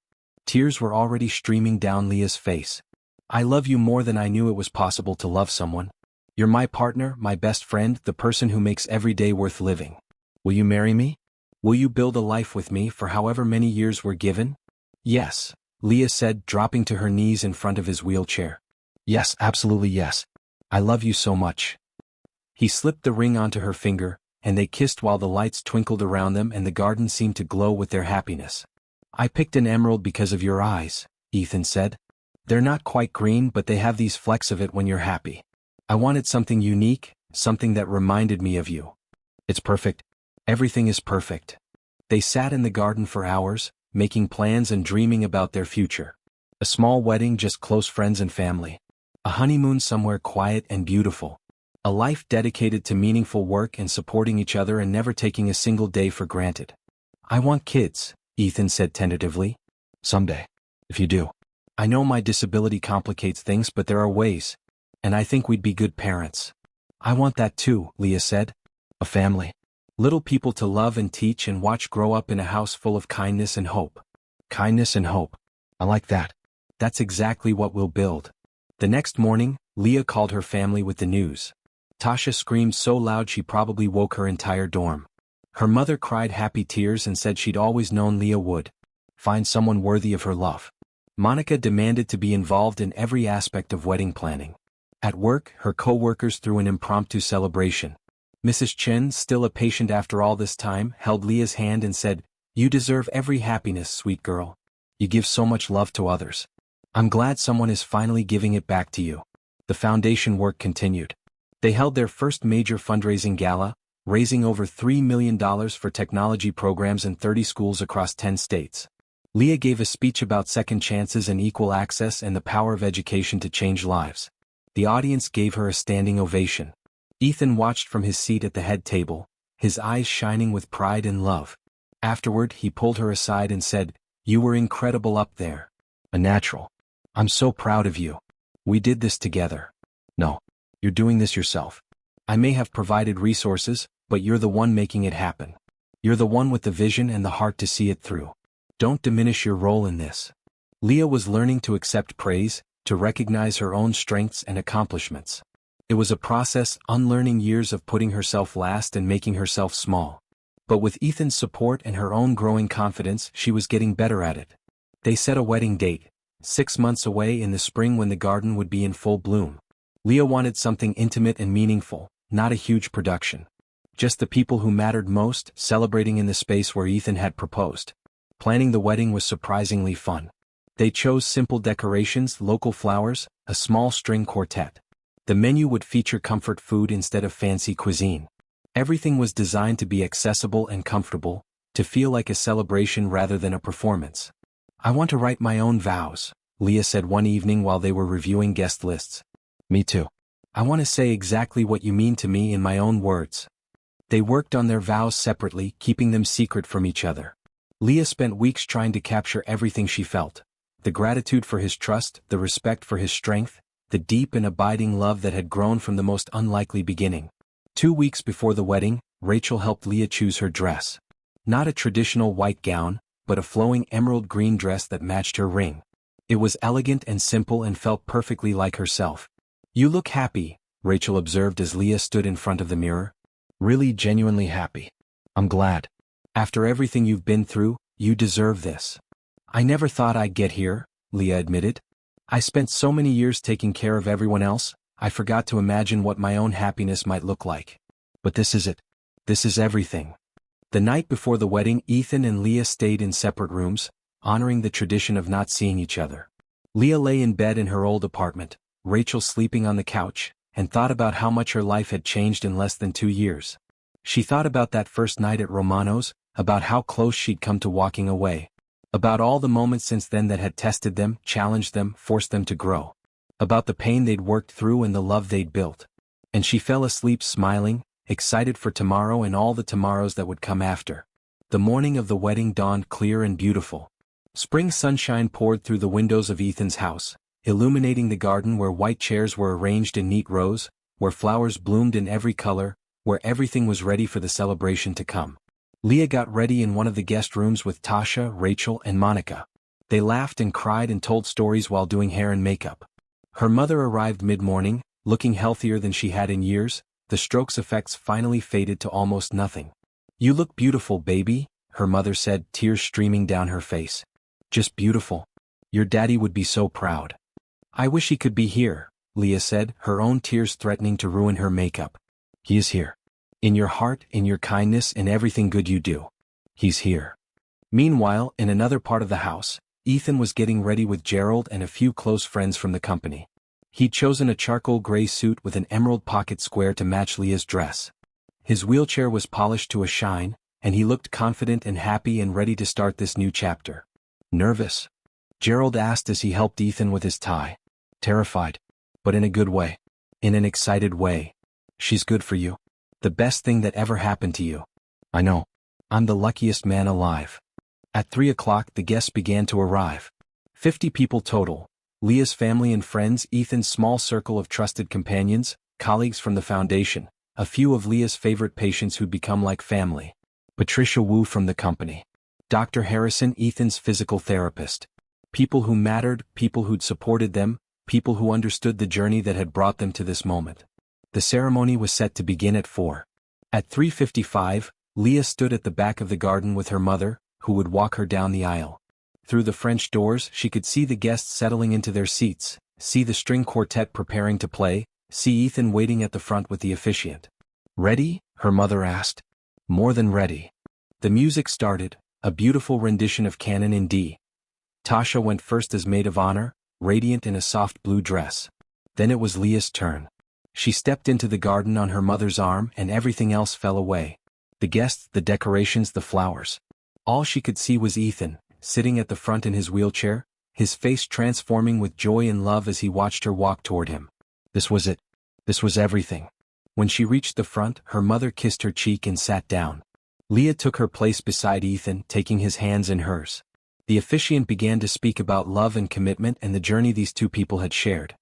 Tears were already streaming down Leah's face. "I love you more than I knew it was possible to love someone. You're my partner, my best friend, the person who makes every day worth living. Will you marry me? Will you build a life with me for however many years we're given?" "Yes," Leah said, dropping to her knees in front of his wheelchair. Yes, absolutely yes. I love you so much. He slipped the ring onto her finger, and they kissed while the lights twinkled around them and the garden seemed to glow with their happiness. I picked an emerald because of your eyes, Ethan said. They're not quite green, but they have these flecks of it when you're happy. I wanted something unique, something that reminded me of you. It's perfect. Everything is perfect. They sat in the garden for hours, making plans and dreaming about their future. A small wedding, just close friends and family. A honeymoon somewhere quiet and beautiful. A life dedicated to meaningful work and supporting each other and never taking a single day for granted. I want kids, Ethan said tentatively. Someday. If you do. I know my disability complicates things, but there are ways. And I think we'd be good parents. I want that too, Leah said. A family. Little people to love and teach and watch grow up in a house full of kindness and hope. Kindness and hope. I like that. That's exactly what we'll build. The next morning, Leah called her family with the news. Tasha screamed so loud she probably woke her entire dorm. Her mother cried happy tears and said she'd always known Leah would find someone worthy of her love. Monica demanded to be involved in every aspect of wedding planning. At work, her co-workers threw an impromptu celebration. Mrs. Chen, still a patient after all this time, held Leah's hand and said, "You deserve every happiness, sweet girl. You give so much love to others. I'm glad someone is finally giving it back to you." The foundation work continued. They held their first major fundraising gala, raising over $3 million for technology programs in 30 schools across 10 states. Leah gave a speech about second chances and equal access and the power of education to change lives. The audience gave her a standing ovation. Ethan watched from his seat at the head table, his eyes shining with pride and love. Afterward, he pulled her aside and said, "You were incredible up there. A natural. I'm so proud of you. We did this together. No, you're doing this yourself. I may have provided resources, but you're the one making it happen. You're the one with the vision and the heart to see it through. Don't diminish your role in this." Leah was learning to accept praise, to recognize her own strengths and accomplishments. It was a process, unlearning years of putting herself last and making herself small. But with Ethan's support and her own growing confidence, she was getting better at it. They set a wedding date, 6 months away in the spring when the garden would be in full bloom. Leah wanted something intimate and meaningful, not a huge production. Just the people who mattered most, celebrating in the space where Ethan had proposed. Planning the wedding was surprisingly fun. They chose simple decorations, local flowers, a small string quartet. The menu would feature comfort food instead of fancy cuisine. Everything was designed to be accessible and comfortable, to feel like a celebration rather than a performance. "I want to write my own vows," Leah said one evening while they were reviewing guest lists. "Me too. I want to say exactly what you mean to me in my own words." They worked on their vows separately, keeping them secret from each other. Leah spent weeks trying to capture everything she felt. The gratitude for his trust, the respect for his strength, the deep and abiding love that had grown from the most unlikely beginning. 2 weeks before the wedding, Rachel helped Leah choose her dress. Not a traditional white gown, but a flowing emerald green dress that matched her ring. It was elegant and simple and felt perfectly like herself. "You look happy," Rachel observed as Leah stood in front of the mirror. "Really genuinely happy. I'm glad. After everything you've been through, you deserve this." "I never thought I'd get here," Leah admitted. "I spent so many years taking care of everyone else, I forgot to imagine what my own happiness might look like. But this is it. This is everything." The night before the wedding, Ethan and Leah stayed in separate rooms, honoring the tradition of not seeing each other. Leah lay in bed in her old apartment, Rachel sleeping on the couch, and thought about how much her life had changed in less than 2 years. She thought about that first night at Romano's, about how close she'd come to walking away. About all the moments since then that had tested them, challenged them, forced them to grow. About the pain they'd worked through and the love they'd built. And she fell asleep smiling, excited for tomorrow and all the tomorrows that would come after. The morning of the wedding dawned clear and beautiful. Spring sunshine poured through the windows of Ethan's house, illuminating the garden where white chairs were arranged in neat rows, where flowers bloomed in every color, where everything was ready for the celebration to come. Leah got ready in one of the guest rooms with Tasha, Rachel, and Monica. They laughed and cried and told stories while doing hair and makeup. Her mother arrived mid-morning, looking healthier than she had in years. The stroke's effects finally faded to almost nothing. "You look beautiful, baby," her mother said, tears streaming down her face. "Just beautiful. Your daddy would be so proud." "I wish he could be here," Leah said, her own tears threatening to ruin her makeup. He is here. In your heart, in your kindness, in everything good you do. He's here. Meanwhile, in another part of the house, Ethan was getting ready with Gerald and a few close friends from the company. He'd chosen a charcoal gray suit with an emerald pocket square to match Leah's dress. His wheelchair was polished to a shine, and he looked confident and happy and ready to start this new chapter. Nervous? Gerald asked as he helped Ethan with his tie. Terrified. But in a good way. In an excited way. She's good for you. The best thing that ever happened to you. I know. I'm the luckiest man alive. At 3 o'clock the guests began to arrive. 50 people total. Leah's family and friends, Ethan's small circle of trusted companions, colleagues from the foundation, a few of Leah's favorite patients who'd become like family. Patricia Wu from the company. Dr. Harrison, Ethan's physical therapist. People who mattered, people who'd supported them, people who understood the journey that had brought them to this moment. The ceremony was set to begin at 4. At 3:55, Leah stood at the back of the garden with her mother, who would walk her down the aisle. Through the French doors she could see the guests settling into their seats, see the string quartet preparing to play, see Ethan waiting at the front with the officiant. Ready? Her mother asked. More than ready. The music started, a beautiful rendition of Canon in D. Tasha went first as maid of honor, radiant in a soft blue dress. Then it was Leah's turn. She stepped into the garden on her mother's arm and everything else fell away. The guests, the decorations, the flowers. All she could see was Ethan, sitting at the front in his wheelchair, his face transforming with joy and love as he watched her walk toward him. This was it. This was everything. When she reached the front, her mother kissed her cheek and sat down. Leah took her place beside Ethan, taking his hands in hers. The officiant began to speak about love and commitment and the journey these two people had shared.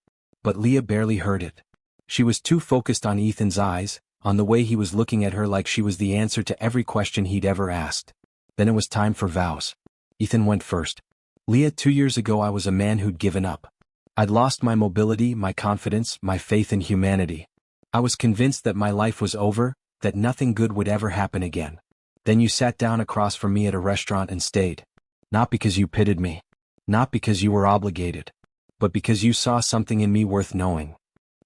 But Leah barely heard it. She was too focused on Ethan's eyes, on the way he was looking at her like she was the answer to every question he'd ever asked. Then it was time for vows. Ethan went first. Leah, 2 years ago I was a man who'd given up. I'd lost my mobility, my confidence, my faith in humanity. I was convinced that my life was over, that nothing good would ever happen again. Then you sat down across from me at a restaurant and stayed. Not because you pitied me. Not because you were obligated. But because you saw something in me worth knowing.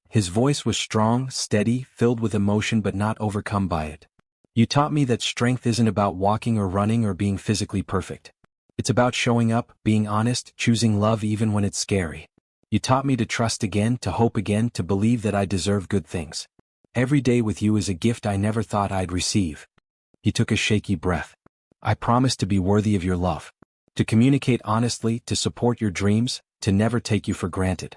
His voice was strong, steady, filled with emotion but not overcome by it. You taught me that strength isn't about walking or running or being physically perfect. It's about showing up, being honest, choosing love even when it's scary. You taught me to trust again, to hope again, to believe that I deserve good things. Every day with you is a gift I never thought I'd receive. He took a shaky breath. I promise to be worthy of your love. To communicate honestly, to support your dreams, to never take you for granted.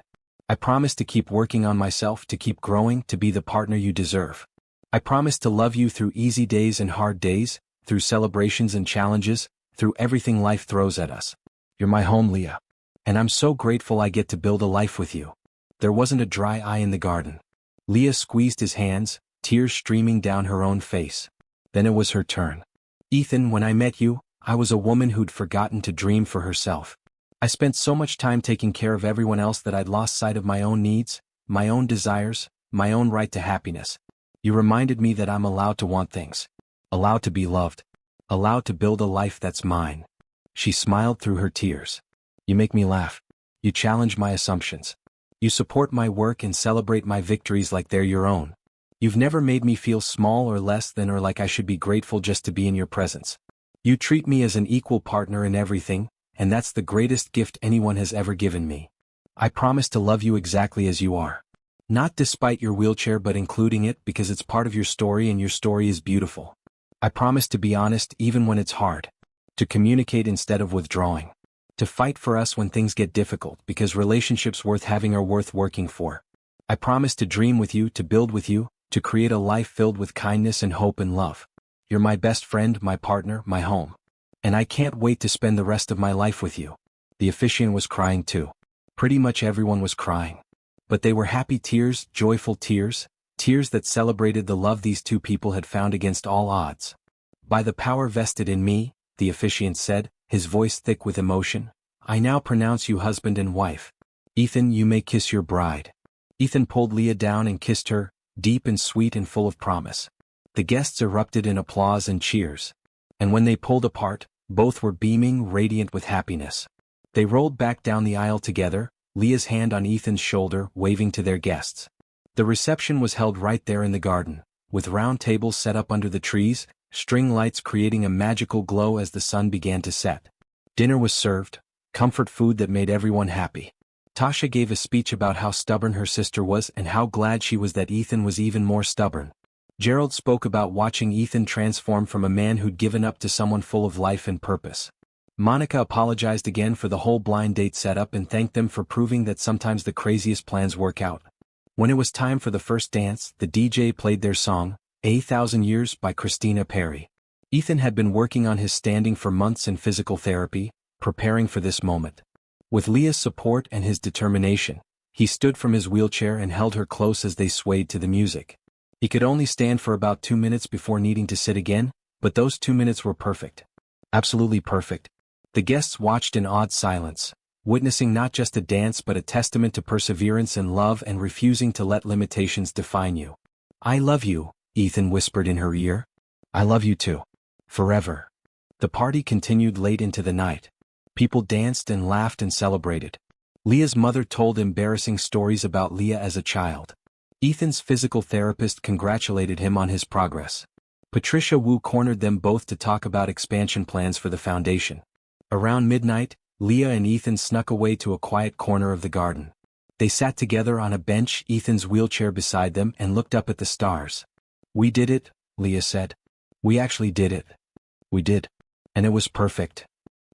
I promise to keep working on myself, to keep growing, to be the partner you deserve. I promise to love you through easy days and hard days, through celebrations and challenges, through everything life throws at us. You're my home, Leah. And I'm so grateful I get to build a life with you. There wasn't a dry eye in the garden. Leah squeezed his hands, tears streaming down her own face. Then it was her turn. Ethan, when I met you, I was a woman who'd forgotten to dream for herself. I spent so much time taking care of everyone else that I'd lost sight of my own needs, my own desires, my own right to happiness. You reminded me that I'm allowed to want things. Allowed to be loved. Allowed to build a life that's mine. She smiled through her tears. You make me laugh. You challenge my assumptions. You support my work and celebrate my victories like they're your own. You've never made me feel small or less than or like I should be grateful just to be in your presence. You treat me as an equal partner in everything, and that's the greatest gift anyone has ever given me. I promise to love you exactly as you are. Not despite your wheelchair but including it because it's part of your story and your story is beautiful. I promise to be honest even when it's hard. To communicate instead of withdrawing. To fight for us when things get difficult because relationships worth having are worth working for. I promise to dream with you, to build with you, to create a life filled with kindness and hope and love. You're my best friend, my partner, my home. And I can't wait to spend the rest of my life with you. The officiant was crying too. Pretty much everyone was crying. But they were happy tears, joyful tears, tears that celebrated the love these two people had found against all odds. By the power vested in me, the officiant said, his voice thick with emotion, I now pronounce you husband and wife. Ethan, you may kiss your bride. Ethan pulled Leah down and kissed her, deep and sweet and full of promise. The guests erupted in applause and cheers. And when they pulled apart, both were beaming, radiant with happiness. They rolled back down the aisle together, Leah's hand on Ethan's shoulder, waving to their guests. The reception was held right there in the garden, with round tables set up under the trees, string lights creating a magical glow as the sun began to set. Dinner was served, comfort food that made everyone happy. Tasha gave a speech about how stubborn her sister was and how glad she was that Ethan was even more stubborn. Gerald spoke about watching Ethan transform from a man who'd given up to someone full of life and purpose. Monica apologized again for the whole blind date setup and thanked them for proving that sometimes the craziest plans work out. When it was time for the first dance, the DJ played their song, A Thousand Years by Christina Perri. Ethan had been working on his standing for months in physical therapy, preparing for this moment. With Leah's support and his determination, he stood from his wheelchair and held her close as they swayed to the music. He could only stand for about 2 minutes before needing to sit again, but those 2 minutes were perfect. Absolutely perfect. The guests watched in awed silence, witnessing not just a dance but a testament to perseverance and love and refusing to let limitations define you. I love you, Ethan whispered in her ear. I love you too. Forever. The party continued late into the night. People danced and laughed and celebrated. Leah's mother told embarrassing stories about Leah as a child. Ethan's physical therapist congratulated him on his progress. Patricia Wu cornered them both to talk about expansion plans for the foundation. Around midnight, Leah and Ethan snuck away to a quiet corner of the garden. They sat together on a bench, Ethan's wheelchair beside them, and looked up at the stars. We did it, Leah said. We actually did it. We did. And it was perfect.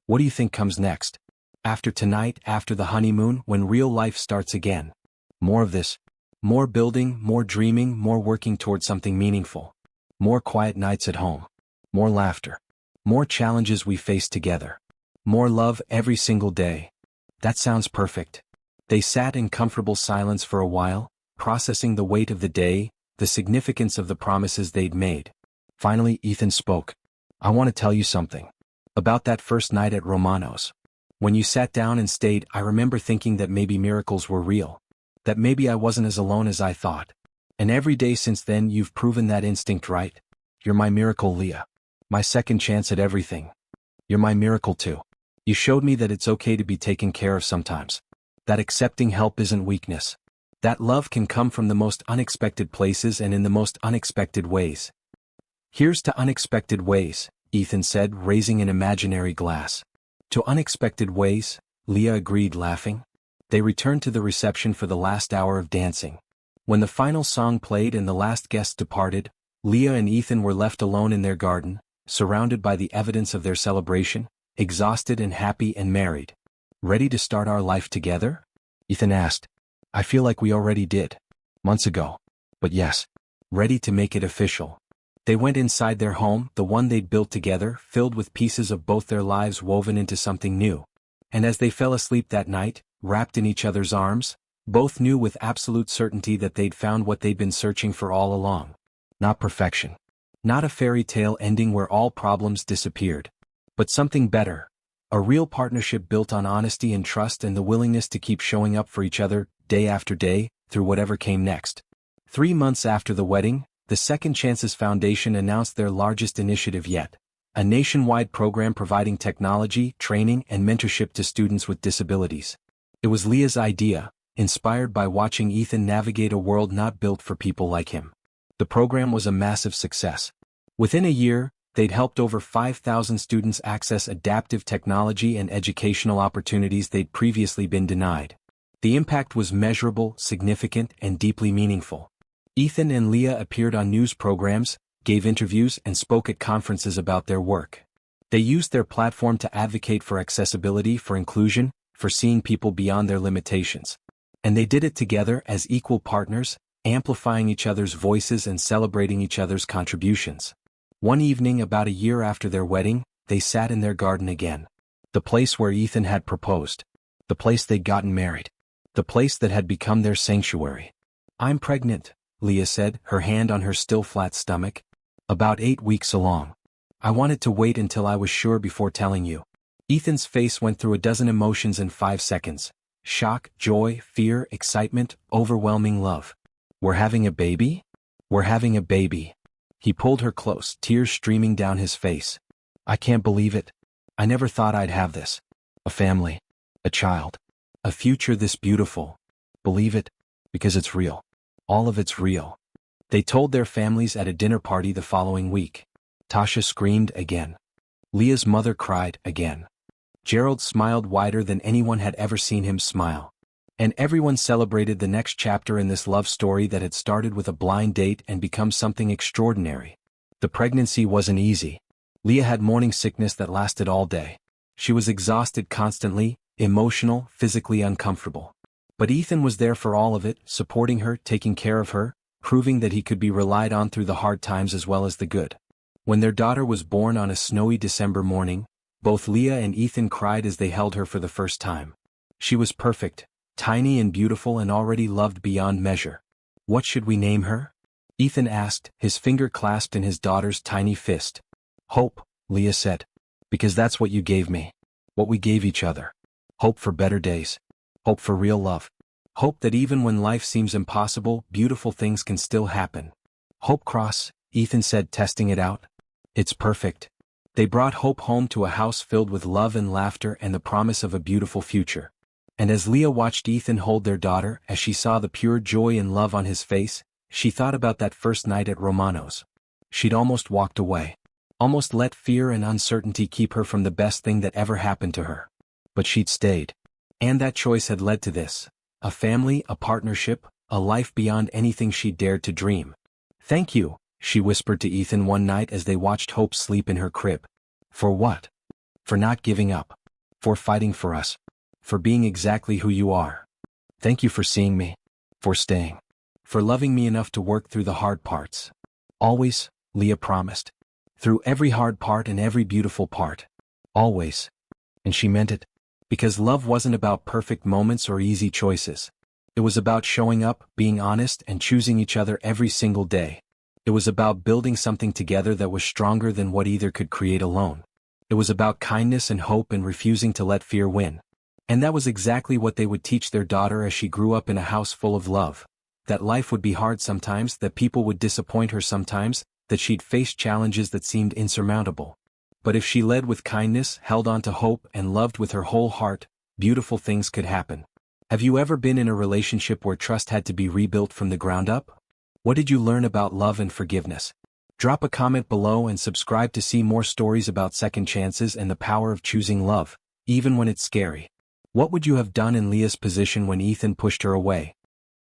What do you think comes next? After tonight, after the honeymoon, when real life starts again. More of this. More building, more dreaming, more working toward something meaningful. More quiet nights at home. More laughter. More challenges we face together. More love every single day. That sounds perfect. They sat in comfortable silence for a while, processing the weight of the day, the significance of the promises they'd made. Finally, Ethan spoke. I want to tell you something. About that first night at Romano's. When you sat down and stayed, I remember thinking that maybe miracles were real. That maybe I wasn't as alone as I thought. And every day since then you've proven that instinct right. You're my miracle, Leah. My second chance at everything. You're my miracle too. You showed me that it's okay to be taken care of sometimes. That accepting help isn't weakness. That love can come from the most unexpected places and in the most unexpected ways. Here's to unexpected ways, Ethan said, raising an imaginary glass. To unexpected ways, Leah agreed, laughing. They returned to the reception for the last hour of dancing. When the final song played and the last guest departed, Leah and Ethan were left alone in their garden, surrounded by the evidence of their celebration, exhausted and happy and married. Ready to start our life together? Ethan asked. I feel like we already did. Months ago. But yes. Ready to make it official. They went inside their home, the one they'd built together, filled with pieces of both their lives woven into something new. And as they fell asleep that night, wrapped in each other's arms, both knew with absolute certainty that they'd found what they'd been searching for all along. Not perfection. Not a fairy tale ending where all problems disappeared. But something better. A real partnership built on honesty and trust and the willingness to keep showing up for each other, day after day, through whatever came next. 3 months after the wedding, the Second Chances Foundation announced their largest initiative yet. A nationwide program providing technology, training, and mentorship to students with disabilities. It was Leah's idea, inspired by watching Ethan navigate a world not built for people like him. The program was a massive success. Within a year, they'd helped over 5,000 students access adaptive technology and educational opportunities they'd previously been denied. The impact was measurable, significant, and deeply meaningful. Ethan and Leah appeared on news programs, gave interviews, and spoke at conferences about their work. They used their platform to advocate for accessibility, for inclusion, for seeing people beyond their limitations. And they did it together as equal partners, amplifying each other's voices and celebrating each other's contributions. One evening about a year after their wedding, they sat in their garden again. The place where Ethan had proposed. The place they'd gotten married. The place that had become their sanctuary. I'm pregnant, Leah said, her hand on her still flat stomach. About 8 weeks along. I wanted to wait until I was sure before telling you. Ethan's face went through a dozen emotions in 5 seconds. Shock, joy, fear, excitement, overwhelming love. We're having a baby? We're having a baby. He pulled her close, tears streaming down his face. I can't believe it. I never thought I'd have this. A family. A child. A future this beautiful. Believe it, because it's real. All of it's real. They told their families at a dinner party the following week. Tasha screamed again. Leah's mother cried again. Gerald smiled wider than anyone had ever seen him smile. And everyone celebrated the next chapter in this love story that had started with a blind date and become something extraordinary. The pregnancy wasn't easy. Leah had morning sickness that lasted all day. She was exhausted constantly, emotional, physically uncomfortable. But Ethan was there for all of it, supporting her, taking care of her, proving that he could be relied on through the hard times as well as the good. When their daughter was born on a snowy December morning, both Leah and Ethan cried as they held her for the first time. She was perfect, tiny and beautiful and already loved beyond measure. What should we name her? Ethan asked, his finger clasped in his daughter's tiny fist. Hope, Leah said. Because that's what you gave me. What we gave each other. Hope for better days. Hope for real love. Hope that even when life seems impossible, beautiful things can still happen. Hope Cross, Ethan said, testing it out. It's perfect. They brought Hope home to a house filled with love and laughter and the promise of a beautiful future. And as Leah watched Ethan hold their daughter, as she saw the pure joy and love on his face, she thought about that first night at Romano's. She'd almost walked away. Almost let fear and uncertainty keep her from the best thing that ever happened to her. But she'd stayed. And that choice had led to this. A family, a partnership, a life beyond anything she'd dared to dream. Thank you, she whispered to Ethan one night as they watched Hope sleep in her crib. For what? For not giving up. For fighting for us. For being exactly who you are. Thank you for seeing me. For staying. For loving me enough to work through the hard parts. Always, Leah promised. Through every hard part and every beautiful part. Always. And she meant it. Because love wasn't about perfect moments or easy choices. It was about showing up, being honest, and choosing each other every single day. It was about building something together that was stronger than what either could create alone. It was about kindness and hope and refusing to let fear win. And that was exactly what they would teach their daughter as she grew up in a house full of love. That life would be hard sometimes, that people would disappoint her sometimes, that she'd face challenges that seemed insurmountable. But if she led with kindness, held on to hope, and loved with her whole heart, beautiful things could happen. Have you ever been in a relationship where trust had to be rebuilt from the ground up? What did you learn about love and forgiveness? Drop a comment below and subscribe to see more stories about second chances and the power of choosing love, even when it's scary. What would you have done in Leah's position when Ethan pushed her away?